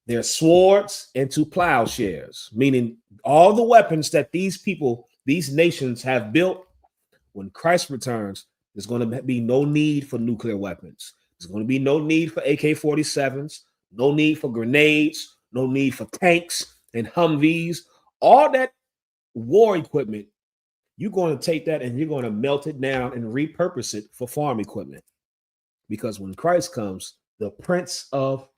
their swords into plowshares, meaning all the weapons that these people, these nations have built. When Christ returns, there's going to be no need for nuclear weapons. There's going to be no need for AK-47s, no need for grenades, no need for tanks and Humvees. All that war equipment, you're going to take that and you're going to melt it down and repurpose it for farm equipment. Because when Christ comes, the Prince of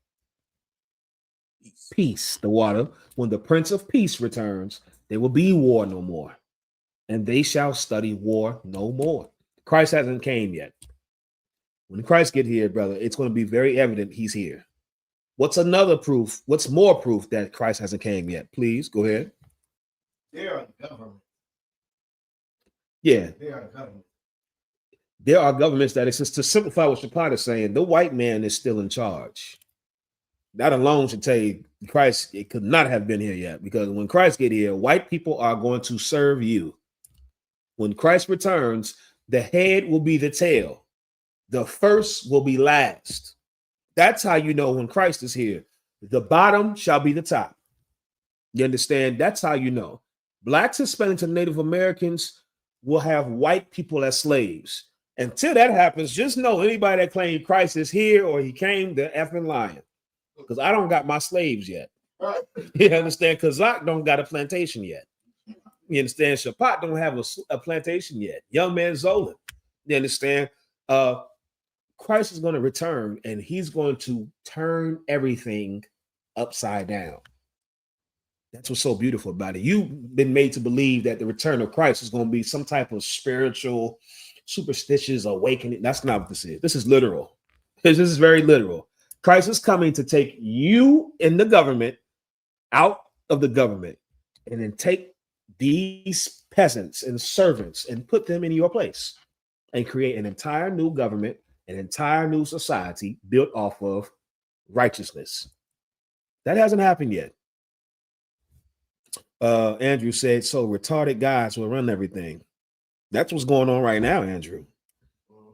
Peace, the water, when the Prince of Peace returns, there will be war no more. And they shall study war no more. Christ hasn't came yet. When Christ get here, brother, it's going to be very evident he's here. What's another proof? What's more proof that Christ hasn't came yet? Please go ahead. There are governments. Yeah. There are governments. There are governments that exist. To simplify what Shapad is saying, the white man is still in charge. That alone should tell you Christ, it could not have been here yet, because when Christ get here, white people are going to serve you. When Christ returns, the head will be the tail. The first will be last. That's how you know when Christ is here. The bottom shall be the top. You understand? That's how you know. Blacks, Hispanics, and Native Americans will have white people as slaves. Until that happens, just know anybody that claims Christ is here or he came, they're effing lying. Because I don't got my slaves yet. You understand? Kazakh don't got a plantation yet. You understand? Shapat don't have a plantation yet. Young man Zolan. You understand? Christ is going to return and he's going to turn everything upside down. That's what's so beautiful about it. You've been made to believe that the return of Christ is going to be some type of spiritual, superstitious awakening. That's not what this is. This is literal. This is very literal. Christ is coming to take you in the government out of the government and then take these peasants and servants and put them in your place and create an entire new government, an entire new society built off of righteousness. That hasn't happened yet. Andrew said, so retarded guys will run everything. That's what's going on right now, Andrew.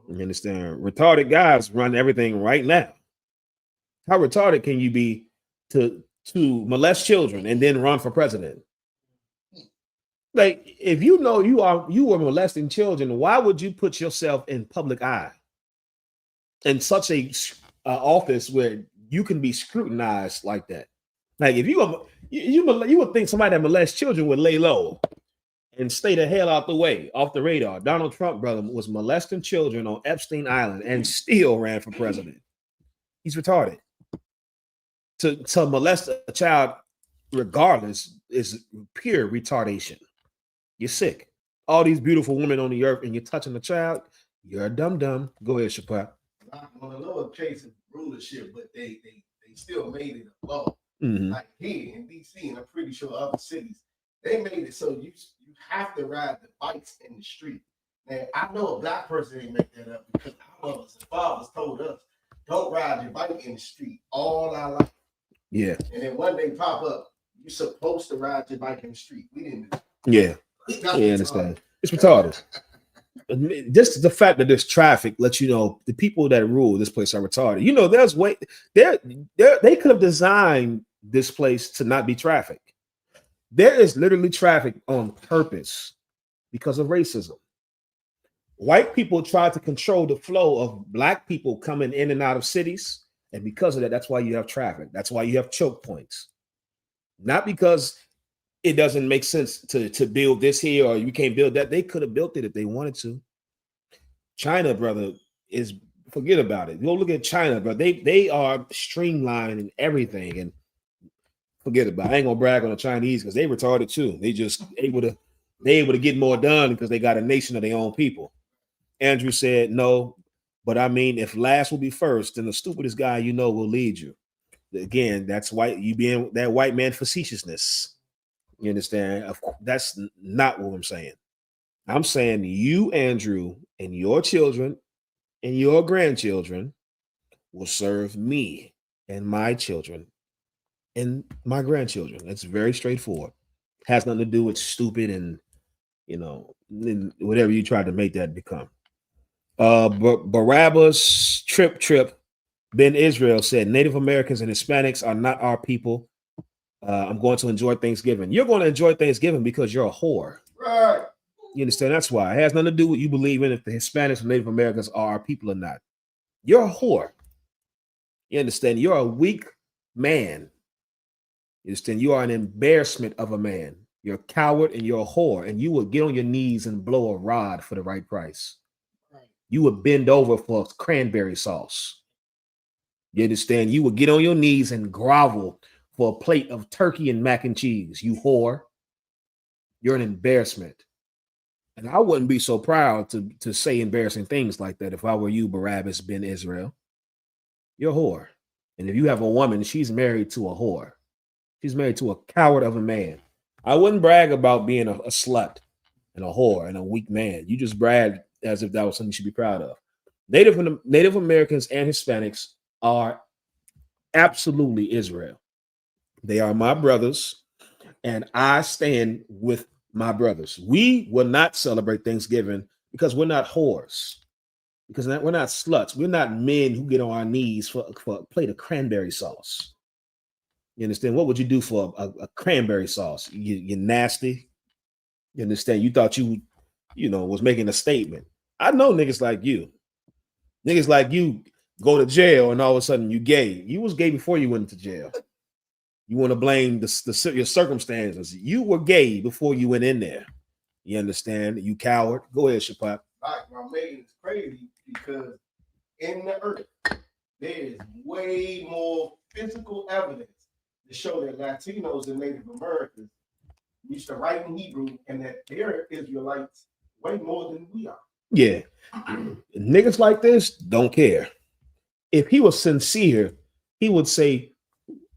You understand? Retarded guys run everything right now. How retarded can you be to molest children and then run for president? Like, if you know you were molesting children, why would you put yourself in public eye in such a office where you can be scrutinized like that? Like, if you would think somebody that molests children would lay low and stay the hell out the way, off the radar. Donald Trump, brother, was molesting children on Epstein Island and still ran for president. He's retarded. To molest a child, regardless, is pure retardation. You're sick. All these beautiful women on the earth, and you're touching a child, you're a dum-dum. Go ahead, Shapar. On the lower case of rulership, but they still made it a law. Mm-hmm. Like here in DC, and I'm pretty sure other cities, they made it so you have to ride the bikes in the street. Now, I know a black person didn't make that up because our mothers and fathers told us, don't ride your bike in the street all our life. Yeah. And then one day pop up, you're supposed to ride your bike in the street. We didn't do it. Yeah. Yeah, understand. It's retarded. Just the fact that there's traffic lets you know the people that rule this place are retarded. You know, there's way they could have designed this place to not be traffic. There is literally traffic on purpose because of racism. White people try to control the flow of black people coming in and out of cities, and because of that, that's why you have traffic. That's why you have choke points. Not because it doesn't make sense to build this here or you can't build that. They could have built it if they wanted to. China, brother, is forget about it. Go look at China, bro. They are streamlined and everything, and forget about it. I ain't gonna brag on the Chinese because they retarded too. They just able to get more done because they got a nation of their own people. Andrew said no, but I mean, if last will be first, then the stupidest guy you know will lead you. Again, that's white. You being that white man facetiousness. You understand? Of course, that's not what I'm saying. I'm saying you, Andrew, and your children and your grandchildren will serve me and my children and my grandchildren. That's very straightforward. Has nothing to do with stupid and, you know, whatever you try to make that become. Barabbas Trip Ben Israel said Native Americans and Hispanics are not our people. I'm going to enjoy Thanksgiving. You're going to enjoy Thanksgiving because you're a whore. Right. You understand? That's why. It has nothing to do with you believing if the Hispanics and Native Americans are our people or not. You're a whore. You understand? You're a weak man. You understand? You are an embarrassment of a man. You're a coward and you're a whore. And you will get on your knees and blow a rod for the right price. Right. You would bend over for cranberry sauce. You understand? You would get on your knees and grovel for a plate of turkey and mac and cheese. You whore. You're an embarrassment. And I wouldn't be so proud to say embarrassing things like that if I were you, Barabbas Ben Israel. You're a whore. And if you have a woman, she's married to a whore. She's married to a coward of a man. I wouldn't brag about being a slut and a whore and a weak man. You just brag as if that was something you should be proud of. Native Americans and Hispanics are absolutely Israel. They are my brothers, and I stand with my brothers. We will not celebrate Thanksgiving because we're not whores, because we're not sluts. We're not men who get on our knees for a plate of cranberry sauce. You understand? What would you do for a cranberry sauce? You're nasty. You understand? You thought you was making a statement. I know niggas like you. Niggas like you go to jail and all of a sudden you gay. You was gay before you went to jail. You want to blame your circumstances. You were gay before you went in there. You understand? You coward. Go ahead, Shapap. My man is crazy because in the earth, there is way more physical evidence to show that Latinos and Native Americans used to write in Hebrew and that they're Israelites way more than we are. Yeah. Niggas like this don't care. If he was sincere, he would say,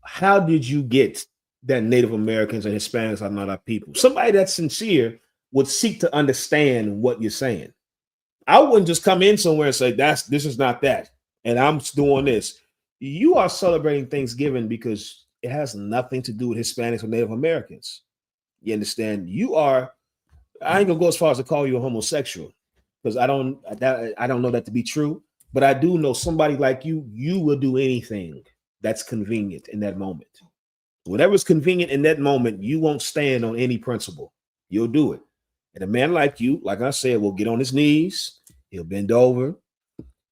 how did you get that Native Americans and Hispanics are not our people. Somebody that's sincere would seek to understand what you're saying. I wouldn't just come in somewhere and say, this is not that, and I'm doing this. You are celebrating Thanksgiving because it has nothing to do with Hispanics or Native Americans. You understand? I ain't gonna go as far as to call you a homosexual, because I don't know that to be true, but I do know somebody like you will do anything that's convenient in that moment. Whatever's convenient in that moment, you won't stand on any principle. You'll do it. And a man like you, like I said, will get on his knees. He'll bend over.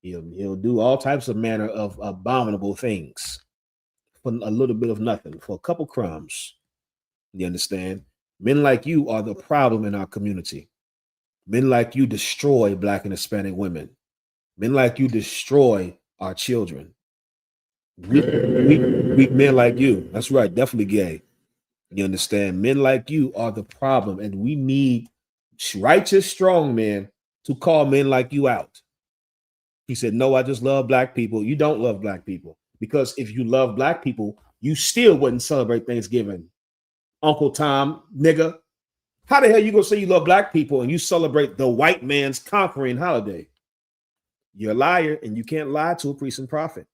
He'll do all types of manner of abominable things for a little bit of nothing, for a couple crumbs. You understand? Men like you are the problem in our community. Men like you destroy Black and Hispanic women. Men like you destroy our children. Weak men like you. That's right, definitely gay. You understand? Men like you are the problem, and we need righteous, strong men to call men like you out. He said, no, I just love Black people. You don't love Black people, because if you love Black people, you still wouldn't celebrate Thanksgiving. Uncle Tom, nigga. How the hell you gonna say you love Black people and you celebrate the white man's conquering holiday? You're a liar, and you can't lie to a priest and prophet.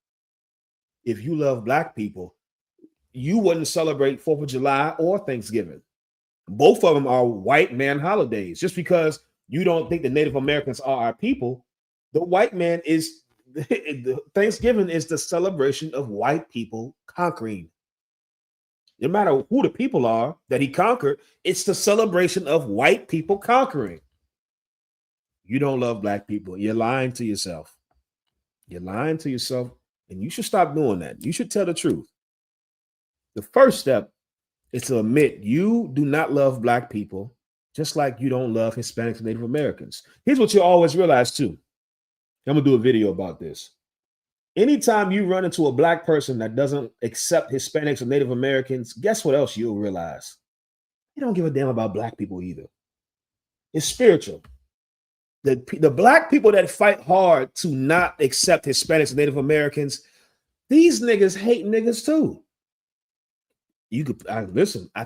If you love Black people, you wouldn't celebrate 4th of July or Thanksgiving. Both of them are white man holidays. Just because you don't think the Native Americans are our people, the white man is, Thanksgiving is the celebration of white people conquering. No matter who the people are that he conquered, it's the celebration of white people conquering. You don't love Black people. You're lying to yourself. You're lying to yourself, and you should stop doing that. You should tell the truth. The first step is to admit you do not love Black people, just like you don't love Hispanics and Native Americans. Here's what you always realize too. I'm gonna do a video about this. Anytime you run into a Black person that doesn't accept Hispanics or Native Americans, guess what else you'll realize? They don't give a damn about Black people either. It's spiritual. The Black people that fight hard to not accept Hispanics and Native Americans, these niggas hate niggas too. You could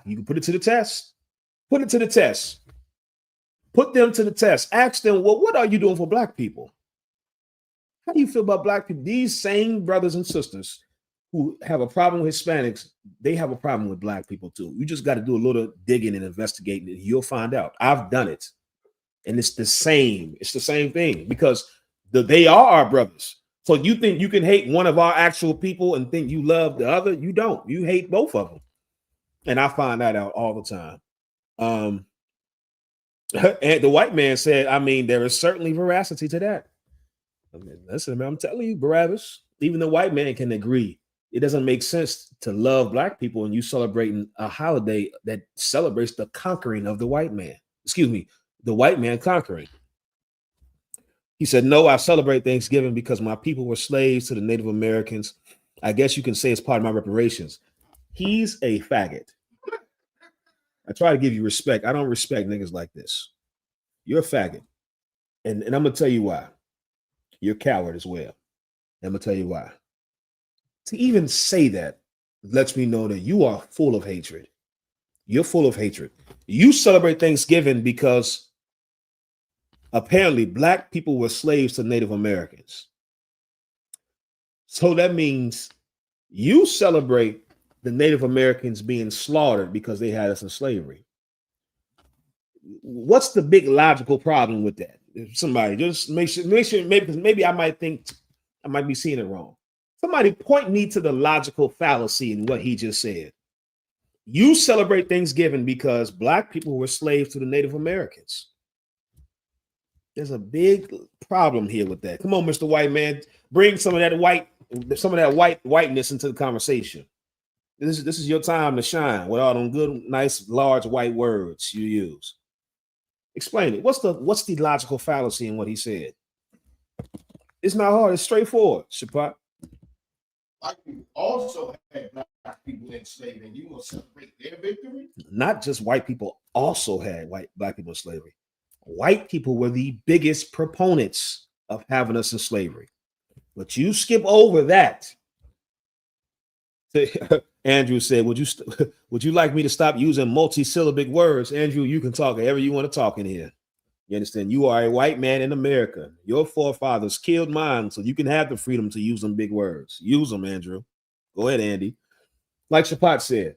you can put it to the test. Put it to the test. Put them to the test. Ask them, well, what are you doing for Black people? How do you feel about Black people? These same brothers and sisters who have a problem with Hispanics, they have a problem with Black people too. You just got to do a little digging and investigating, and you'll find out. I've done it. And it's the same. It's the same thing, because they are our brothers. So you think you can hate one of our actual people and think you love the other? You don't. You hate both of them. And I find that out all the time. And the white man said, I mean, there is certainly veracity to that. I mean, listen, man, I'm telling you, Barabbas, even the white man can agree. It doesn't make sense to love Black people and you celebrating a holiday that celebrates the conquering of the white man. Excuse me, the white man conquering. He said, no, I celebrate Thanksgiving because my people were slaves to the Native Americans. I guess you can say it's part of my reparations. He's a faggot. I try to give you respect. I don't respect niggas like this. You're a faggot. And I'm going to tell you why. You're a coward as well. I'm going to tell you why. To even say that lets me know that you are full of hatred. You're full of hatred. You celebrate Thanksgiving because apparently Black people were slaves to Native Americans. So that means you celebrate the Native Americans being slaughtered because they had us in slavery. What's the big logical problem with that? If somebody just make sure, maybe I might think I might be seeing it wrong. Somebody point me to the logical fallacy in what he just said. You celebrate Thanksgiving because Black people were slaves to the Native Americans. There's a big problem here with that. Come on, Mr. White Man, bring some of that whiteness into the conversation. This is your time to shine with all them good, nice, large white words you use. Explain it. What's the logical fallacy in what he said? It's not hard. It's straightforward, Shapat. Black people also had Black people enslaved, and you will celebrate their victory? Not just white people also had Black people in slavery. White people were the biggest proponents of having us in slavery. But you skip over that Andrew said, would you like me to stop using multi-syllabic words? Andrew, you can talk however you want to talk in here. You understand? You are a white man in America. Your forefathers killed mine, so you can have the freedom to use them big words. Use them, Andrew. Go ahead, Andy. Like Shapat said,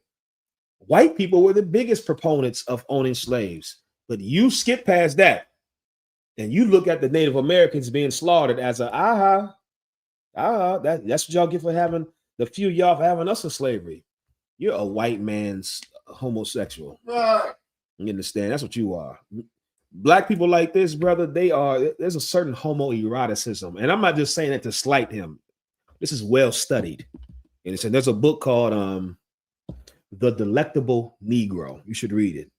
white people were the biggest proponents of owning slaves, but you skip past that and you look at the Native Americans being slaughtered as that's what y'all get for having the few y'all for having us in slavery. You're a white man's homosexual. Right. You understand? That's what you are. Black people like this, brother, there's a certain homoeroticism. And I'm not just saying that to slight him. This is well studied. And there's a book called The Delectable Negro. You should read it.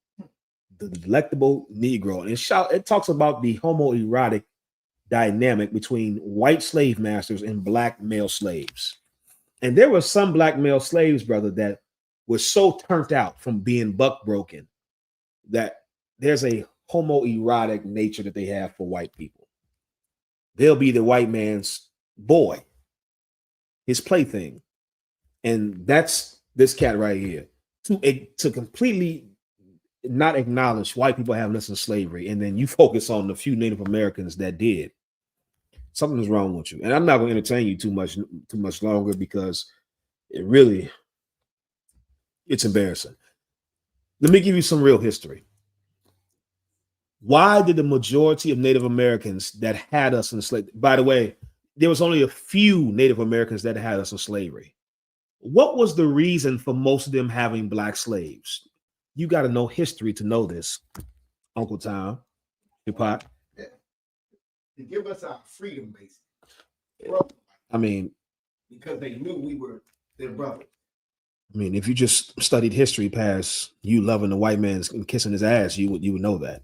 The Delectable Negro. And it talks about the homoerotic dynamic between white slave masters and black male slaves. And there were some black male slaves, brother, that were so turned out from being buck broken that there's a homoerotic nature that they have for white people. They'll be the white man's boy, his plaything. And that's this cat right here. To completely not acknowledge white people having us in slavery, and then you focus on the few Native Americans that did. Something's wrong with you. And I'm not going to entertain you too much longer because it's embarrassing. Let me give you some real history. Why did the majority of Native Americans that had us in slavery, by the way, there was only a few Native Americans that had us in slavery. What was the reason for most of them having black slaves? You got to know history to know this, Uncle Tom. Hip-hop. To give us our freedom, basically. I mean, because they knew we were their brothers. I mean, if you just studied history past you loving the white man and kissing his ass, you would know that.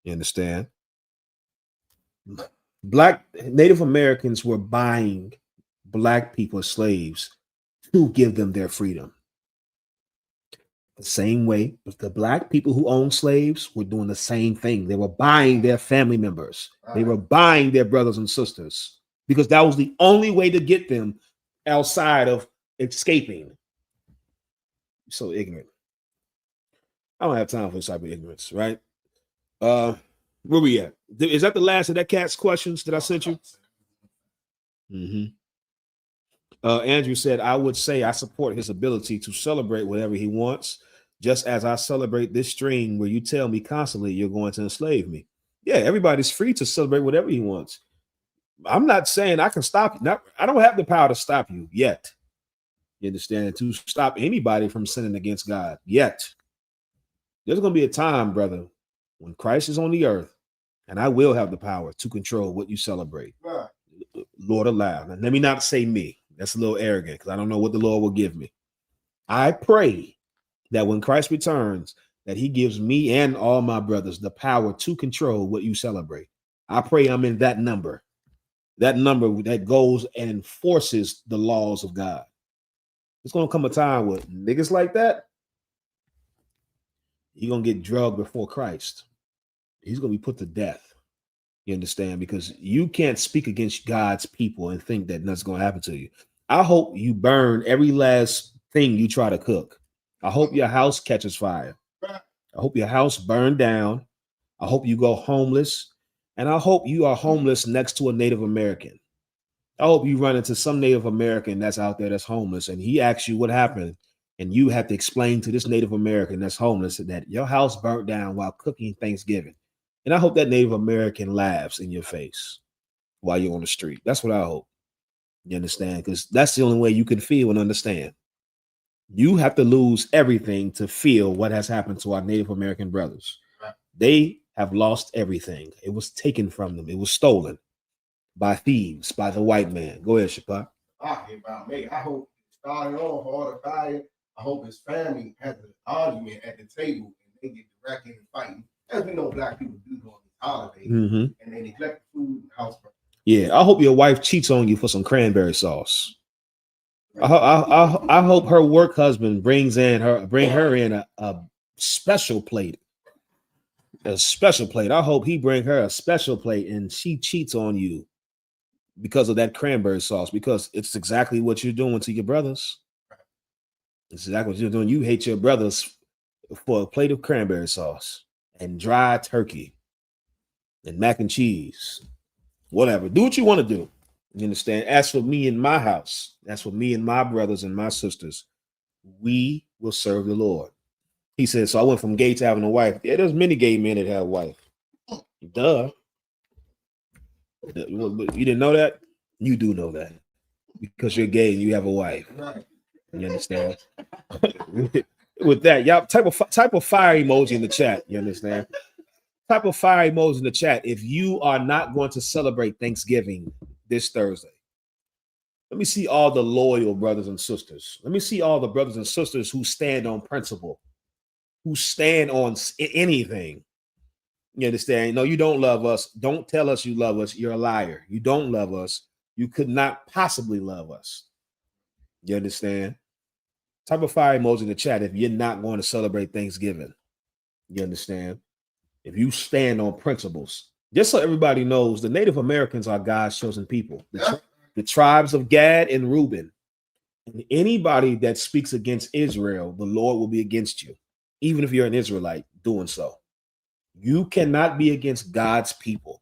You understand? Black Native Americans were buying black people as slaves to give them their freedom. The same way, but the black people who owned slaves were doing the same thing. They were buying their family members. They were buying their brothers and sisters because that was the only way to get them outside of escaping. So ignorant. I don't have time for this type of ignorance, right? Where we at? Is that the last of that cat's questions that I sent you? Andrew said, I would say I support his ability to celebrate whatever he wants, just as I celebrate this stream where you tell me constantly you're going to enslave me. Yeah, everybody's free to celebrate whatever he wants. I'm not saying I can stop you. I don't have the power to stop you yet. You understand? To stop anybody from sinning against God yet. There's going to be a time, brother, when Christ is on the earth, and I will have the power to control what you celebrate. Right. Lord allow. Now, let me not say me. That's a little arrogant because I don't know what the Lord will give me. I pray that when Christ returns, that he gives me and all my brothers the power to control what you celebrate. I pray I'm in that number that goes and enforces the laws of God. It's going to come a time with niggas like that. You're going to get drugged before Christ. He's going to be put to death. You understand? Because you can't speak against God's people and think that nothing's going to happen to you. I hope you burn every last thing you try to cook. I hope your house catches fire. I hope your house burned down. I hope you go homeless. And I hope you are homeless next to a Native American. I hope you run into some Native American that's out there that's homeless and he asks you what happened. And you have to explain to this Native American that's homeless that your house burnt down while cooking Thanksgiving. And I hope that Native American laughs in your face while you're on the street. That's what I hope. You understand? Because that's the only way you can feel and understand. You have to lose everything to feel what has happened to our Native American brothers. They have lost everything. It was taken from them. It was stolen by thieves, by the white man. Go ahead, Shapa. I hope it started off all the fire. I hope his family has an argument at the table and they get directly and fighting. As we know, black people do during these holidays, and they neglect the food and house burn. Yeah, I hope your wife cheats on you for some cranberry sauce. I hope her work husband bring her in a special plate. A special plate. I hope he bring her a special plate and she cheats on you because of that cranberry sauce, because it's exactly what you're doing to your brothers. This is exactly what you're doing. You hate your brothers for a plate of cranberry sauce and dry turkey and mac and cheese. Whatever. Do what you want to do. You understand? As for me and my house, as for me and my brothers and my sisters, we will serve the Lord. He said, so I went from gay to having a wife. Yeah, there's many gay men that have a wife. Duh. You didn't know that? You do know that. Because you're gay and you have a wife. You understand? With that, y'all type of fire emoji in the chat. You understand? Type of fire emoji in the chat if you are not going to celebrate Thanksgiving this Thursday. Let me see all the loyal brothers and sisters. Let me see all the brothers and sisters who stand on principle, who stand on anything. You understand? No, you don't love us. Don't tell us you love us. You're a liar. You don't love us. You could not possibly love us. You understand? Type of fire emoji in the chat if you're not going to celebrate Thanksgiving. You understand? If you stand on principles. Just so everybody knows, the Native Americans are God's chosen people. The tribes of Gad and Reuben. And anybody that speaks against Israel, the Lord will be against you, even if you're an Israelite doing so. You cannot be against God's people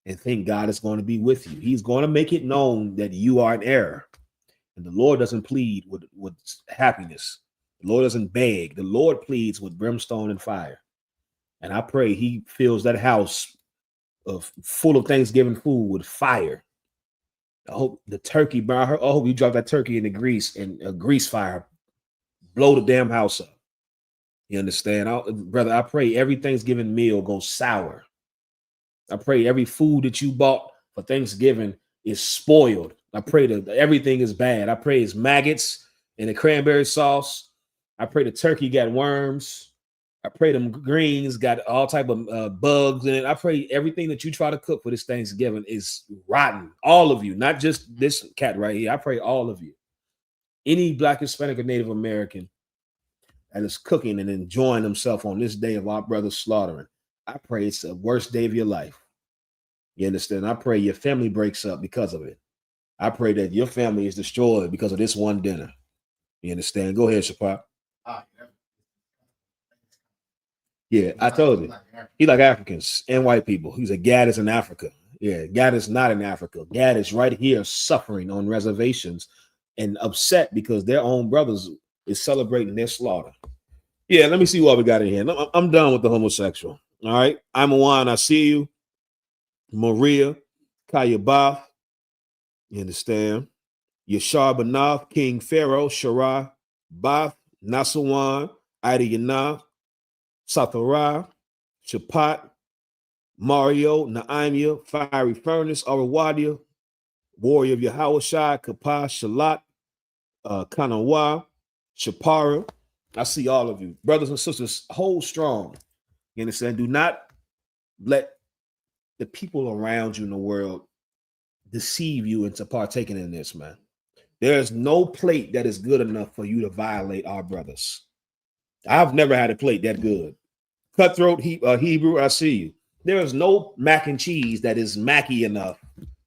and think God is going to be with you. He's going to make it known that you are in error. And the Lord doesn't plead with happiness. The Lord doesn't beg. The Lord pleads with brimstone and fire. And I pray he fills that house full of Thanksgiving food with fire. I hope the turkey burn. I hope you drop that turkey in the grease and a grease fire. Blow the damn house up. You understand? Brother, I pray every Thanksgiving meal goes sour. I pray every food that you bought for Thanksgiving is spoiled. I pray that everything is bad. I pray it's maggots and the cranberry sauce. I pray the turkey got worms. I pray them greens got all type of bugs in it. I pray everything that you try to cook for this Thanksgiving is rotten. All of you, not just this cat right here. I pray all of you. Any Black, Hispanic, or Native American that is cooking and enjoying themselves on this day of our brothers slaughtering, I pray it's the worst day of your life. You understand? I pray your family breaks up because of it. I pray that your family is destroyed because of this one dinner. You understand? Go ahead, Shapap. Yeah, I told you. He like Africans and white people. He's a Gad is in Africa. Yeah, Gad is not in Africa. Gad is right here suffering on reservations and upset because their own brothers is celebrating their slaughter. Yeah, let me see what we got in here. I'm done with the homosexual. All right. I'm Juan. I see you. Maria, Kayabaf. You understand? Yashar Banaf, King Pharaoh, Shara, Bath, Nasawan, Ida Yanaf, Sathara, Shapat, Mario, Naimia, Fiery Furnace, Arawadia, Warrior of Yahushua, Kapah, Shalat, Kanawa, Shapara. I see all of you. Brothers and sisters, hold strong. You understand? Do not let the people around you in the world deceive you into partaking in this, man. There is no plate that is good enough for you to violate our brothers. I've never had a plate that good. Cutthroat Hebrew, I see you. There is no mac and cheese that is macky enough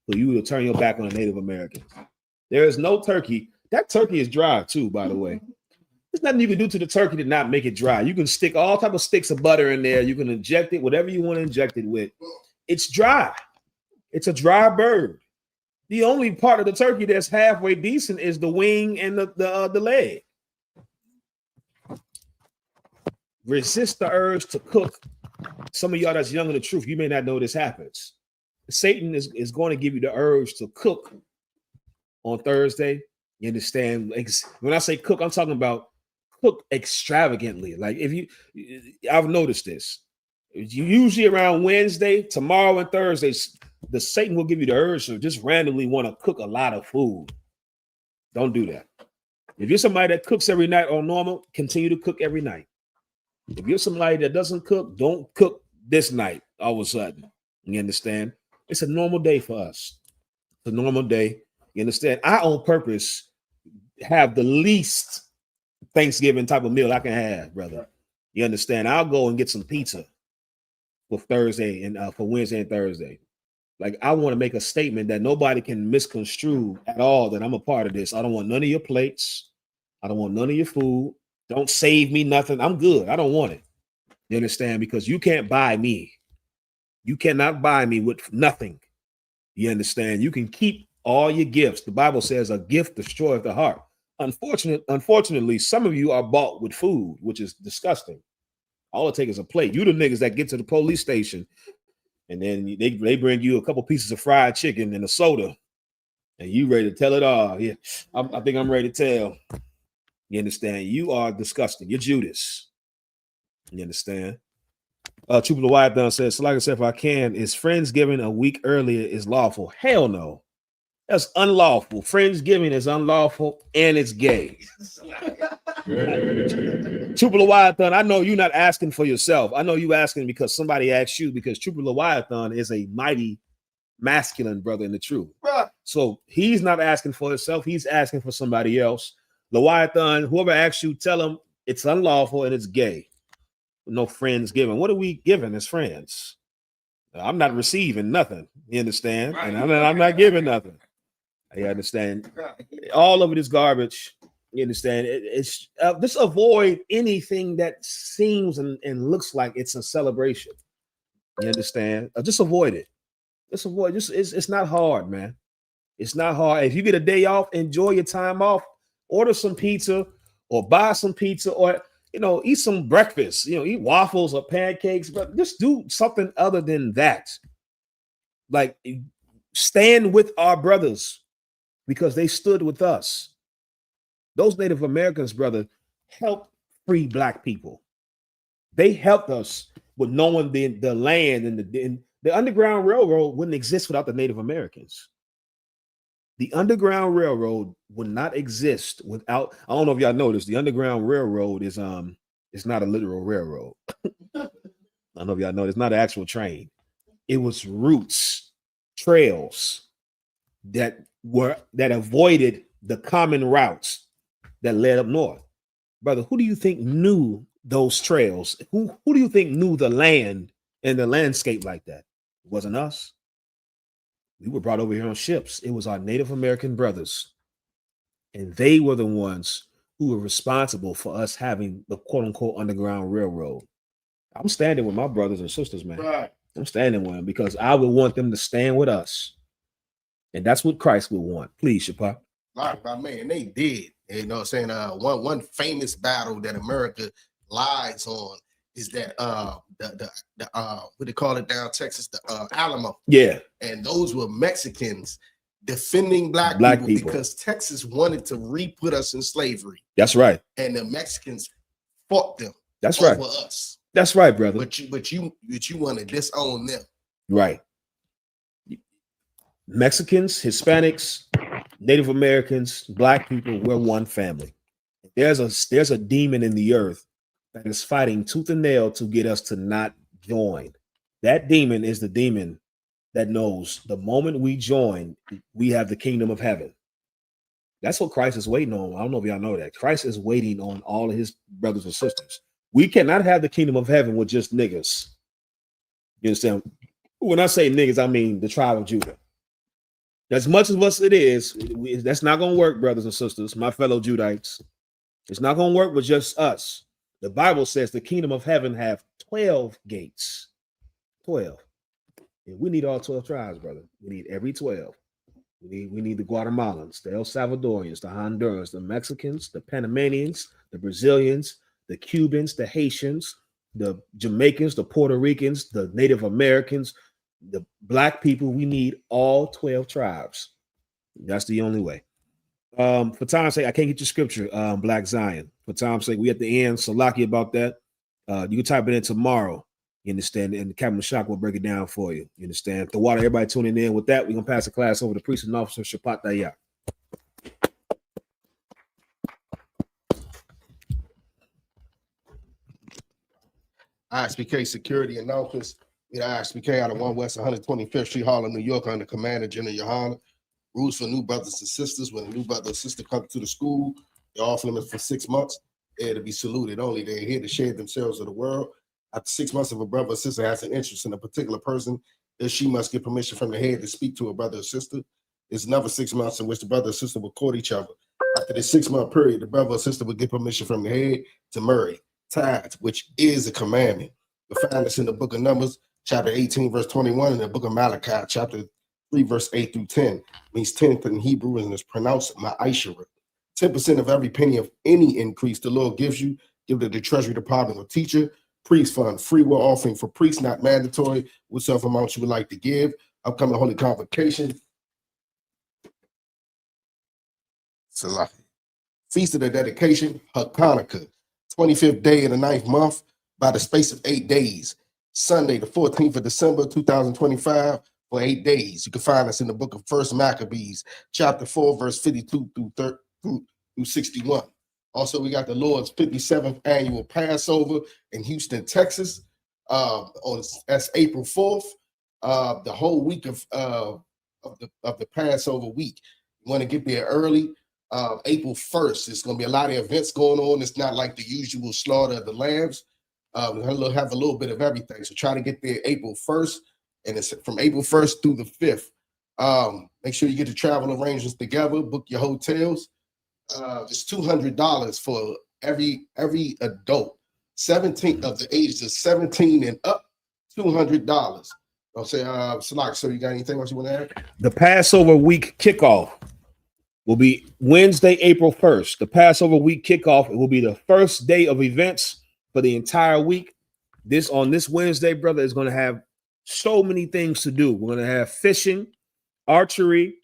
for you to turn your back on the Native Americans. There is no turkey. That turkey is dry too, by the way. There's nothing you can do to the turkey to not make it dry. You can stick all type of sticks of butter in there. You can inject it, whatever you want to inject it with. It's dry. It's a dry bird. The only part of the turkey that's halfway decent is the wing and the leg. Resist the urge to cook. Some of y'all that's young in the truth, you may not know this happens. Satan is going to give you the urge to cook on Thursday. You understand? When I say cook, I'm talking about cook extravagantly. Like I've noticed this. Usually around Wednesday, tomorrow, and Thursday, the Satan will give you the urge to just randomly want to cook a lot of food. Don't do that. If you're somebody that cooks every night on normal, continue to cook every night. If you're somebody that doesn't cook, don't cook this night all of a sudden. You understand? It's a normal day for us. It's a normal day. You understand? I on purpose have the least Thanksgiving type of meal I can have, brother. You understand? I'll go and get some pizza for Thursday and for Wednesday and Thursday. Like, I want to make a statement that nobody can misconstrue at all that I'm a part of this. I don't want none of your plates. I don't want none of your food. Don't save me nothing. I'm good. I don't want it. You understand? Because you can't buy me. You cannot buy me with nothing. You understand? You can keep all your gifts. The Bible says a gift destroyeth the heart. Unfortunately, some of you are bought with food, which is disgusting. All it takes is a plate. You the niggas that get to the police station and then they bring you a couple pieces of fried chicken and a soda, and you ready to tell it all. Yeah, I think I'm ready to tell. You understand? You are disgusting. You're Judas. You understand? Trooper Leviathan says, so like I said, if I can, is Friendsgiving a week earlier is lawful? Hell no. That's unlawful. Friendsgiving is unlawful and it's gay. Trooper Leviathan, I know you're not asking for yourself. I know you asking because somebody asked you, because Trooper Leviathan is a mighty masculine brother in the truth. So he's not asking for himself. He's asking for somebody else. Leviathan, whoever asks you, tell him it's unlawful and it's gay. No Friendsgiving. What are we giving as friends? I'm not receiving nothing. You understand? And I'm not giving nothing. You understand? All of it is garbage. You understand? It's just avoid anything that seems and looks like it's a celebration. You understand? Just avoid it. Just avoid. It's not hard, man. It's not hard. If you get a day off, enjoy your time off. Order some pizza or buy some pizza or eat some breakfast. Eat waffles or pancakes, but just do something other than that. Like stand with our brothers because they stood with us. Those Native Americans, brother, helped free Black people. They helped us with knowing the land, and the Underground Railroad wouldn't exist without the Native Americans. The Underground Railroad would not exist without. I don't know if y'all noticed, the Underground Railroad is it's not a literal railroad. I don't know if y'all know, it's not an actual train. It was routes, trails that avoided the common routes that led up north. Brother, who do you think knew those trails? Who do you think knew the land and the landscape like that? It wasn't us. We were brought over here on ships. It was our Native American brothers. And they were the ones who were responsible for us having the quote unquote Underground Railroad. I'm standing with my brothers and sisters, man. Right. I'm standing with them because I would want them to stand with us. And that's what Christ would want. Please, Shapar. Like, man, they did. You know what I'm saying? One famous battle that America lies on is that what they call it down Texas, the Alamo. Yeah. And those were Mexicans defending black people because Texas wanted to re-put us in slavery. That's right. And the Mexicans fought them. That's right. Over us. That's right, brother. But you want to disown them. Right. Mexicans, Hispanics, Native Americans, Black people, we're one family. There's a demon in the earth that is fighting tooth and nail to get us to not join. That demon is the demon that knows the moment we join, we have the kingdom of heaven. That's what Christ is waiting on. I don't know if y'all know that. Christ is waiting on all of his brothers and sisters. We cannot have the kingdom of heaven with just niggas. You understand? When I say niggas, I mean the tribe of Judah. As much as what it is, that's not going to work, brothers and sisters, my fellow Judites. It's not going to work with just us. The Bible says the kingdom of heaven have 12 gates. 12. And we need all 12 tribes, brother. We need every 12. We need the Guatemalans, the El Salvadorians, the Hondurans, the Mexicans, the Panamanians, the Brazilians, the Cubans, the Haitians, the Jamaicans, the Puerto Ricans, the Native Americans, the Black people. We need all 12 tribes. That's the only way. For time's sake, I can't get your scripture, Black Zion. For time's sake, we at the end, so lucky about that. You can type it in tomorrow. You understand? And Captain Shock will break it down for you. You understand? The water, everybody tuning in with that. We're going to pass the class over to Priest and Officer Shapat Dayat. I.S.U.P.K. security announcements. I.S.U.P.K. out of 1 West 125th Street, Harlem, New York, under Commander General Yahanna. Rules for new brothers and sisters. When a new brother or sister comes to the school, they're off limits for 6 months. They're to be saluted only. They're here to share themselves with the world. After 6 months, if a brother or sister has an interest in a particular person, then she must get permission from the head to speak to a brother or sister. There's another 6 months in which the brother or sister will court each other. After the 6-month period, the brother or sister would get permission from the head to marry. Tithes, which is a commandment. You'll find this in the book of Numbers, chapter 18, verse 21, and the book of Malachi, chapter 3, verse 8 through 10. Means 10th in Hebrew, and it's pronounced ma'asherah. 10% of every penny of any increase the Lord gives you, give to the treasury department or teacher. Priest fund, free will offering for priests, not mandatory. Whatever amount you would like to give. Upcoming holy convocation. Salahi. Feast of the dedication, Hanukkah, 25th day of the 9th month, by the space of 8 days. Sunday, the 14th of December, 2025, for 8 days. You can find us in the book of 1 Maccabees, chapter 4, verse 52 through 61. Also, we got the Lord's 57th annual Passover in Houston, Texas. That's April 4th. The whole week of the Passover week. You want to get there early. April 1st, there's going to be a lot of events going on. It's not like the usual slaughter of the lambs. We're going to have a little bit of everything. So try to get there April 1st, and it's from April 1st through the 5th. Make sure you get the travel arrangements together, book your hotels. It's $200 for every adult, 17 of the ages of 17 and up, $200. I'll say, Salak, so you got anything else you want to add? The Passover week kickoff will be Wednesday, April 1st. The Passover week kickoff, it will be the first day of events for the entire week. On this Wednesday, brother, is going to have so many things to do. We're going to have fishing, archery,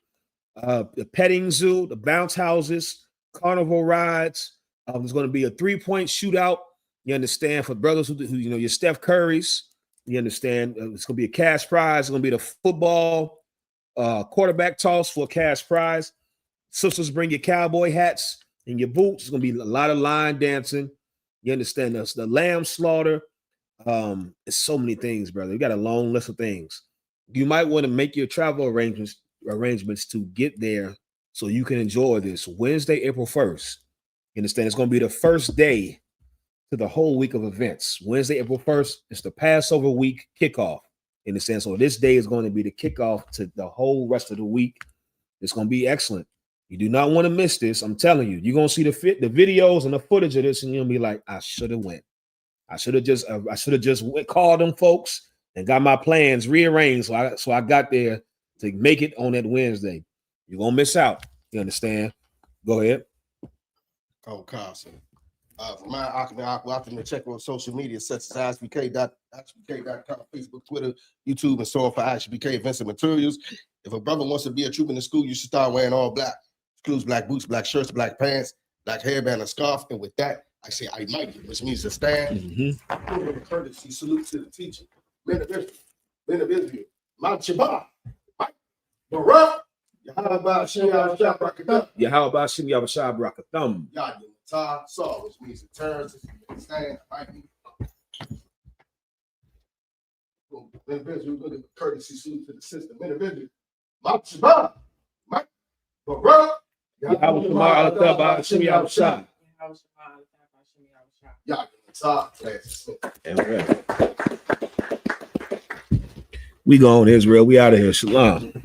the petting zoo, the bounce houses, carnival rides. There's going to be a 3-point shootout. You understand, for brothers who your Steph Currys. You understand, it's going to be a cash prize. It's going to be the football quarterback toss for a cash prize. Sisters, bring your cowboy hats and your boots. It's going to be a lot of line dancing. You understand us? The lamb slaughter. It's so many things, brother. We got a long list of things. You might want to make your travel arrangements to get there so you can enjoy this Wednesday, April 1st. You understand? It's going to be the first day to the whole week of events. Wednesday, April 1st, it's the Passover week kickoff. In the sense, so this day is going to be the kickoff to the whole rest of the week. It's going to be excellent. You do not want to miss this. I'm telling you, you're going to see the videos and the footage of this, and you'll be like, I should have went. I should have just called them folks and got my plans rearranged. So I got there to make it on that Wednesday. You're going to miss out. You understand? Go ahead. Oh, Carson. For my welcome to check on social media such as ISUPK.com, Facebook, Twitter, YouTube, and so on for ISUPK events and materials. If a brother wants to be a troop in the school, you should start wearing all black. Excludes black boots, black shirts, black pants, black hairband, and scarf. And with that, I say I might get, which means to stand. Mm-hmm. Courtesy salute to the teacher. Men of Israel. Mount Shabbat. Barak. Yahanna Yahanna Brakathum. Saw, which means it turns. Stand. Courtesy salute to the system. Men of Israel. Mount Shabbat. Barak. We going, Israel. We out of here. Shalom.